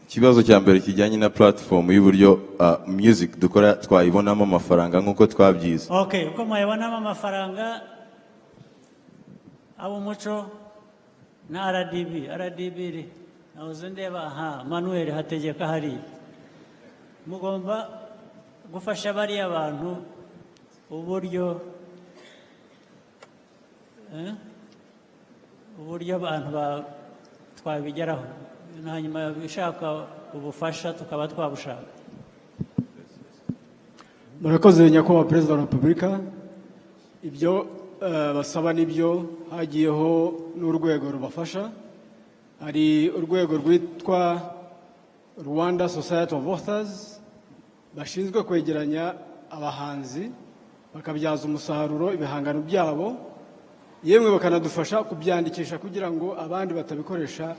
Ikibazo cya mbere kijyanye na platform y'uburyo music dukora twayibonamo amafaranga nk'uko twabyize. Okay, uko mwayibonamo amafaranga ab'umuco na RDB nahoze ndeba Manuel Hategeka hari mugomba gufasha bariya abantu uburyo abantu twabigeraho, hanyuma bishaka ubufasha tukaba twabushaka. Murakoze nyakubahwa Perezida wa Repubulika, ibyo basaba nibyo hagiyeho n'urwego rubafasha. Hari urwego rwitwa Rwanda Society of Authors bashinzwe kwegeranya abahanzi bakabyaza umusaruro ibihangano byabo, yemwe bakanadufasha kubyandikisha kugira ngo abandi batabikoresha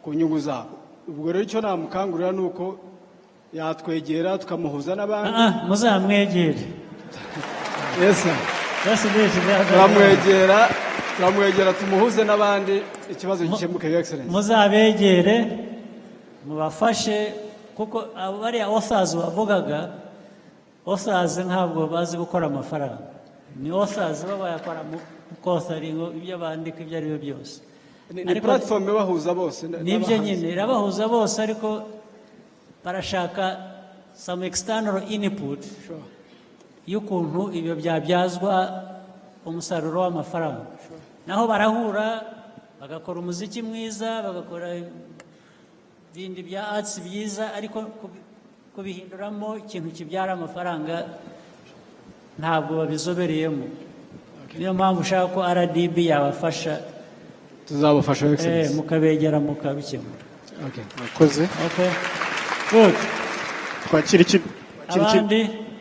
ku nyungu zabo. Ubwo rero icyo namukangurira ni uko yatwegera tukamuhuza n'abandi. Muzamwegere. Yes sir. turamwegera tumuhuze n'abandi ikibazo gikemuke. Your Excellency, muzabegere mubafashe kuko bariya authors bavugaga, authors ntabwo bazi gukora amafaranga. Ni authors bayakora mu authoring, ibyo bandika ibyo ari byo byose. Ni platform ibahuza bose. Nibyo nyine irabahuza bose, ariko barashaka some external input y'ukuntu ibyo byabyazwa umusaruro w'amafaranga. Naho barahura bagakora umuziki mwiza, bagakora ibindi bya arts byiza, ariko kubihinduramo ikintu kibyara amafaranga ntabwo babizobereyemo. Niyo mpamvu ushaka ko RDB yabafasha. Tuzabafasha Excellency. Mukabegera mukabikemura. Okay. Murakoze. Okay. Good.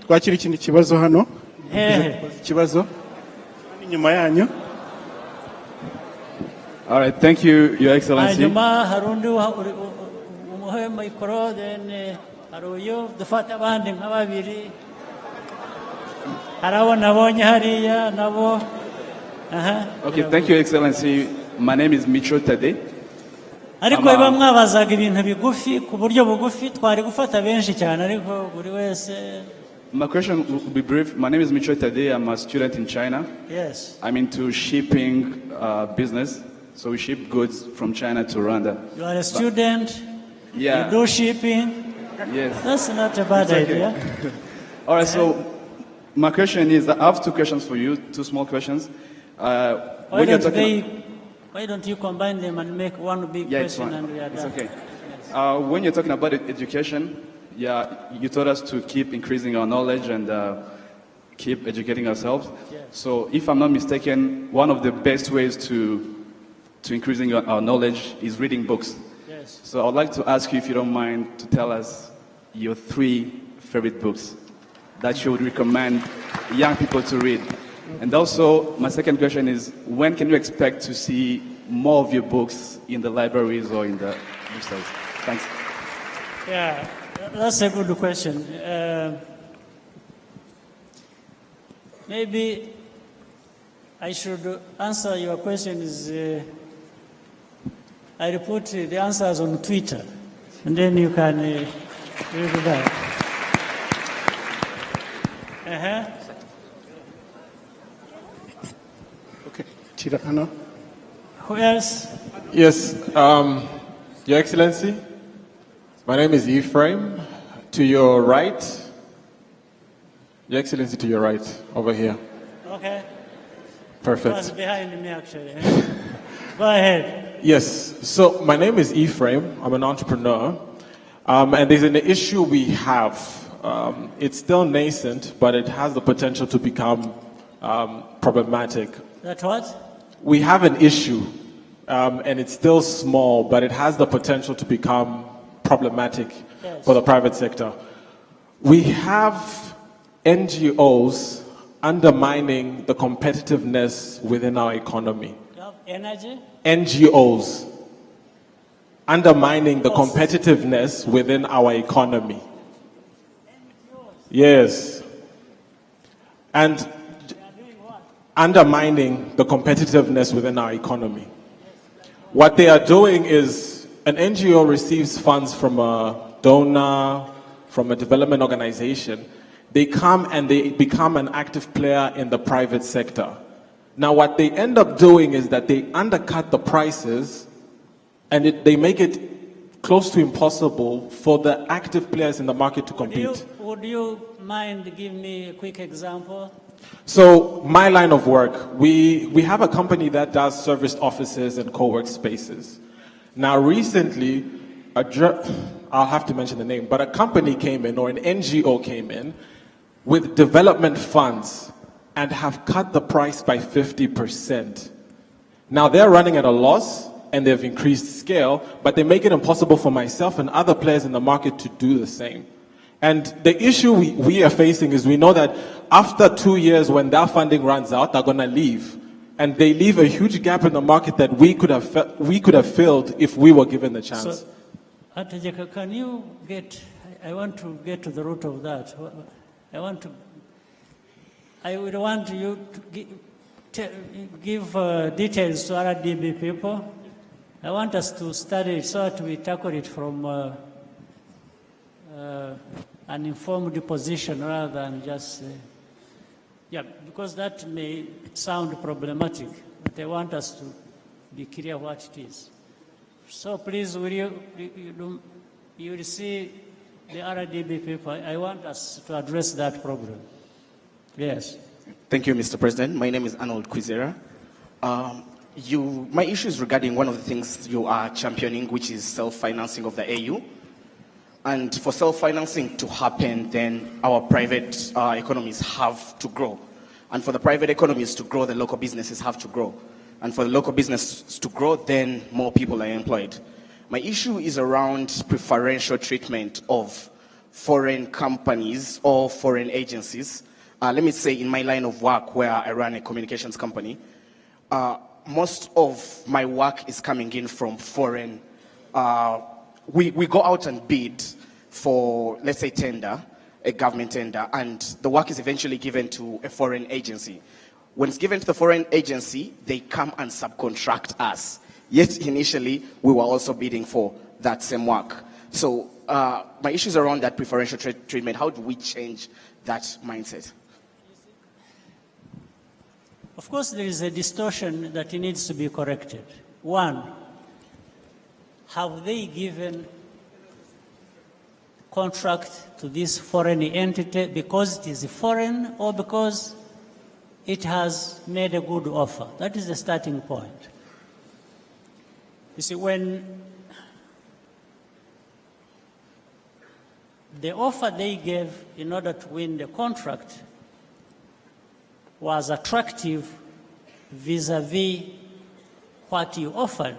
Twakira ikindi kibazo hano. Ikibazo inyuma yanyu. All right, thank you, Your Excellency. Hanyuma harundi umuhe mikoro, then haruyu dufata abandi nka babiri. Harabo nabonye hariya nabo. Okay, thank you, Excellency. My name is Micho Tade. Ariko biba mwabazaga ibintu bigufi ku buryo bugufi twari gufata benshi cyane, ariko buri wese. My question will be brief. My name is Micho Tade. I'm a student in China. Yes. I'm into shipping business. So we ship goods from China to Rwanda. You are a student. Yeah. You do shipping. Yes. That's not a bad idea. All right. So my question is, I have two questions for you. Two small questions. Why don't you combine them and make one big question and we are done? It's okay. When you're talking about education, you told us to keep increasing our knowledge and keep educating ourselves. Yes. So if I'm not mistaken, one of the best ways to increasing our knowledge is reading books. Yes. So I would like to ask you, if you don't mind, to tell us your 3 favorite books that you would recommend young people to read. And also, my second question is, when can you expect to see more of your books in the libraries or in the bookstores? Thanks. Yeah, that's a good question. Maybe I should answer your question I put the answers on Twitter, and then you can read that. Who else? Yes, Your Excellency, my name is Ephraim. To your right, Your Excellency, to your right, over here. Okay. Perfect. It was behind me, actually. Go ahead. Yes, so my name is Ephraim. I'm an entrepreneur. And there's an issue we have. It's still nascent, but it has the potential to become problematic. That what? We have an issue, and it's still small, but it has the potential to become problematic for the private sector. We have NGOs undermining the competitiveness within our economy. You have energy? NGOs undermining the competitiveness within our economy. Yes. And undermining the competitiveness within our economy. What they are doing is an NGO receives funds from a donor, from a development organization. They come and they become an active player in the private sector. Now what they end up doing is that they undercut the prices and they make it close to impossible for the active players in the market to compete. Would you mind giving me a quick example? So my line of work, we have a company that does serviced offices and co-work spaces. Now recently, I'll have to mention the name, but a company came in, or an NGO came in, with development funds and have cut the price by 50%. Now they're running at a loss and they've increased scale, but they make it impossible for myself and other players in the market to do the same. And the issue we are facing is we know that after 2 years, when their funding runs out, they're going to leave. And they leave a huge gap in the market that we could have filled if we were given the chance. So, Atajeka, can you I want to get to the root of that. I would want you to give details to RDB people. I want us to study it so that we tackle it from an informed position rather than just, because that may sound problematic, but I want us to be clear what it is. So please, will you will see the RDB people. I want us to address that problem. Yes. Thank you, Mr. President. My name is Arnold Quizera. My issue is regarding one of the things you are championing, which is self-financing of the AU. And for self-financing to happen, then our private economies have to grow. And for the private economies to grow, the local businesses have to grow. And for the local business to grow, then more people are employed. My issue is around preferential treatment of foreign companies or foreign agencies. Let me say in my line of work where I run a communications company, most of my work is coming in from foreign. We go out and bid for, let's say, tender, a government tender, and the work is eventually given to a foreign agency. When it's given to the foreign agency, they come and subcontract us. Yet initially, we were also bidding for that same work. So my issue is around that preferential treatment. How do we change that mindset? Of course, there is a distortion that needs to be corrected. One, have they given contract to this foreign entity because it is foreign or because it has made a good offer? That is the starting point. You see, when the offer they gave in order to win the contract was attractive vis-a-vis what you offered,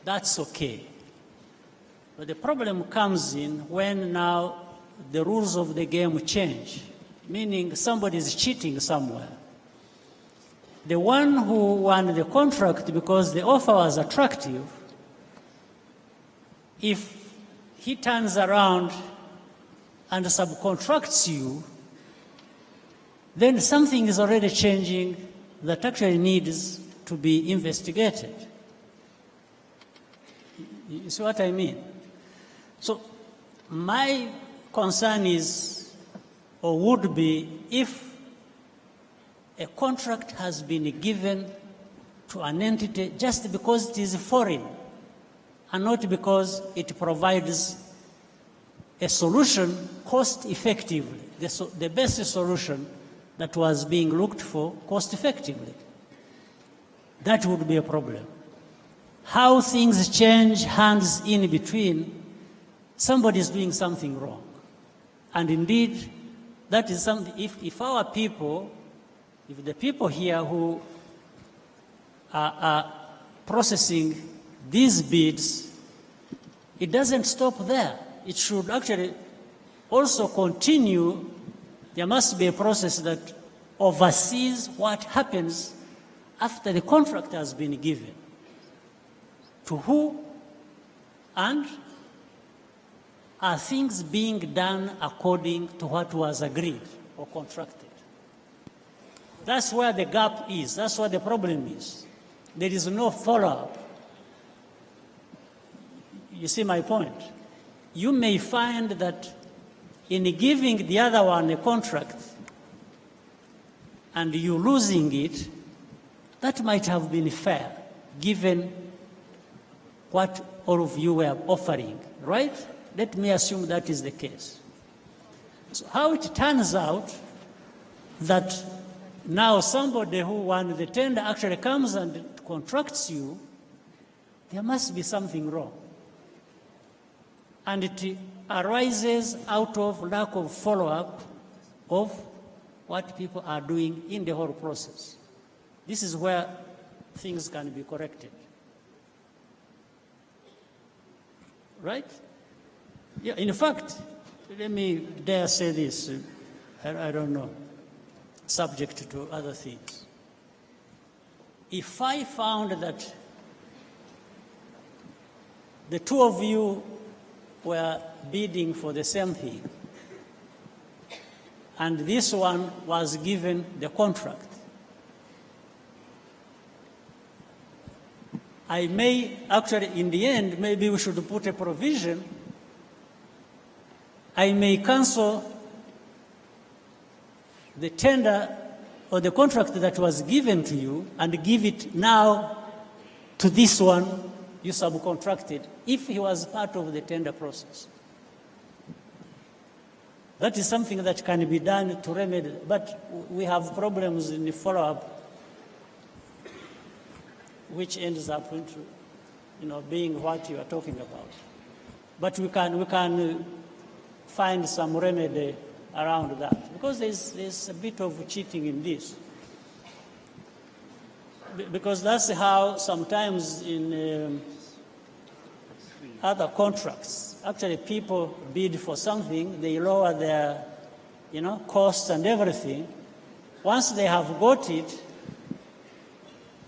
that's okay. But the problem comes in when now the rules of the game change, meaning somebody is cheating somewhere. The one who won the contract because the offer was attractive, if he turns around and subcontracts you, then something is already changing that actually needs to be investigated. You see what I mean? So my concern is, or would be, if a contract has been given to an entity just because it is foreign and not because it provides a solution cost effectively, the best solution that was being looked for cost effectively. That would be a problem. How things change hands in between, somebody is doing something wrong. And indeed, that is something, if our people, if the people here who are processing these bids, it doesn't stop there. It should actually also continue. There must be a process that oversees what happens after the contract has been given. To who, and are things being done according to what was agreed or contracted? That's where the gap is. That's where the problem is. There is no follow-up. You see my point? You may find that in giving the other one a contract and you losing it, that might have been fair, given what all of you were offering, right? Let me assume that is the case. So how it turns out that now somebody who won the tender actually comes and contracts you, there must be something wrong. And it arises out of lack of follow-up of what people are doing in the whole process. This is where things can be corrected. Right? Yeah, in fact, let me dare say this, I don't know, subject to other things. If I found that the two of you were bidding for the same thing, and this one was given the contract, I may actually, in the end, maybe we should put a provision. I may cancel the tender or the contract that was given to you and give it now to this one you subcontracted, if he was part of the tender process. That is something that can be done to remedy, but we have problems in the follow-up, which ends up into, being what you are talking about. But we can find some remedy around that, because there's a bit of cheating in this. Because that's how sometimes in other contracts, actually people bid for something, they lower their, costs and everything. Once they have got it,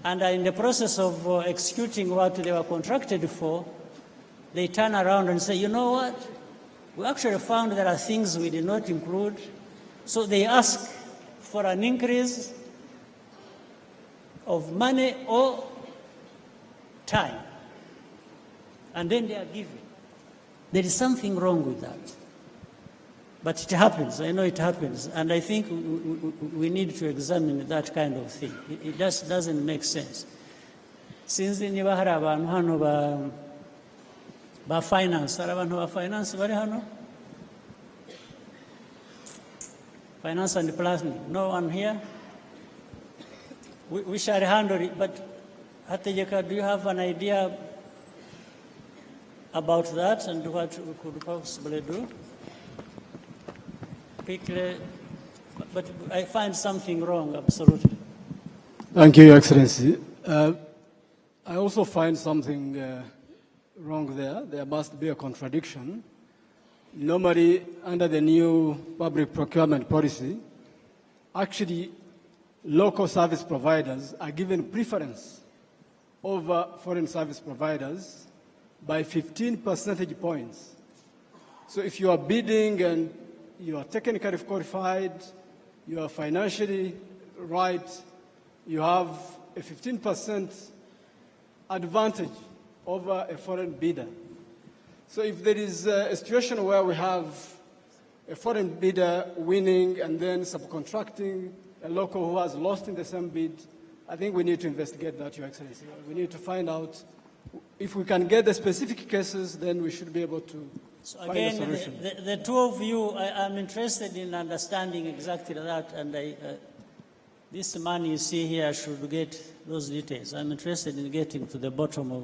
and are in the process of executing what they were contracted for, they turn around and say, you know what? We actually found there are things we did not include. So they ask for an increase of money or time. And then they are given. There is something wrong with that. But it happens. I know it happens. And I think we need to examine that kind of thing. It just doesn't make sense. Since niba hari abantu hano ba finance, hari abantu ba finance bari hano? Finance and planning. No one here? We shall handle it. But Hategeka, do you have an idea about that and what we could possibly do? Quickly, but I find something wrong, absolutely. Thank you, Your Excellency. I also find something wrong there. There must be a contradiction. Normally, under the new public procurement policy, actually, local service providers are given preference over foreign service providers by 15 percentage points. So if you are bidding and you are technically qualified, you are financially right, you have a 15% advantage over a foreign bidder. So if there is a situation where we have a foreign bidder winning and then subcontracting a local who was lost in the same bid, I think we need to investigate that, Your Excellency. We need to find out if we can get the specific cases, then we should be able to find a Again, solution. the two of you, I'm interested in understanding exactly that, and this man you see here should get those details. I'm interested in getting to the bottom of,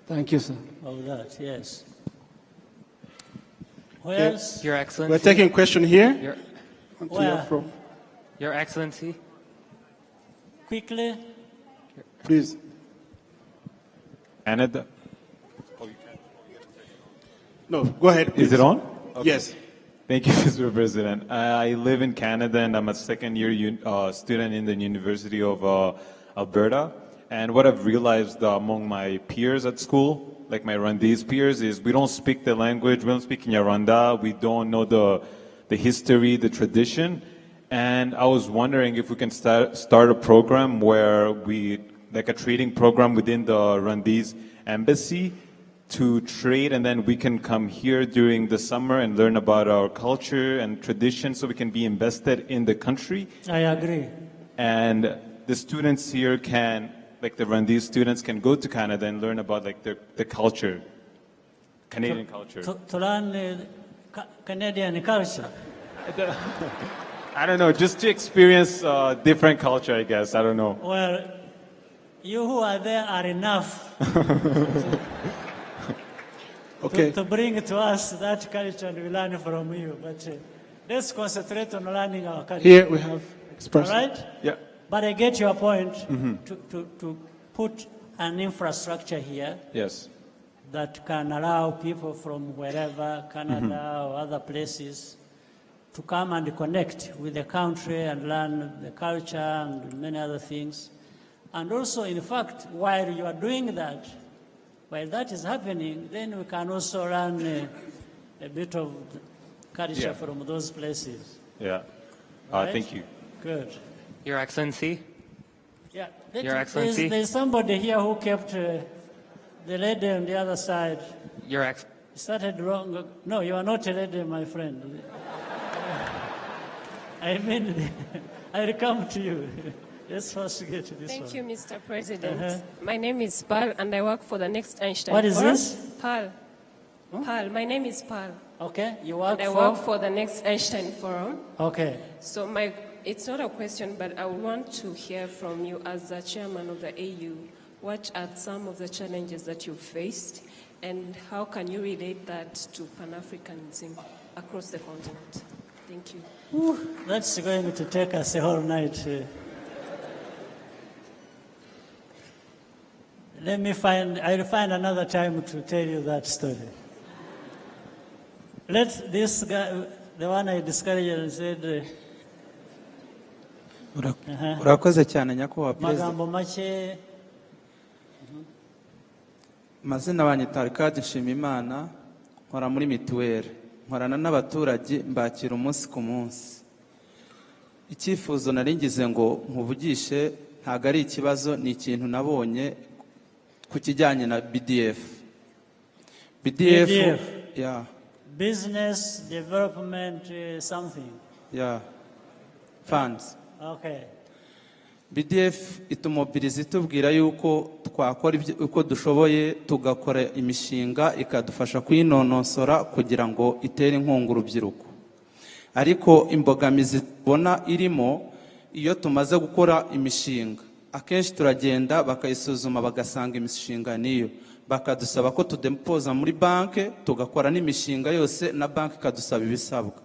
Thank you, sir. of that, yes. Who else? Your Excellency. We're taking a question here. Where? Your Excellency. Quickly. Please. Canada. No, go ahead, please. Is it on? Yes. Thank you, Mr. President. I live in Canada and I'm a second-year student in the University of Alberta. And what I've realized among my peers at school, like my Rwandese peers, is we don't speak the language, we don't speak Nyarwanda, we don't know the history, the tradition. And I was wondering if we can start a program where like a trading program within the Rwandese embassy to trade, and then we can come here during the summer and learn about our culture and tradition so we can be invested in the country. I agree. And the students here can, like the Rwandese students, can go to Canada and learn about like the culture, Canadian culture. To learn Canadian culture. I don't know, just to experience different culture, I guess. I don't know. Well, you who are there are enough Okay. to bring to us that culture and we learn from you. But let's concentrate on learning our culture. Here we have expression. All right? Yeah. But I get your point Mhm. to put an infrastructure here Yes. that can allow people from wherever, Canada or other places, to come and connect with the country and learn the culture and many other things. And also, in fact, while you are doing that, while that is happening, then we can also learn a bit of culture Yeah. from those places. Yeah. Right? Thank you. Good. Your Excellency. Yeah. Your Excellency. There's somebody here who kept the lady on the other side. Your Ex. Started wrong. No, you are not a lady, my friend. I mean, I'll come to you. Let's first get to this Thank one. you, Mr. President. Uh-huh. My name is Pearl, and I work for the Next Einstein What is Forum. this? Pearl. Pearl. My name is Pearl. Okay, you work And I for? work for the Next Einstein Forum. Okay. So it's not a question, but I would want to hear from you as the chairman of the AU. What are some of the challenges that you've faced, and how can you relate that to Pan-Africanism across the continent? Thank you. That's going to take us a whole night. I'll find another time to tell you that story. Let this guy, the one I discouraged and said, urakoze cyane nyakubahwa perezida. magambo make. Amazina banyita Rikadi Nshimiyimana, nkora muri mituweli, nkorana n'abaturage mbakira umunsi ku munsi. Icyifuzo nari ngize ngo nkuvugishe ntago ari ikibazo, ni ikintu nabonye ku kijyanye na BDF. BDF, yeah. Business development something. Yeah. Funds. Okay. BDF itumobiriza itubwira yuko twakora uko dushoboye tugakora imishinga ikadufasha kuyinonosora kugira ngo itere inkunga urubyiruko. Ariko imbogamizi tubona irimo iyo tumaze gukora imishinga, akenshi turagenda bakayisuzuma bagasanga imishinga niyo, bakadusaba ko tudepoza muri banke tugakora n'imishinga yose na banke ikadusaba ibisabwa.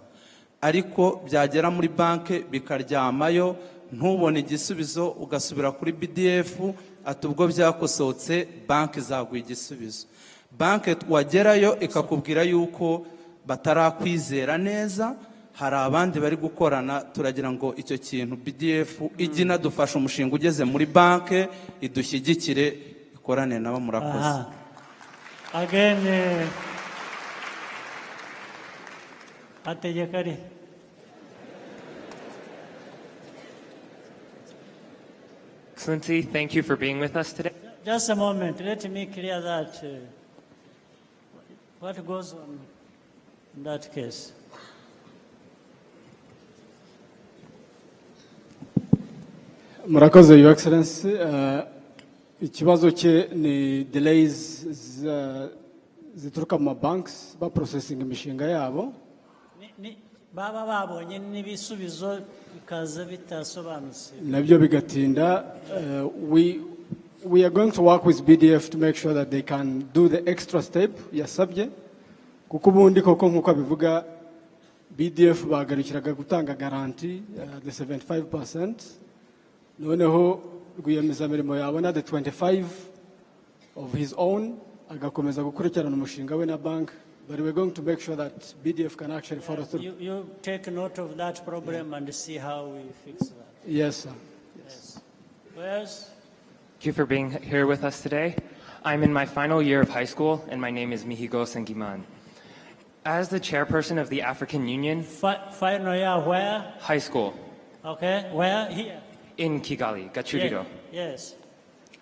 Ariko byagera muri banke bikaryamayo, ntubone igisubizo, ugasubira kuri BDF ati ubwo byakosohotse banke izaguha igisubizo. Banke wagerayo ikakubwira yuko batarakwizera neza, hari abandi bari gukorana. Turagira ngo icyo kintu BDF ijye inadufasha umushinga ugeze muri banke idushyigikire, ikorane nabo. Murakoze. Again, ategekari. Excellency, thank you for being with us today. Just a moment, let me clear that. What goes on in that case? murakoze your excellency. Ikibazo cye ni delays zituruka mu banks ba processing imishinga yabo. Baba babonye n'ibisubizo bikaza bitasobanutse. Nabyo bigatinda. We are going to work with BDF to make sure that they can do the extra step yasabye. Kuko ubundi koko nkuko abivuga BDF bagarukiraga gutanga garanti the 75%. Noneho rwiyemezamirimo yabona the 25 of his own agakomeza gukurikirana umushinga we na bank. But we're going to make sure that BDF can actually follow through. You take note of that problem and see how we fix that. Yes, sir. Yes. Where's? Thank you for being here with us today. I'm in my final year of high school, and my name is Mihigo Sengiman. As the chairperson of the African Union... Final year where? High school. Okay, where? Here? In Kigali, Gachuriro. Yes.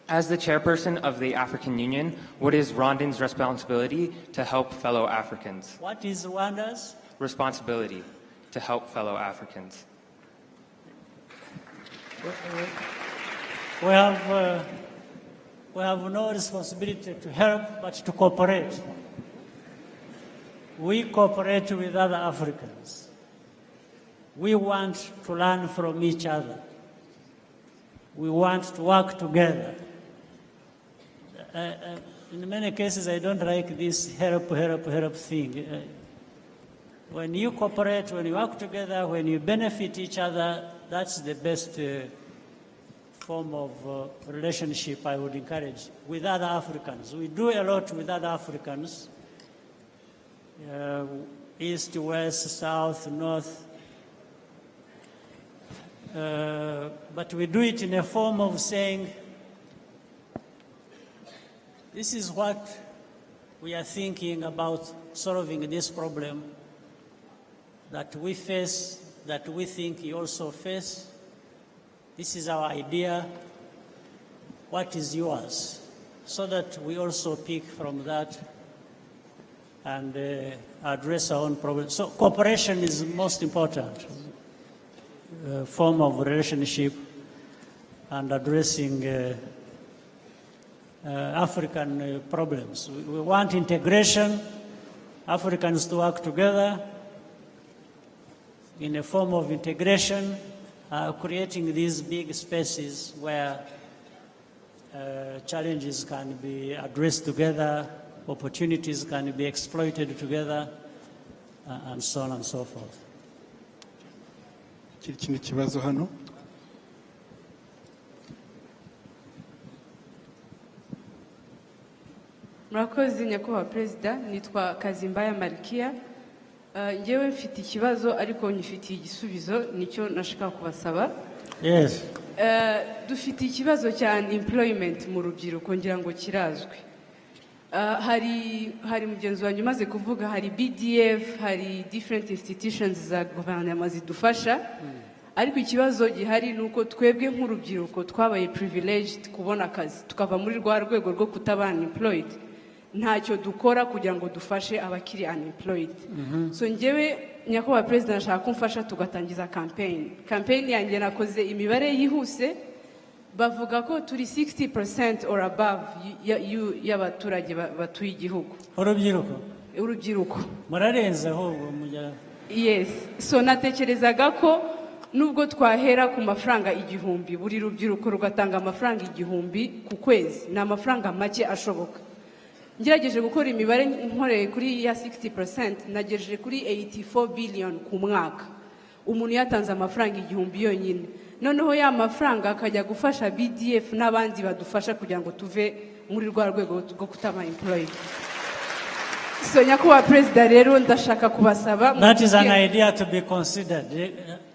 As the chairperson of the African Union, what is Rwandan's responsibility to help fellow Africans? What is Rwanda's? Responsibility to help fellow Africans. We have no responsibility to help, but to cooperate. We cooperate with other Africans. We want to learn from each other. We want to work together. In many cases, I don't like this help thing. When you cooperate, when you work together, when you benefit each other, that's the best form of relationship I would encourage with other Africans. We do a lot with other Africans, east, west, south, north. But we do it in a form of saying, this is what we are thinking about solving this problem that we face, that we think you also face. This is our idea. What is yours? So that we also pick from that and address our own problems. So cooperation is the most important form of relationship and addressing African problems. We want integration, Africans to work together in a form of integration, creating these big spaces where challenges can be addressed together, opportunities can be exploited together, and so on and so forth. Ikindi kibazo hano. Murakoze nyakubahwa perezida, nitwa Kazimbaya Malkia. Ngewe mfite ikibazo ariko nyifitiye igisubizo, nicyo nashaka kubasaba. Yes. Dufite ikibazo cya unemployment mu rubyiruko ngira ngo kirazwi. Hari mugenzi wanjye umaze kuvuga, hari BDF, hari different institutions za guverinoma zidufasha. Ariko ikibazo gihari nuko twebwe nk'urubyiruko twabaye privileged kubona akazi, tukava muri rwa rwego rwo kutaba unemployed. Ntacyo dukora kugira ngo dufashe abakiri unemployed. So ngewe nyakubahwa perezida nashaka kumfasha tugatangiza campaign yanjye nakoze imibare yihuse, bavuga ko turi 60% or above y'abaturage batuye igihugu. Urubyiruko murarenze ahubwo mujya. Yes, so natekerezaga ko nubwo twahera ku mafaranga 1000, buri rubyiruko rugatanga amafaranga 1000 ku kwezi, ni amafaranga make ashoboka. Ngerageje gukora imibare nkoreye kuri ya 60%, nagejeje kuri 84 billion ku mwaka. Umuntu yatanze amafaranga 1000 yonyine. Noneho ya mafaranga akajya gufasha BDF n'abandi badufasha kugira ngo tuve muri rwa rwego rwo kutaba employed. So nyakubahwa perezida rero ndashaka kubasaba. That is an idea to be considered.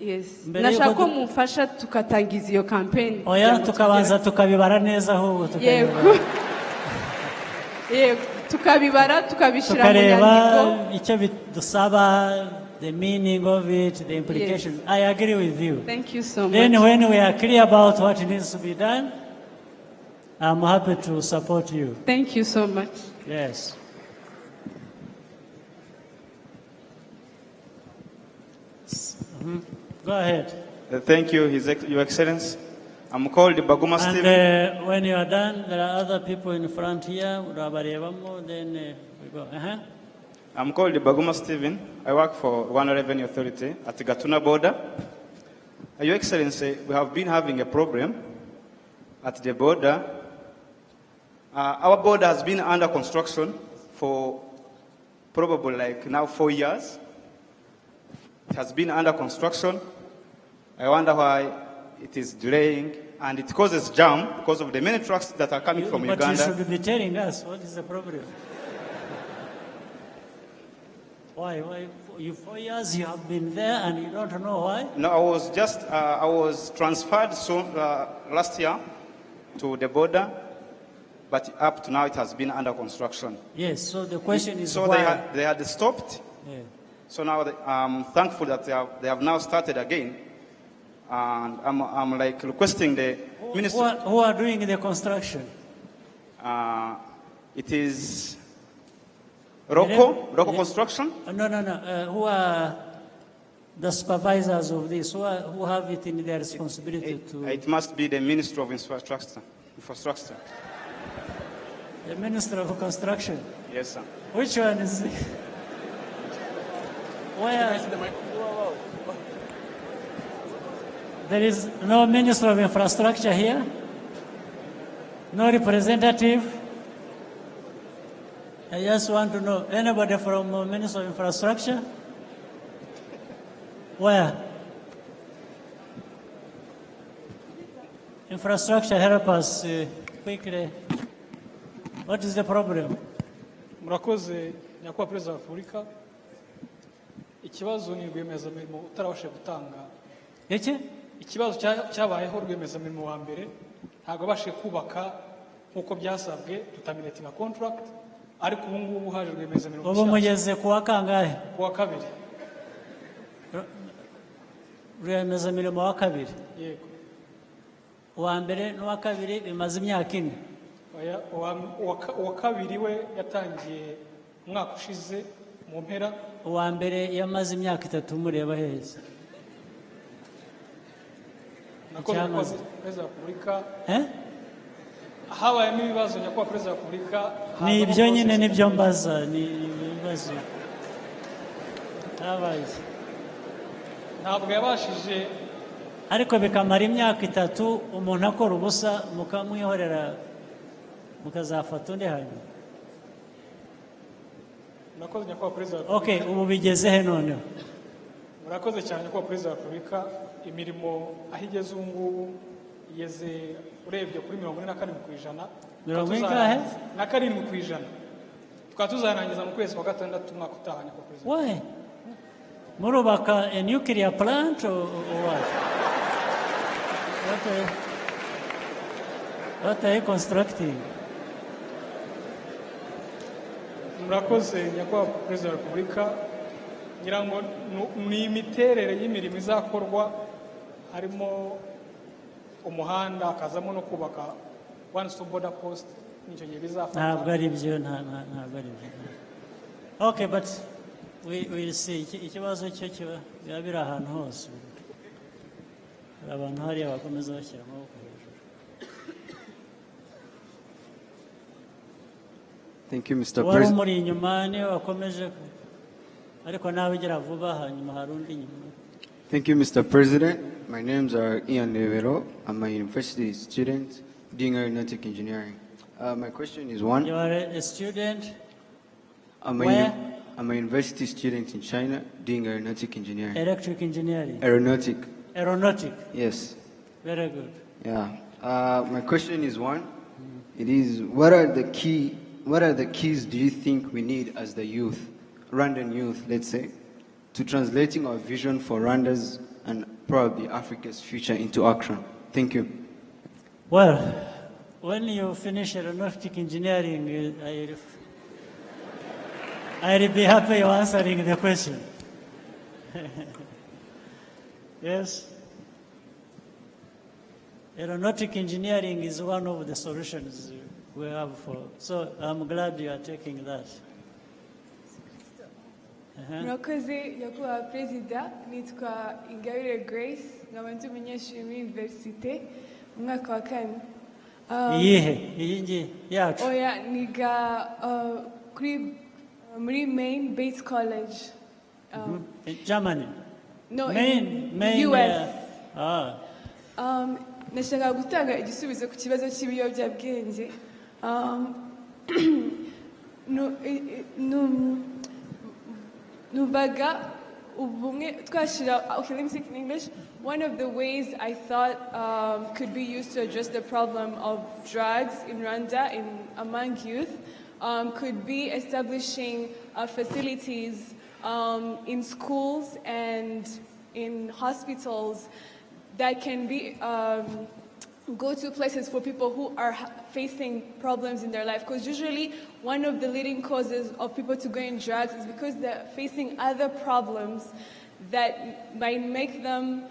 Yes. Nashaka ko mumfasha tukatangiza iyo campaign. Oya tukabanza tukabibara neza ahubwo tukabibara. Tukabibara tukabishira mu nyandiko. Icyo bidusaba, the meaning of it, the implication. Yes. I agree with you. Thank you so much. Then when we are clear about what needs to be done, I'm happy to support you. Thank you so much. Yes. Go ahead. Thank you, Your Excellency. I'm called Baguma And Stephen. when you are done, there are other people in front here. Then we go. I'm called Baguma Stephen. I work for Rwanda Revenue Authority at the Gatuna border. Your Excellency, we have been having a problem at the border. Our border has been under construction for probably like now 4 years. It has been under construction. I wonder why it is delaying, and it causes jam because of the many trucks that are coming from Uganda. But you should be telling us what is the problem. Why? You 4 years you have been there and you don't know why? No, I was transferred last year to the border, but up to now it has been under construction. Yes. So the question is so why? they had stopped. Yeah. So now I'm thankful that they have now started again, and I'm like requesting the minister. Who are doing the construction? It is Rocco Construction. No. Who are the supervisors of this? Who have it in their responsibility to? It must be the Minister of Infrastructure. The Minister of Construction. Yes, sir. Which one is it? Where? There is no Minister of Infrastructure here? No representative? I just want to know, anybody from Minister of Infrastructure? Where? Infrastructure, help us quickly. What is the problem? Murakoze nyakubahwa perezida wa Repubulika. Ikibazo ni rwiyemezamirimo utarabashije gutanga. Iki? Ikibazo cyabayeho rwiyemezamirimo wa mbere ntabwo abashije kubaka nk'uko byasabwe tutaminetinga contract, ariko ubu ngubu haje rwiyemezamirimo. Ubu mugeze kuwa kangahe? Kuwa kabiri. Rwiyemezamirimo wa kabiri. Yego. Uwa mbere n'uwa kabiri bimaze imyaka ine. Uwa kabiri we yatangiye umwaka ushize mu mpera. Uwa mbere yamaze imyaka 3 mureba heza. Nakoze perezida wa Repubulika. Habayemo ibibazo nyakubahwa perezida wa Repubulika. Ni ibyo nyine nibyo mbaza, ni ibibazo. Habaye. Ntabwo yabashije. Ariko bikamara imyaka 3 umuntu akora ubusa mukamwihorera mukazafata undi hanyuma. Nakoze nyakubahwa perezida. Okay, ubu bigeze he noneho? Murakoze cyane nyakubahwa perezida wa Repubulika. Imirimo ahigeze ubu ngubu igeze urebye kuri 47%. 47%. Tukaba tuzarangiza mu kwezi kwa gatandatu umwaka utaha nyakubahwa perezida. Why? Murubaka a nuclear plant or what? What are you constructing? Murakoze nyakubahwa perezida wa Repubulika. Ngira ngo ni imiterere y'imirimo izakorwa, harimo umuhanda, hakazamo no kubaka one stop border post. Nicyo gihe bizafata. Ntabwo ari byo, ntabwo ari byo. Okay, but we will see. Ikibazo cyo kiba biri ahantu hose. Hari abantu hariya bakomeza bashyira amaboko hejuru. Thank you, Mr. Wari President. muri inyuma niyo wakomeje ariko nawe ugira vuba hanyuma hari undi inyuma. Thank you, Mr. President. My names are Ian Levero. I'm a university student doing aeronautic engineering. My question is one. You are a student? Where? I'm a university student in China doing aeronautic engineering. Electric engineering? Aeronautic. Aeronautic? Yes. Very good. Yeah. My question is one. It is, what are the keys do you think we need as the youth, Rwandan youth, let's say, to translating our vision for Rwanda's and probably Africa's future into action? Thank you. Well, when you finish aeronautic engineering, I'll be happy answering the question. Yes. Aeronautic engineering is one of the solutions we have for, so I'm glad you are taking that. Murakoze nyakubahwa perezida, nitwa Ingabire Grace, nkaba ndi umunyeshuri muri universite umwaka wa kane. iyihe iyi ngiyi yacu Oya niga muri Maine Bates College. In Germany. No, Maine, US. Ah. Nashaka gutanga igisubizo ku kibazo cy'ibiyobyabwenge. Nubaga ubumwe twashira. Okay, let me speak in English. One of the ways I thought could be used to address the problem of drugs in Rwanda among youth could be establishing facilities in schools and in hospitals that can be go-to places for people who are facing problems in their life. Because usually one of the leading causes of people to go in drugs is because they're facing other problems that might make them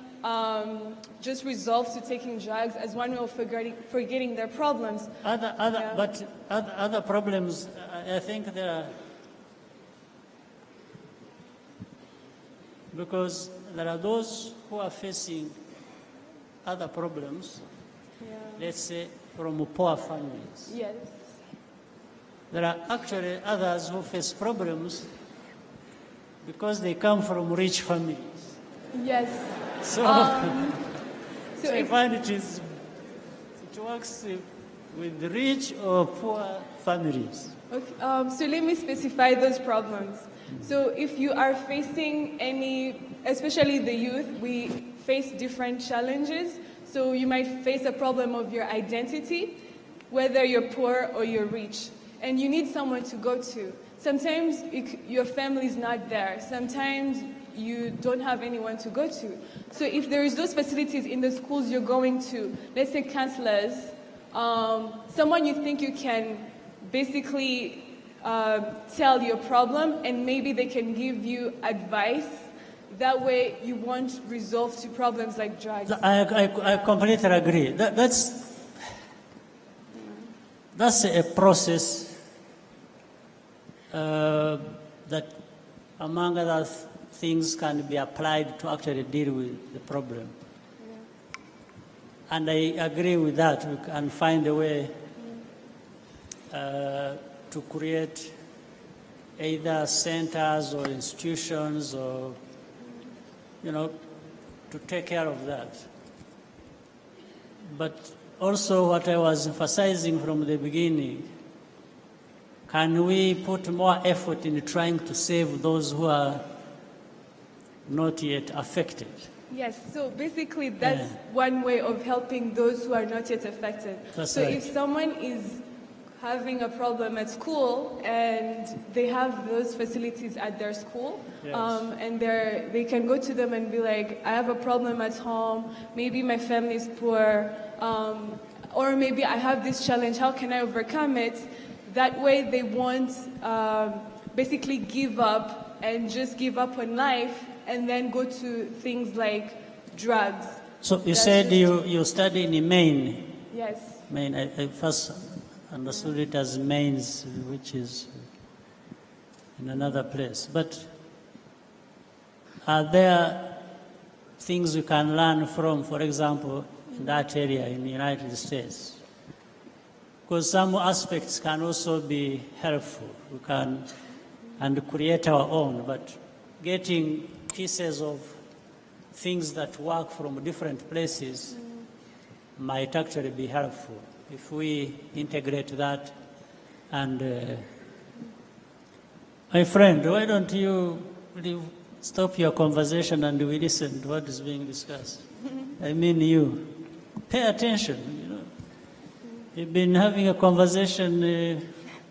just resolve to taking drugs as one way of forgetting their problems. Other problems, I think there are, because there are those who are facing other problems, let's say from poor families. Yes. There are actually others who face problems because they come from rich families. Yes. So, so I find it works with rich or poor families. Okay, so let me specify those problems. So if you are facing any, especially the youth, we face different challenges. So you might face a problem of your identity, whether you're poor or you're rich, and you need someone to go to. Sometimes your family is not there. Sometimes you don't have anyone to go to. So if there is those facilities in the schools you're going to, let's say counselors, someone you think you can basically tell your problem, and maybe they can give you advice. That way you won't resolve to problems like drugs. I completely agree. That's a process that, among other things, can be applied to actually deal with the problem. And I agree with that. We can find a way to create either centers or institutions or, to take care of that. But also what I was emphasizing from the beginning, can we put more effort in trying to save those who are not yet affected? Yes, so basically that's one way of helping those who are not yet affected. That's so right. If someone is having a problem at school and they have those facilities at their school, Yes. And they can go to them and be like, I have a problem at home, maybe my family is poor, or maybe I have this challenge, how can I overcome it? That way they won't basically give up and just give up on life and then go to things like drugs. So you said you study in Maine. Yes. Maine, I first understood it as Mainz, which is in another place. But are there things we can learn from, for example, in that area in the United States? Because some aspects can also be helpful. We can and create our own, but getting pieces of things that work from different places might actually be helpful if we integrate that. And my friend, why don't you stop your conversation and we listen to what is being discussed? I mean you. Pay attention, You've been having a conversation,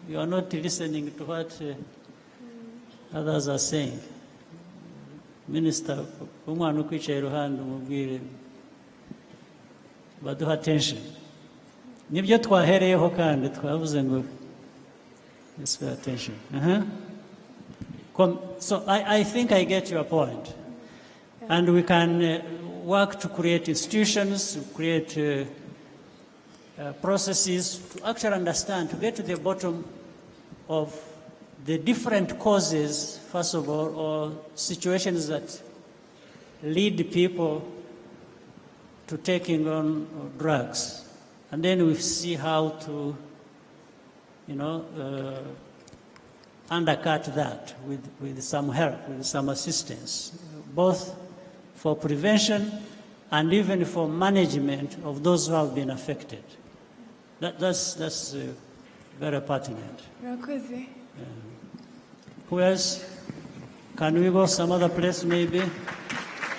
you are not listening to what others are saying. Minister, umwana ukwicaye iruhande umubwire baduha attention. Nibyo twahereyeho kandi twavuze ngo let's pay attention. So I think I get your point. And we can work to create institutions, to create processes to actually understand, to get to the bottom of the different causes, first of all, or situations that lead people to taking on drugs. And then we see how to, undercut that with some help, with some assistance, both for prevention and even for management of those who have been affected. That's very pertinent. Who else? Can we go some other place maybe?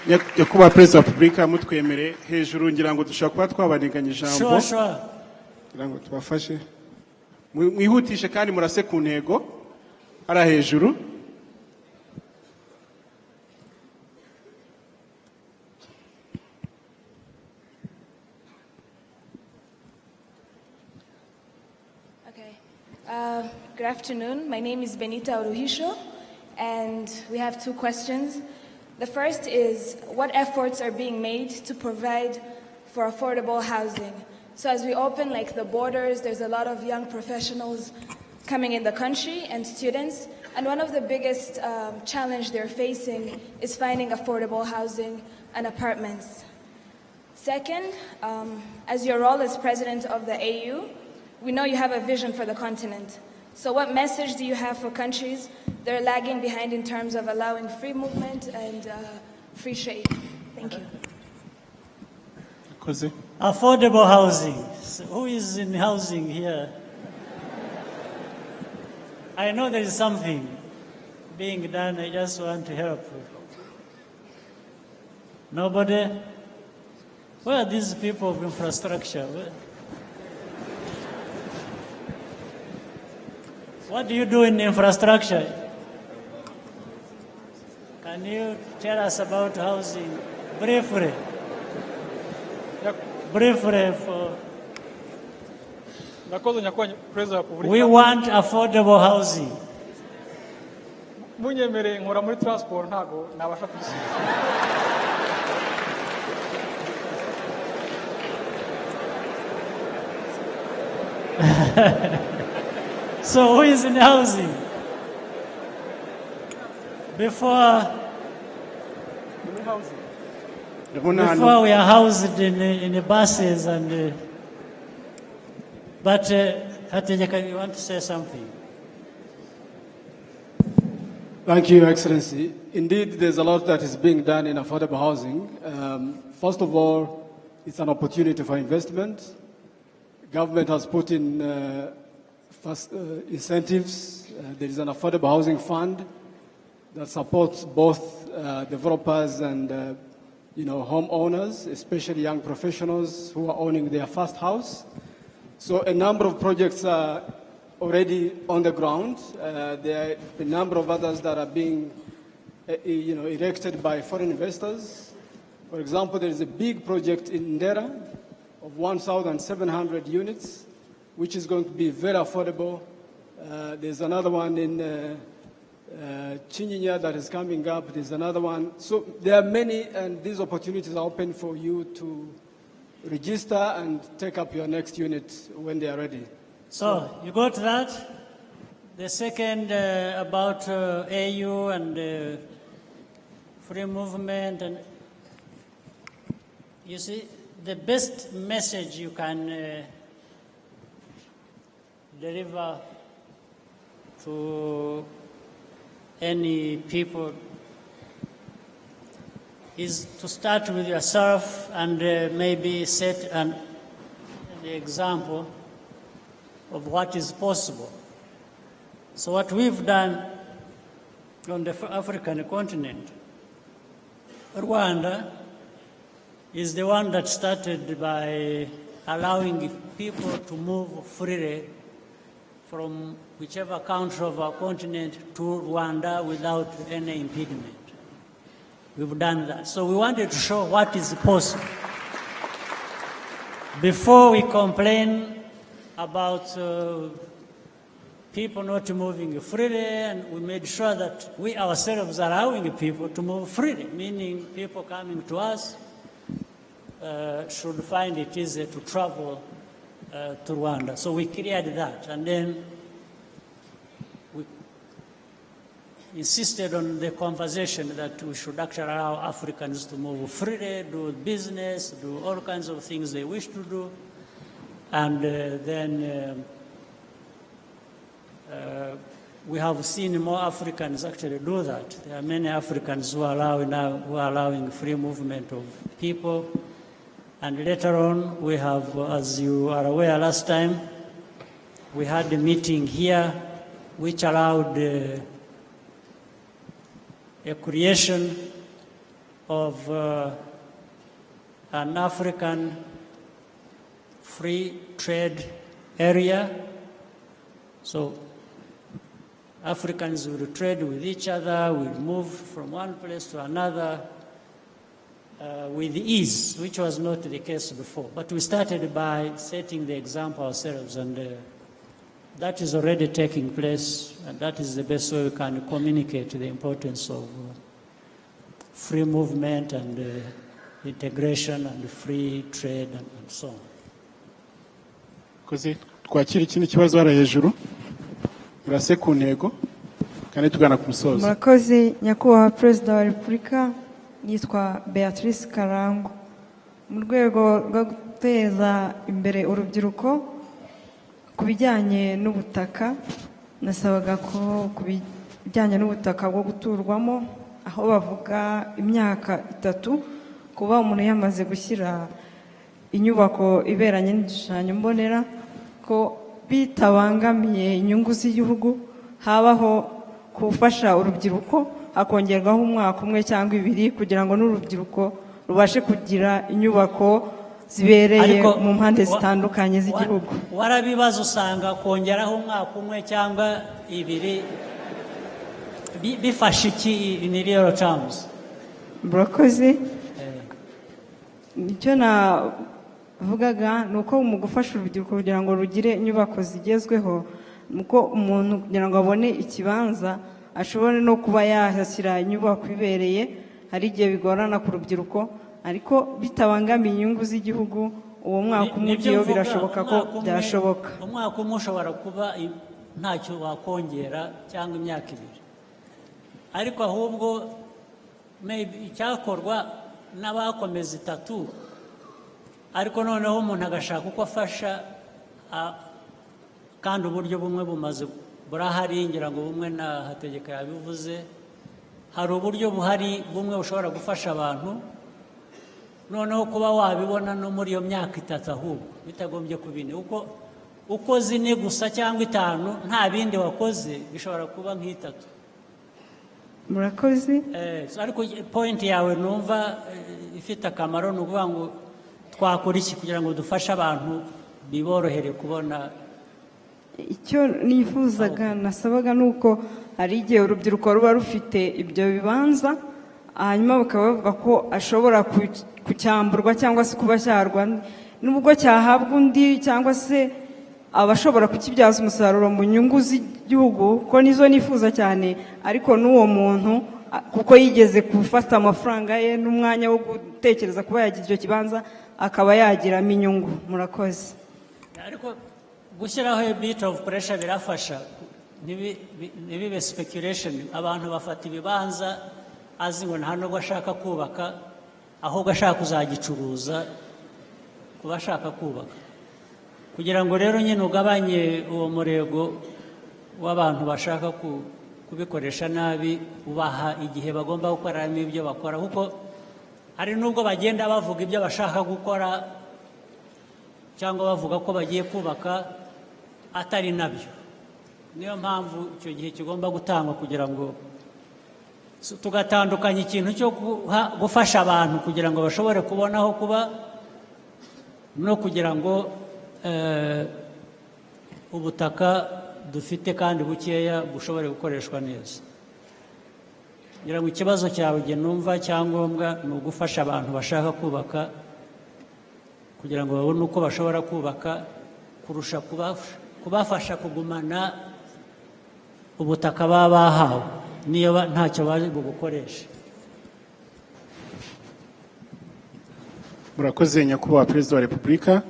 Nyakubahwa Perezida wa Repubulika mutwemere hejuru ngira ngo dushobora kuba twabaniganya ijambo. Sure. Ngira ngo tubafashe. Mwihutishe kandi murase ku ntego. Ara hejuru. Good afternoon. My name is Benita Oruhisho, and we have two questions. The first is, what efforts are being made to provide for affordable housing? So as we open the borders, there's a lot of young professionals coming in the country and students, and one of the biggest challenge they're facing is finding affordable housing and apartments. Second, as your role as president of the AU, we know you have a vision for the continent. So what message do you have for countries that are lagging behind in terms of allowing free movement and free trade? Thank you. Affordable housing. So who is in housing here? I know there is something being done. I just want to help. Nobody? Where are these people of infrastructure? What do you do in infrastructure? Can you tell us about housing briefly? We want affordable housing. Munyemereye nkora muri transport ntago nabasha So who is in housing? Before we are housed in the buses and but Hatejaka, you want to say something? Thank you, Your Excellency. Indeed, there's a lot that is being done in affordable housing. First of all, it's an opportunity for investment. Government has put in incentives. There is an affordable housing fund that supports both developers and homeowners, especially young professionals who are owning their first house. So a number of projects are already on the ground. There are a number of others that are being erected by foreign investors. For example, there is a big project in Ndera of 1,700 units, which is going to be very affordable. There's another one in Chinyinya that is coming up. There's another one. So there are many, and these opportunities are open for you to register and take up your next unit when they are ready. So you got that? The second about AU and free movement, and you see, the best message you can deliver to any people is to start with yourself and maybe set the example of what is possible. So what we've done on the African continent, Rwanda is the one that started by allowing people to move freely from whichever country of our continent to Rwanda without any impediment. We've done that. So we wanted to show what is possible. Before we complain about people not moving freely, and we made sure that we ourselves are allowing people to move freely, meaning people coming to us should find it easy to travel to Rwanda. So we cleared that, and then insisted on the conversation that we should actually allow Africans to move freely, do business, do all kinds of things they wish to do. And then we have seen more Africans actually do that. There are many Africans who are allowing free movement of people. And later on, we have, as you are aware, last time, we had a meeting here which allowed a creation of an African free trade area. So Africans will trade with each other, will move from one place to another with ease, which was not the case before. But we started by setting the example ourselves, and that is already taking place, and that is the best way we can communicate the importance of free movement and integration and free trade and so on. Twakira ikindi kibazo hara hejuru urase ku ntego kandi tugana ku musozo. Murakoze nyakubahwa Perezida wa Repubulika, yitwa Beatrice Karango. Mu rwego rwo guteza imbere urubyiruko ku bijyanye n'ubutaka, nasabaga ko ku bijyanye n'ubutaka bwo guturwamo, aho bavuga imyaka 3 kuba umuntu yamaze gushyira inyubako iberanye n'igishushanyo mbonera, ko bitabangamiye inyungu z'igihugu habaho kufasha urubyiruko hakongerwaho umwaka umwe cyangwa 2 kugira ngo n'urubyiruko rubashe kugira inyubako zibereye mu mpande zitandukanye z'igihugu. Warabibaza usanga kongeraho umwaka umwe cyangwa 2 bifasha iki in real terms? Murakoze. Nicyo navugaga nuko mu gufasha urubyiruko kugira ngo rugire inyubako zigezweho, nuko umuntu kugira ngo abone ikibanza ashobore no kuba yahashyira inyubako ibereye, hari igihe bigorana ku rubyiruko, ariko bitabangamiye inyungu z'igihugu, uwo mwaka umwe byo birashoboka ko byashoboka. Umwaka umwe ushobora kuba ntacyo wakongera cyangwa imyaka 2, ariko ahubwo icyakorwa n'abakomeza 3, ariko noneho umuntu agashaka uko afasha, kandi uburyo bumwe bumaze burahari, ngira ngo bumwe na hategeka yabivuze, hari uburyo buhari bumwe bushobora gufasha abantu, noneho kuba wabibona no muri iyo myaka 3 ahubwo bitagombye kubine uko zine gusa cyangwa 5 nta bindi wakoze, bishobora kuba nk'3. Murakoze. Ariko point yawe numva ifite akamaro, ni ukuvuga ngo twakora iki kugira ngo dufashe abantu biborohere kubona. Icyo nifuzaga nasabaga nuko hari igihe urubyiruko ruba rufite ibyo bibanza, hanyuma bakaba bavuga ko ashobora kucyamburwa cyangwa se kuba cyarwa, nubwo cyahabwa undi cyangwa se abashobora kukibyaza umusaruro mu nyungu z'igihugu, ko nizo nifuza cyane, ariko n'uwo muntu kuko yigeze gufata amafaranga ye n'umwanya wo gutekereza kuba yagira icyo kibanza akaba yagiramo inyungu. Murakoze. Ariko gushyiraho a bit of pressure birafasha, ntibibe speculation. Abantu bafata ibibanza azi ngo nta nubwo ashaka kubaka, ahubwo ashaka kuzagicuruza kuba ashaka kubaka, kugira ngo rero nyine ugabanye uwo murego w'abantu bashaka kubikoresha nabi, ubaha igihe bagomba gukoreramo ibyo bakora, kuko hari nubwo bagenda bavuga ibyo bashaka gukora cyangwa bavuga ko bagiye kubaka atari nabyo. Niyo mpamvu icyo gihe kigomba gutangwa kugira ngo tugatandukanya ikintu cyo gufasha abantu kugira ngo bashobore kubona aho kuba, no kugira ngo ubutaka dufite kandi bukeya bushobore gukoreshwa neza. Ngira ngo ikibazo cyawe jye numva cyangombwa ni ugufasha abantu bashaka kubaka kugira ngo babone uko bashobora kubaka, kurusha kubafasha kugumana ubutaka baba bahawe niyo ntacyo baje gukoresha. Murakoze nyakubahwa Perezida wa Repubulika,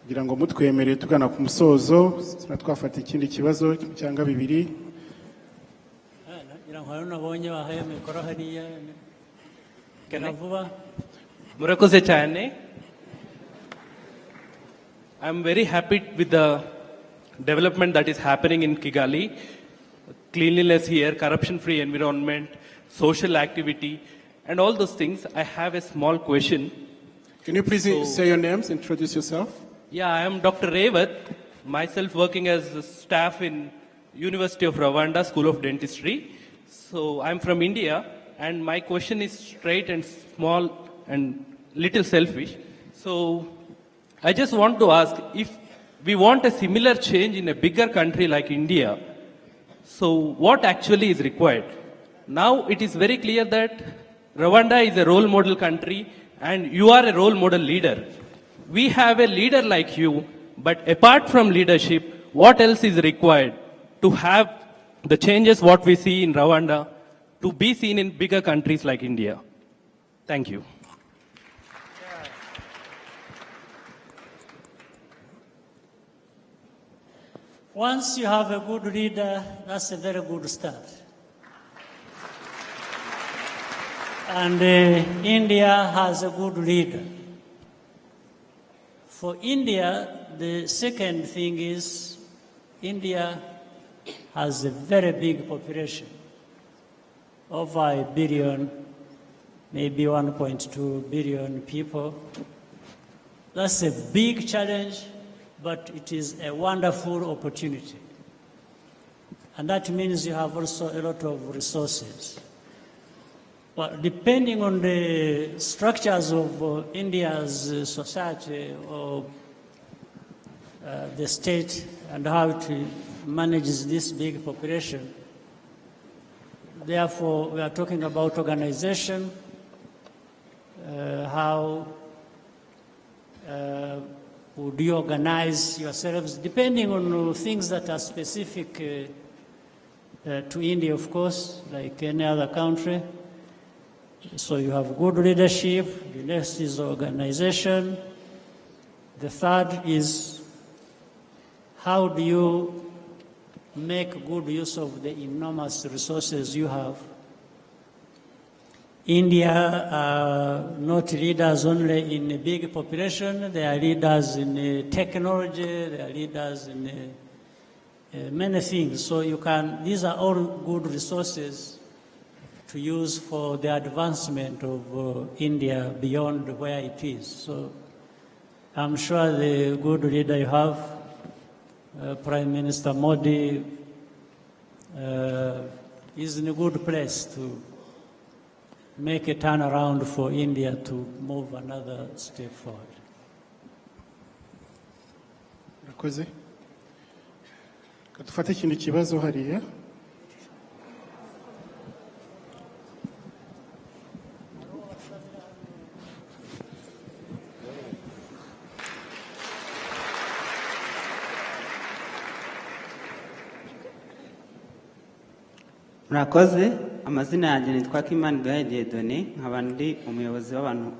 kugira ngo mutwemerere tugana ku musozo twafata ikindi kibazo cyangwa 2. Murakoze cyane. I'm very happy with the development that is happening in Kigali. Cleanliness here, corruption-free environment, social activity, and all those things. I have a small question. Can you please say your names, introduce yourself? Yeah, I am Dr. Revat, myself working as a staff in University of Rwanda School of Dentistry. So I'm from India, and my question is straight and small and little selfish. So I just want to ask, if we want a similar change in a bigger country like India, so what actually is required? Now it is very clear that Rwanda is a role model country and you are a role model leader. We have a leader like you, but apart from leadership, what else is required to have the changes what we see in Rwanda to be seen in bigger countries like India? Thank you. Once you have a good leader, that's a very good start. And India has a good leader. For India, the second thing is India has a very big population, over 1 billion, maybe 1.2 billion people. That's a big challenge, but it is a wonderful opportunity. And that means you have also a lot of resources. But depending on the structures of India's society or the state and how it manages this big population, therefore we are talking about organization, how would you organize yourselves, depending on things that are specific to India, of course, like any other country. So you have good leadership, the next is organization. The third is how do you make good use of the enormous resources you have. India are not leaders only in a big population, they are leaders in technology, they are leaders in many things. So these are all good resources to use for the advancement of India beyond where it is. So I'm sure the good leader you have, Prime Minister Modi, is in a good place to make a turnaround for India to move another step forward. Murakoze. Dufate ikindi kibazo hariya. Murakoze, amazina yanjye nitwa Kimani Gaël Dieudonné, nkaba ndi umuyobozi w'abantu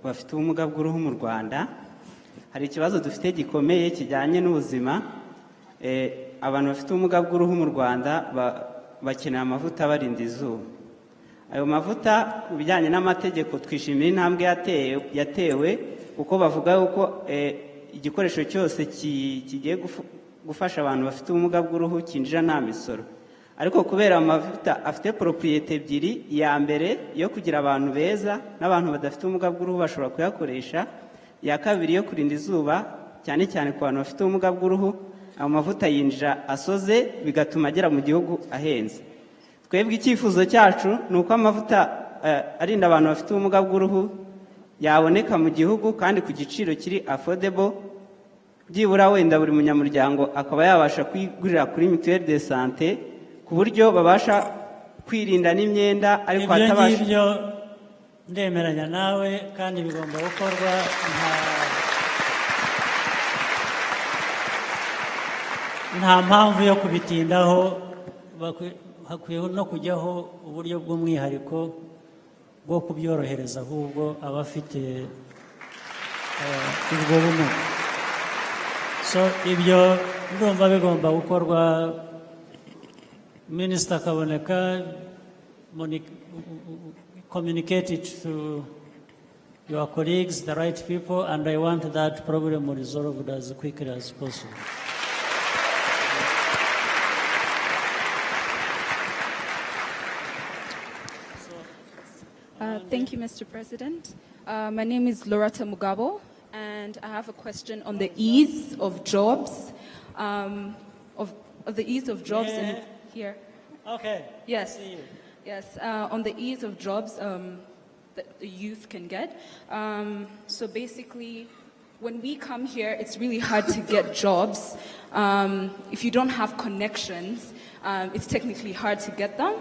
bafite ubumuga bw'uruhu mu Rwanda. Hari ikibazo dufite gikomeye kijyanye n'ubuzima. Abantu bafite ubumuga bw'uruhu mu Rwanda bakenera amavuta barinda izuba. Ayo mavuta ku bijyanye n'amategeko twishimira intambwe yatewe kuko bavuga yuko igikoresho cyose kigiye gufasha abantu bafite ubumuga bw'uruhu kinjira nta misoro. Ariko kubera amavuta afite propriete ebyiri, ya mbere yo kugira abantu beza n'abantu badafite ubumuga bw'uruhu bashobora kuyakoresha, ya kabiri yo kurinda izuba cyane cyane ku bantu bafite ubumuga bw'uruhu, ayo mavuta yinjira asoze bigatuma agera mu gihugu ahenze. Twebwe icyifuzo cyacu ni uko amavuta arinda abantu bafite ubumuga bw'uruhu yaboneka mu gihugu kandi ku giciro kiri affordable, byibura wenda buri munyamuryango akaba yabasha kwigurira kuri mutuelle de santé ku buryo babasha kwirinda n'imyenda ariko atabasha. Ibyo ndemeranya nawe kandi bigomba gukorwa, nta mpamvu yo kubitindaho, hakwiye no kujyaho uburyo bw'umwihariko bwo kubyorohereza ahubwo abafite ubwo bumuga. So ibyo ndumva bigomba gukorwa Minister Kaboneka, communicate it to your colleagues, the right people, and I want that problem resolved as quickly as possible. Thank you, Mr. President. My name is Loretta Mugabo, and I have a question on the ease of jobs, of the ease of jobs in here. Okay. Yes. Yes, on the ease of jobs that the youth can get. So basically, when we come here, it's really hard to get jobs. If you don't have connections, it's technically hard to get them.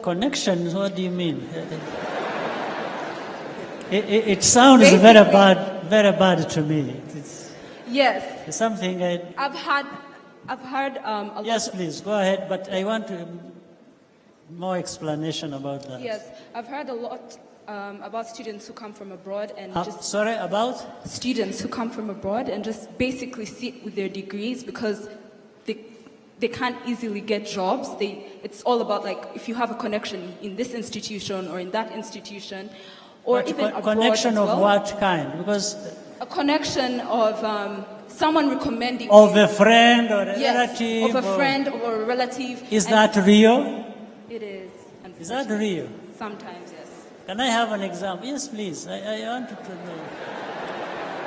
Connections, what do you mean? It sounds very bad to me. Yes. It's something I've heard a lot. Yes, please, go ahead, but I want more explanation about that. Yes, I've heard a lot about students who come from abroad and sorry, about? Students who come from abroad and just basically sit with their degrees because they can't easily get jobs. It's all about, like, if you have a connection in this institution or in that institution, or but even abroad connection as well. of what kind? Because a connection of someone recommending of you. a friend or a Yes, relative. of a friend or a relative. Is And that real? It is. Is that real? Sometimes, yes. Can I have an example? Yes, please. I wanted to know.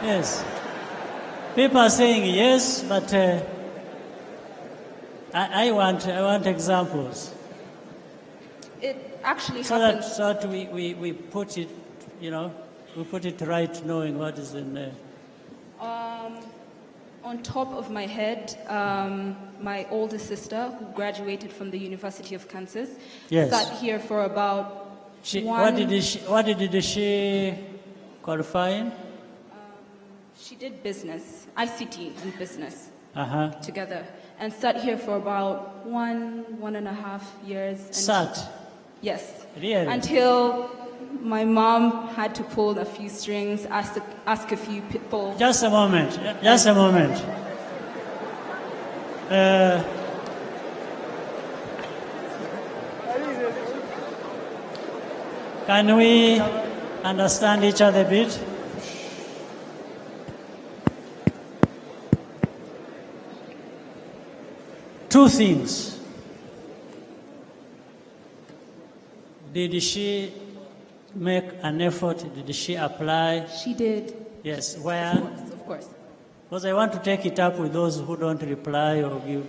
Yes. People are saying yes, but I want examples. It actually So happens. that we put it, we put it right, knowing what is in there. On top of my head, my older sister, who graduated from the University of Kansas, Yes. sat here for about What did she qualify in? She did business, ICT and business Uh-huh. together, and sat here for about 1.5 years. And Sat? Yes. Really? Until my mom had to pull a few strings, ask a few people. Just a moment. Just a moment. Can we understand each other a bit? Two things. Did she make an effort? Did she apply? She did. Yes. Where? Of course. Because I want to take it up with those who don't reply or give.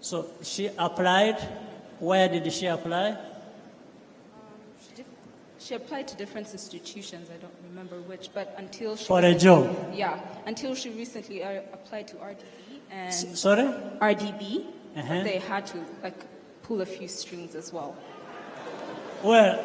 So she applied. Where did she apply? She applied to different institutions. I don't remember which, but until she For a job? Yeah, until she recently applied to RDB and Sorry? RDB. Uh-huh. They had to pull a few strings as well. Well,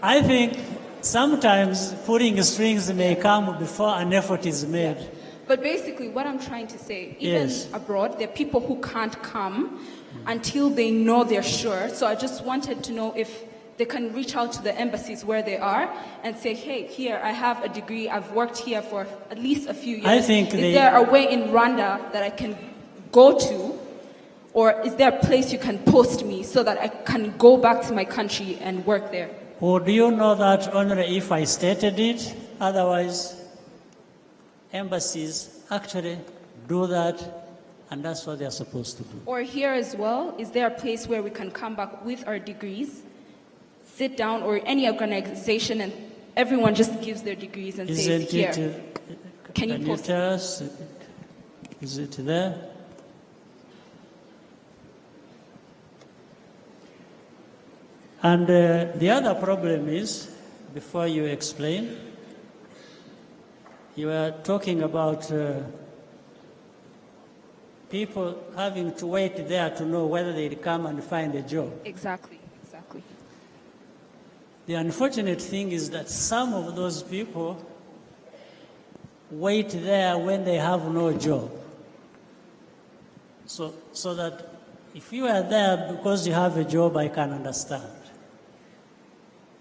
I think sometimes pulling strings may come before an effort is made. But basically, what I'm trying to say, even Yes. abroad, there are people who can't come until they know they're sure. So I just wanted to know if they can reach out to the embassies where they are and say, hey, here, I have a degree, I've worked here for at least a few years. I think is there a way in Rwanda that I can go to? Or is there a place you can post me so that I can go back to my country and work there? Or do you know that only if I stated it? Otherwise, embassies actually do that, and that's what they're supposed to do. Or here as well, is there a place where we can come back with our degrees, sit down, or any organization, and everyone just gives their degrees and says, Isn't here, it? can you post it? tell us? Is it there? And the other problem is, before you explain, you are talking about people having to wait there to know whether they'll come and find a job. Exactly. The unfortunate thing is that some of those people wait there when they have no job. So that if you are there because you have a job, I can understand.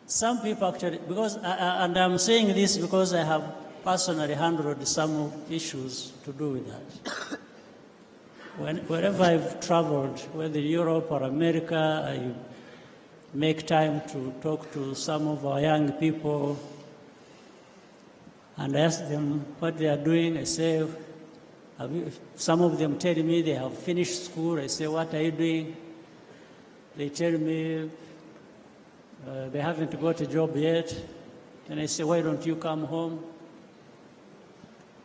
Some people actually, and I'm saying this because I have personally handled some issues to do with that. Wherever I've traveled, whether Europe or America, I make time to talk to some of our young people and ask them what they are doing. I say, some of them tell me they have finished school. I say, what are you doing? They tell me they haven't got a job yet. Then I say, why don't you come home?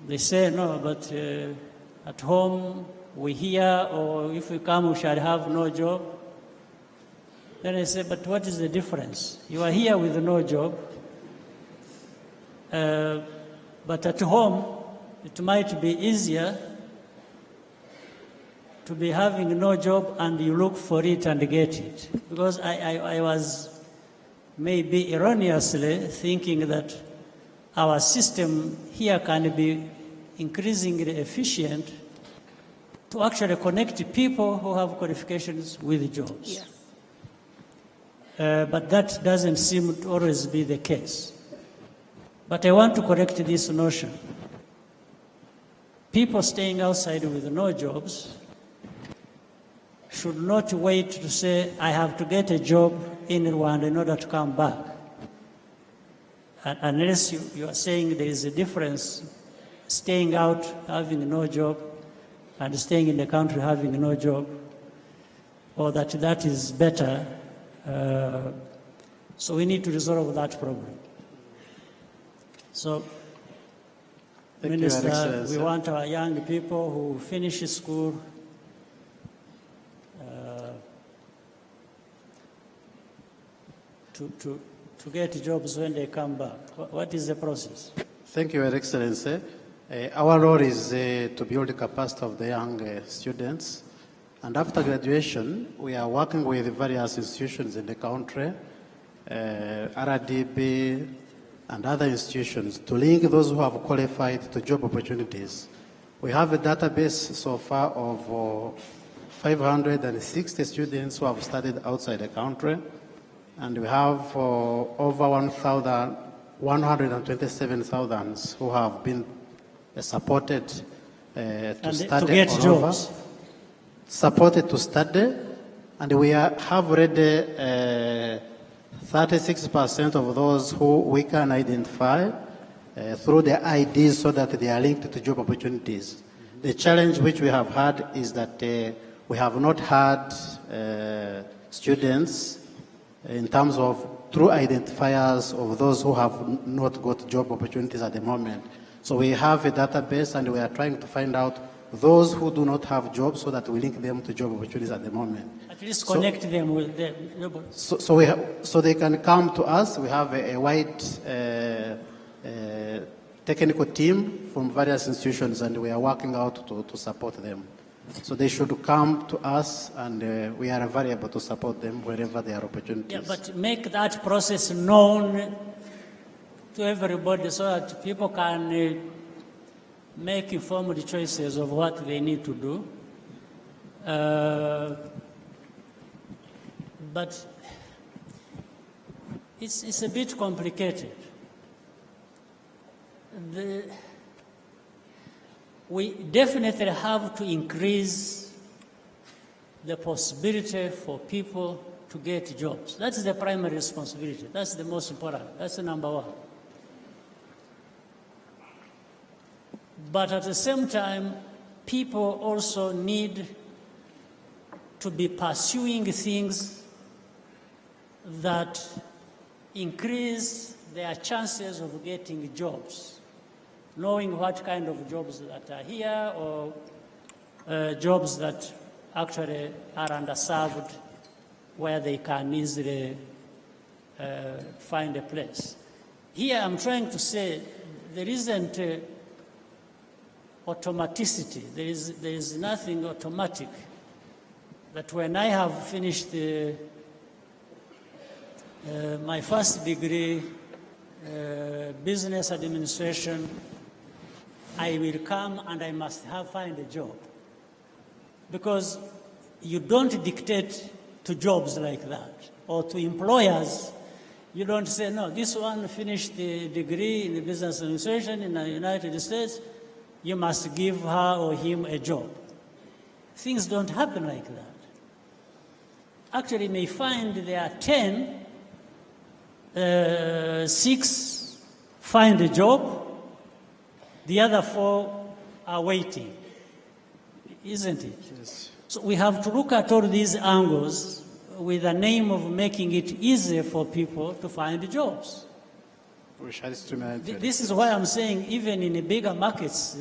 They say, no, but at home we hear, or if we come we shall have no job. Then I say, but what is the difference? You are here with no job, but at home it might be easier to be having no job and you look for it and get it. Because I was maybe erroneously thinking that our system here can be increasingly efficient to actually connect people who have qualifications with jobs. Yes. But that doesn't seem to always be the case. But I want to correct this notion. People staying outside with no jobs should not wait to say, I have to get a job in Rwanda in order to come back. Unless you are saying there is a difference staying out, having no job, and staying in the country having no job, or that is better. So we need to resolve that problem. So, Thank Minister, you, we want our young people who finish school to get jobs when they come back. What is the process? Thank you, Your Excellency. Our role is to build the capacity of the young students. And after graduation, we are working with various institutions in the country, RDB, and other institutions to link those who have qualified to job opportunities. We have a database so far of 560 students who have studied outside the country, and we have over 127,000 who have been supported to study to get all jobs. over. Supported to study, and we have already 36% of those who we can identify through their IDs so that they are linked to job opportunities. The challenge which we have had is that we have not had students in terms of true identifiers of those who have not got job opportunities at the moment. So we have a database and we are trying to find out those who do not have jobs so that we link them to job opportunities at the moment. At least connect them with the... So they can come to us. We have a wide technical team from various institutions, and we are working out to support them. So they should come to us, and we are available to support them wherever there are opportunities. Yeah, but make that process known to everybody so that people can make informed choices of what they need to do. But it's a bit complicated. We definitely have to increase the possibility for people to get jobs. That's the primary responsibility. That's the most important. That's the number one. But at the same time, people also need to be pursuing things that increase their chances of getting jobs, knowing what kind of jobs that are here or jobs that actually are underserved where they can easily find a place. Here I'm trying to say there isn't automaticity. There is nothing automatic. That when I have finished my first degree, business administration, I will come and I must find a job. Because you don't dictate to jobs like that, or to employers. You don't say, no, this one finished the degree in the business administration in the United States, you must give her or him a job. things don't happen like that. Actually, you may find there are 10, 6 find a job, the other 4 are waiting, isn't it? Yes. So we have to look at all these angles with the name of making it easier for people to find jobs. We shall streamline it. This is why I'm saying even in the bigger markets,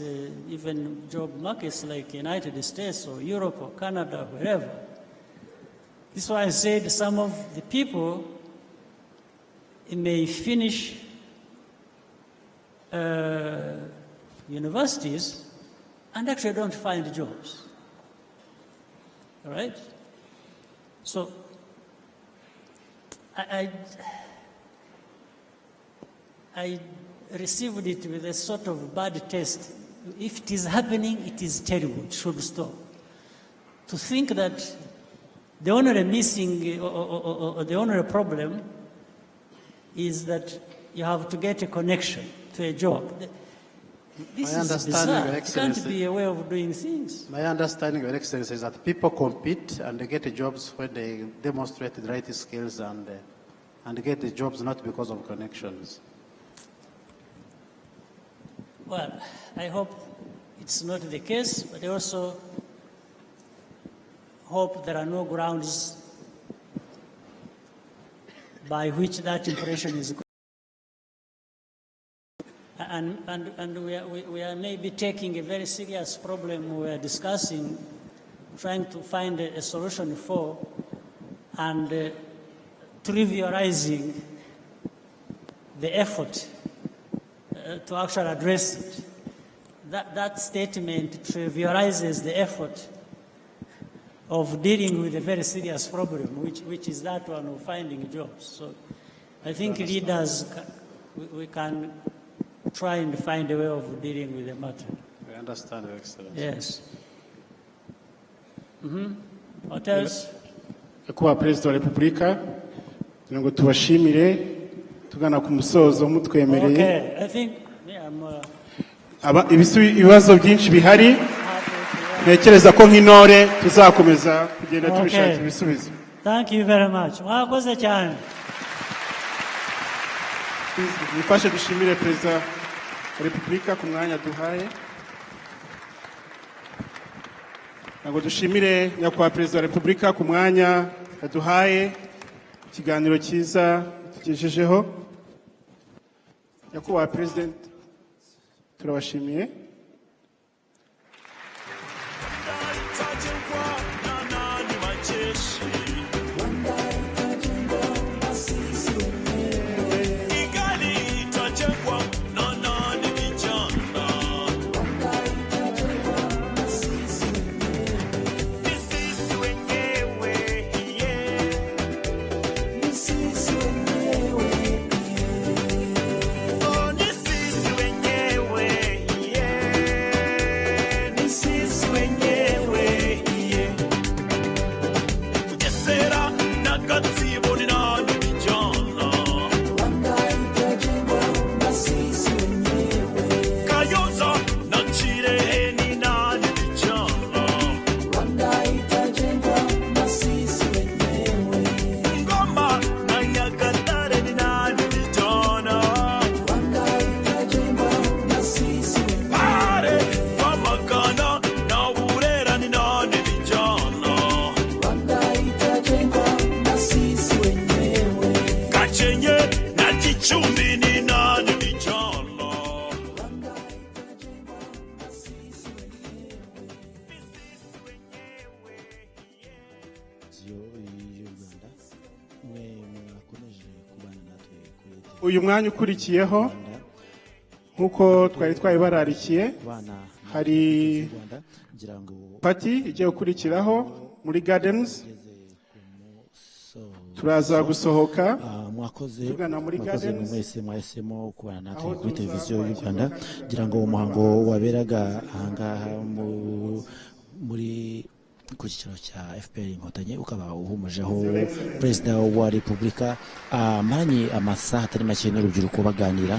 even job markets like United States or Europe or Canada, wherever, this is why I said some of the people may finish universities and actually don't find jobs. All right? So I received it with a sort of bad taste. If it is happening, it is terrible. It should stop. To think that the only missing or the only problem is that you have to get a connection to a job. This is bizarre. It can't be a way of doing things. My understanding, Your Excellency, is that people compete and they get jobs when they demonstrate the right skills and get the jobs not because of connections. Well, I hope it's not the case, but I also hope there are no grounds by which that impression is. And we are maybe taking a very serious problem we are discussing, trying to find a solution for, and trivializing the effort to actually address it. That statement trivializes the effort of dealing with a very serious problem, which is that one of finding jobs. So I think leaders, we can try and find a way of dealing with the matter. I understand, Your Excellency. Yes. What else? Kuba Perezida wa Repubulika, kugira ngo tubashimire tugana ku musozo mutwemereye. Okay, I think ibibazo byinshi bihari, ntekereza ko nk'intore tuzakomeza kugenda tubishakira ibisubizo. Thank you very much. Mwakoze cyane. Nifashe dushimire Perezida wa Repubulika ku mwanya duhaye. Ntabwo dushimire nyakubahwa Perezida wa Repubulika ku mwanya yaduhaye, ikiganiro cyiza tugejejeho. Nyakubahwa President, turabashimiye. Uyu mwanya ukurikiyeho nkuko twari twayibararikiye, hari pati igiye gukurikiraho muri Gardens. Turaza gusohoka tugana muri Gardens. Mwese mwahisemo kubana natwe kuri televiziyo y'u Rwanda, ngira ngo umuhango waberaga ahangaha muri ku cyicaro cya FPR Inkotanyi ukaba uhumujeho Perezida wa Repubulika amaranye amasaha atari make n'urubyiruko baganira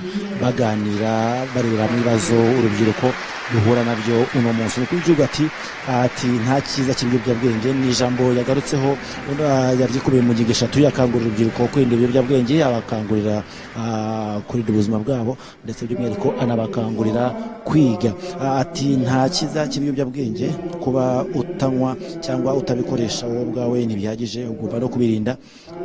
barebera mu bibazo urubyiruko duhura nabyo uno munsi. Umukuru w'igihugu ati nta cyiza cy'ibiyobyabwenge, ni ijambo yagarutseho yaryikubiye mu ngingo 3 yakangurira urubyiruko kwirinda ibiyobyabwenge, abakangurira kurinda ubuzima bwabo ndetse by'umwihariko anabakangurira kwiga. Ati nta cyiza cy'ibiyobyabwenge, kuba utanywa cyangwa utabikoresha wowe ubwawe ntibihagije, ugomba no kubirinda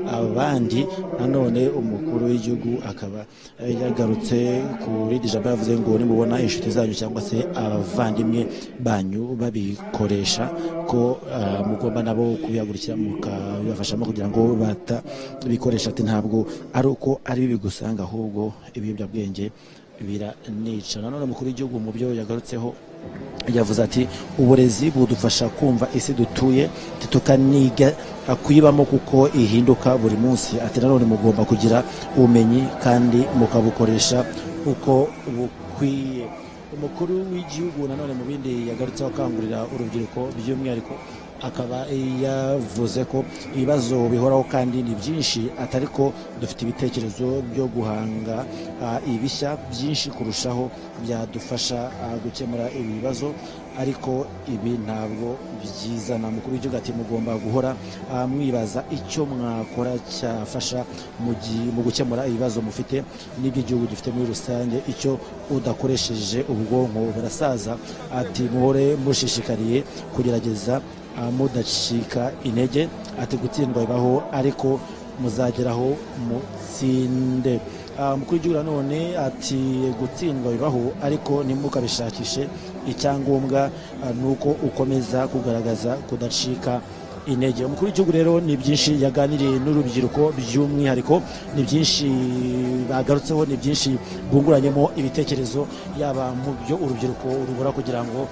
abandi. Nanone umukuru w'igihugu akaba yagarutse kuri ijambo yavuze ngo nimubona inshuti zanyu cyangwa se abavandimwe banyu babikoresha ko mugomba nabo kubihagurukira mukabibafashamo kugira ngo batabikoresha. Ati ntabwo ari uko ari bibi gusanga, ahubwo ibiyobyabwenge biranica. Nanone umukuru w'igihugu mu byo yagarutseho yavuze ati uburezi budufasha kumva isi dutuye tukaniga kuyibamo kuko ihinduka buri munsi. Ati nanone mugomba kugira ubumenyi kandi mukabukoresha uko bukwiye. Umukuru w'igihugu nanone mu bindi yagarutseho akangurira urubyiruko by'umwihariko akaba yavuze ko ibibazo bihoraho kandi ni byinshi, atari ko dufite ibitekerezo byo guhanga ibishya byinshi kurushaho byadufasha gukemura ibi bibazo, ariko ibi ntabwo byizana. Umukuru w'igihugu ati mugomba guhora mwibaza icyo mwakora cyafasha mu gukemura ibibazo mufite n'iby'igihugu gifite muri rusange. Icyo udakoresheje ubwonko burasaza. Ati muhore mushishikariye kugerageza mudacika intege. Ati gutsindwa bibaho ariko muzageraho mutsinde. Umukuru w'igihugu nanone ati gutsindwa bibaho ariko ntimukabishakishe, icyangombwa nuko ukomeza kugaragaza kudacika intege. Umukuru w'igihugu rero ni byinshi yaganiriye n'urubyiruko by'umwihariko, ni byinshi bagarutseho, ni byinshi bunguranyemo ibitekerezo, yaba mu byo urubyiruko rubura kugira ngo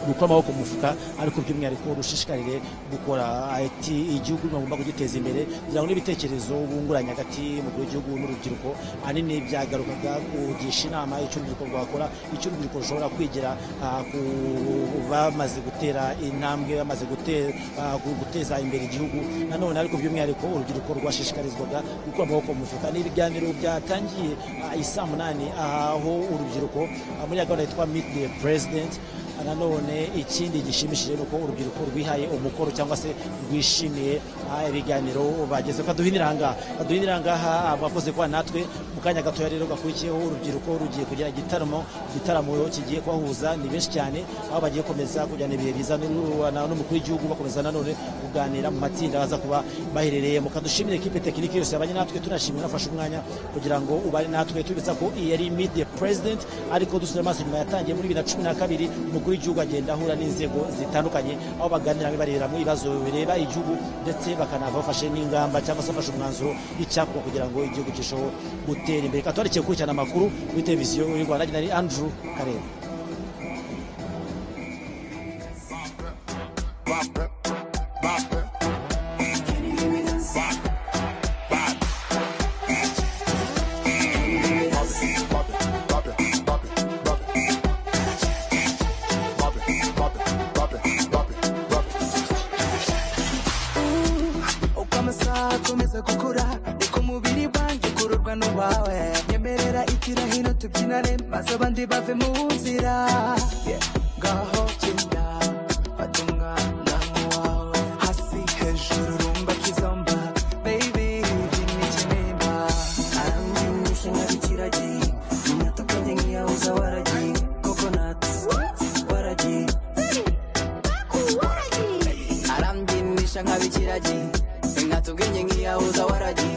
gukora amaboko mu mufuka, ariko by'umwihariko rushishikarire gukora. Ati igihugu bagomba kugiteza imbere kugira ngo n'ibitekerezo bunguranye hagati y'umukuru w'igihugu n'urubyiruko ahanini byagarukaga kugisha inama icyo urubyiruko rwakora, icyo urubyiruko rushobora kwigira ku bamaze gutera intambwe, bamaze guteza imbere igihugu. Nanone ariko by'umwihariko urubyiruko rwashishikarizwaga gukora amaboko mu mufuka. Ni ibiganiro byatangiye isaa 8 aho urubyiruko muri gahunda yitwa Meet the President. Nanone ikindi gishimishije nuko urubyiruko rwihaye umukoro cyangwa se rwishimiye ibiganiro bageze ko aduhinira ngaha abakoze kwa natwe mu kanya gatoya rero gakurikiyeho urubyiruko rugiye kugira igitaramo kigiye kubahuza. Ni benshi cyane aho bagiye komeza kujyana ibihe biza n'umukuru w'igihugu bakomeza nanone kuganira mu matsinda baza kuba baherereye. Mukadushimire equipe tekinike yose yabanye natwe, tunashimira nafashe umwanya kugira ngo ubari natwe. Tubitsa ko iyi yari Meet the President, ariko dusubira amaso nyuma yatangiye muri 2012 umukuru w'igihugu agenda ahura n'inzego zitandukanye aho baganira bibarira mu bibazo bireba igihugu ndetse bakanabafashe n'ingamba cyangwa se bafashe umwanzuro y'icyakorwa kugira ngo igihugu kirusheho gutera imbere. Katwarikiye gukurikirana amakuru kuri televiziyo y'u Rwanda. Ari Andrew Karere. maze abandi bave mu nzira ngaho genda fata umwana wawe hasi hejuru rumba kizomba baby vinichememba aranginisha nk'ikiragi natokanye nk'iyahuza waragi coconut waragi aranginisha nk'ikiragi natokanye nk'iyahuza waragi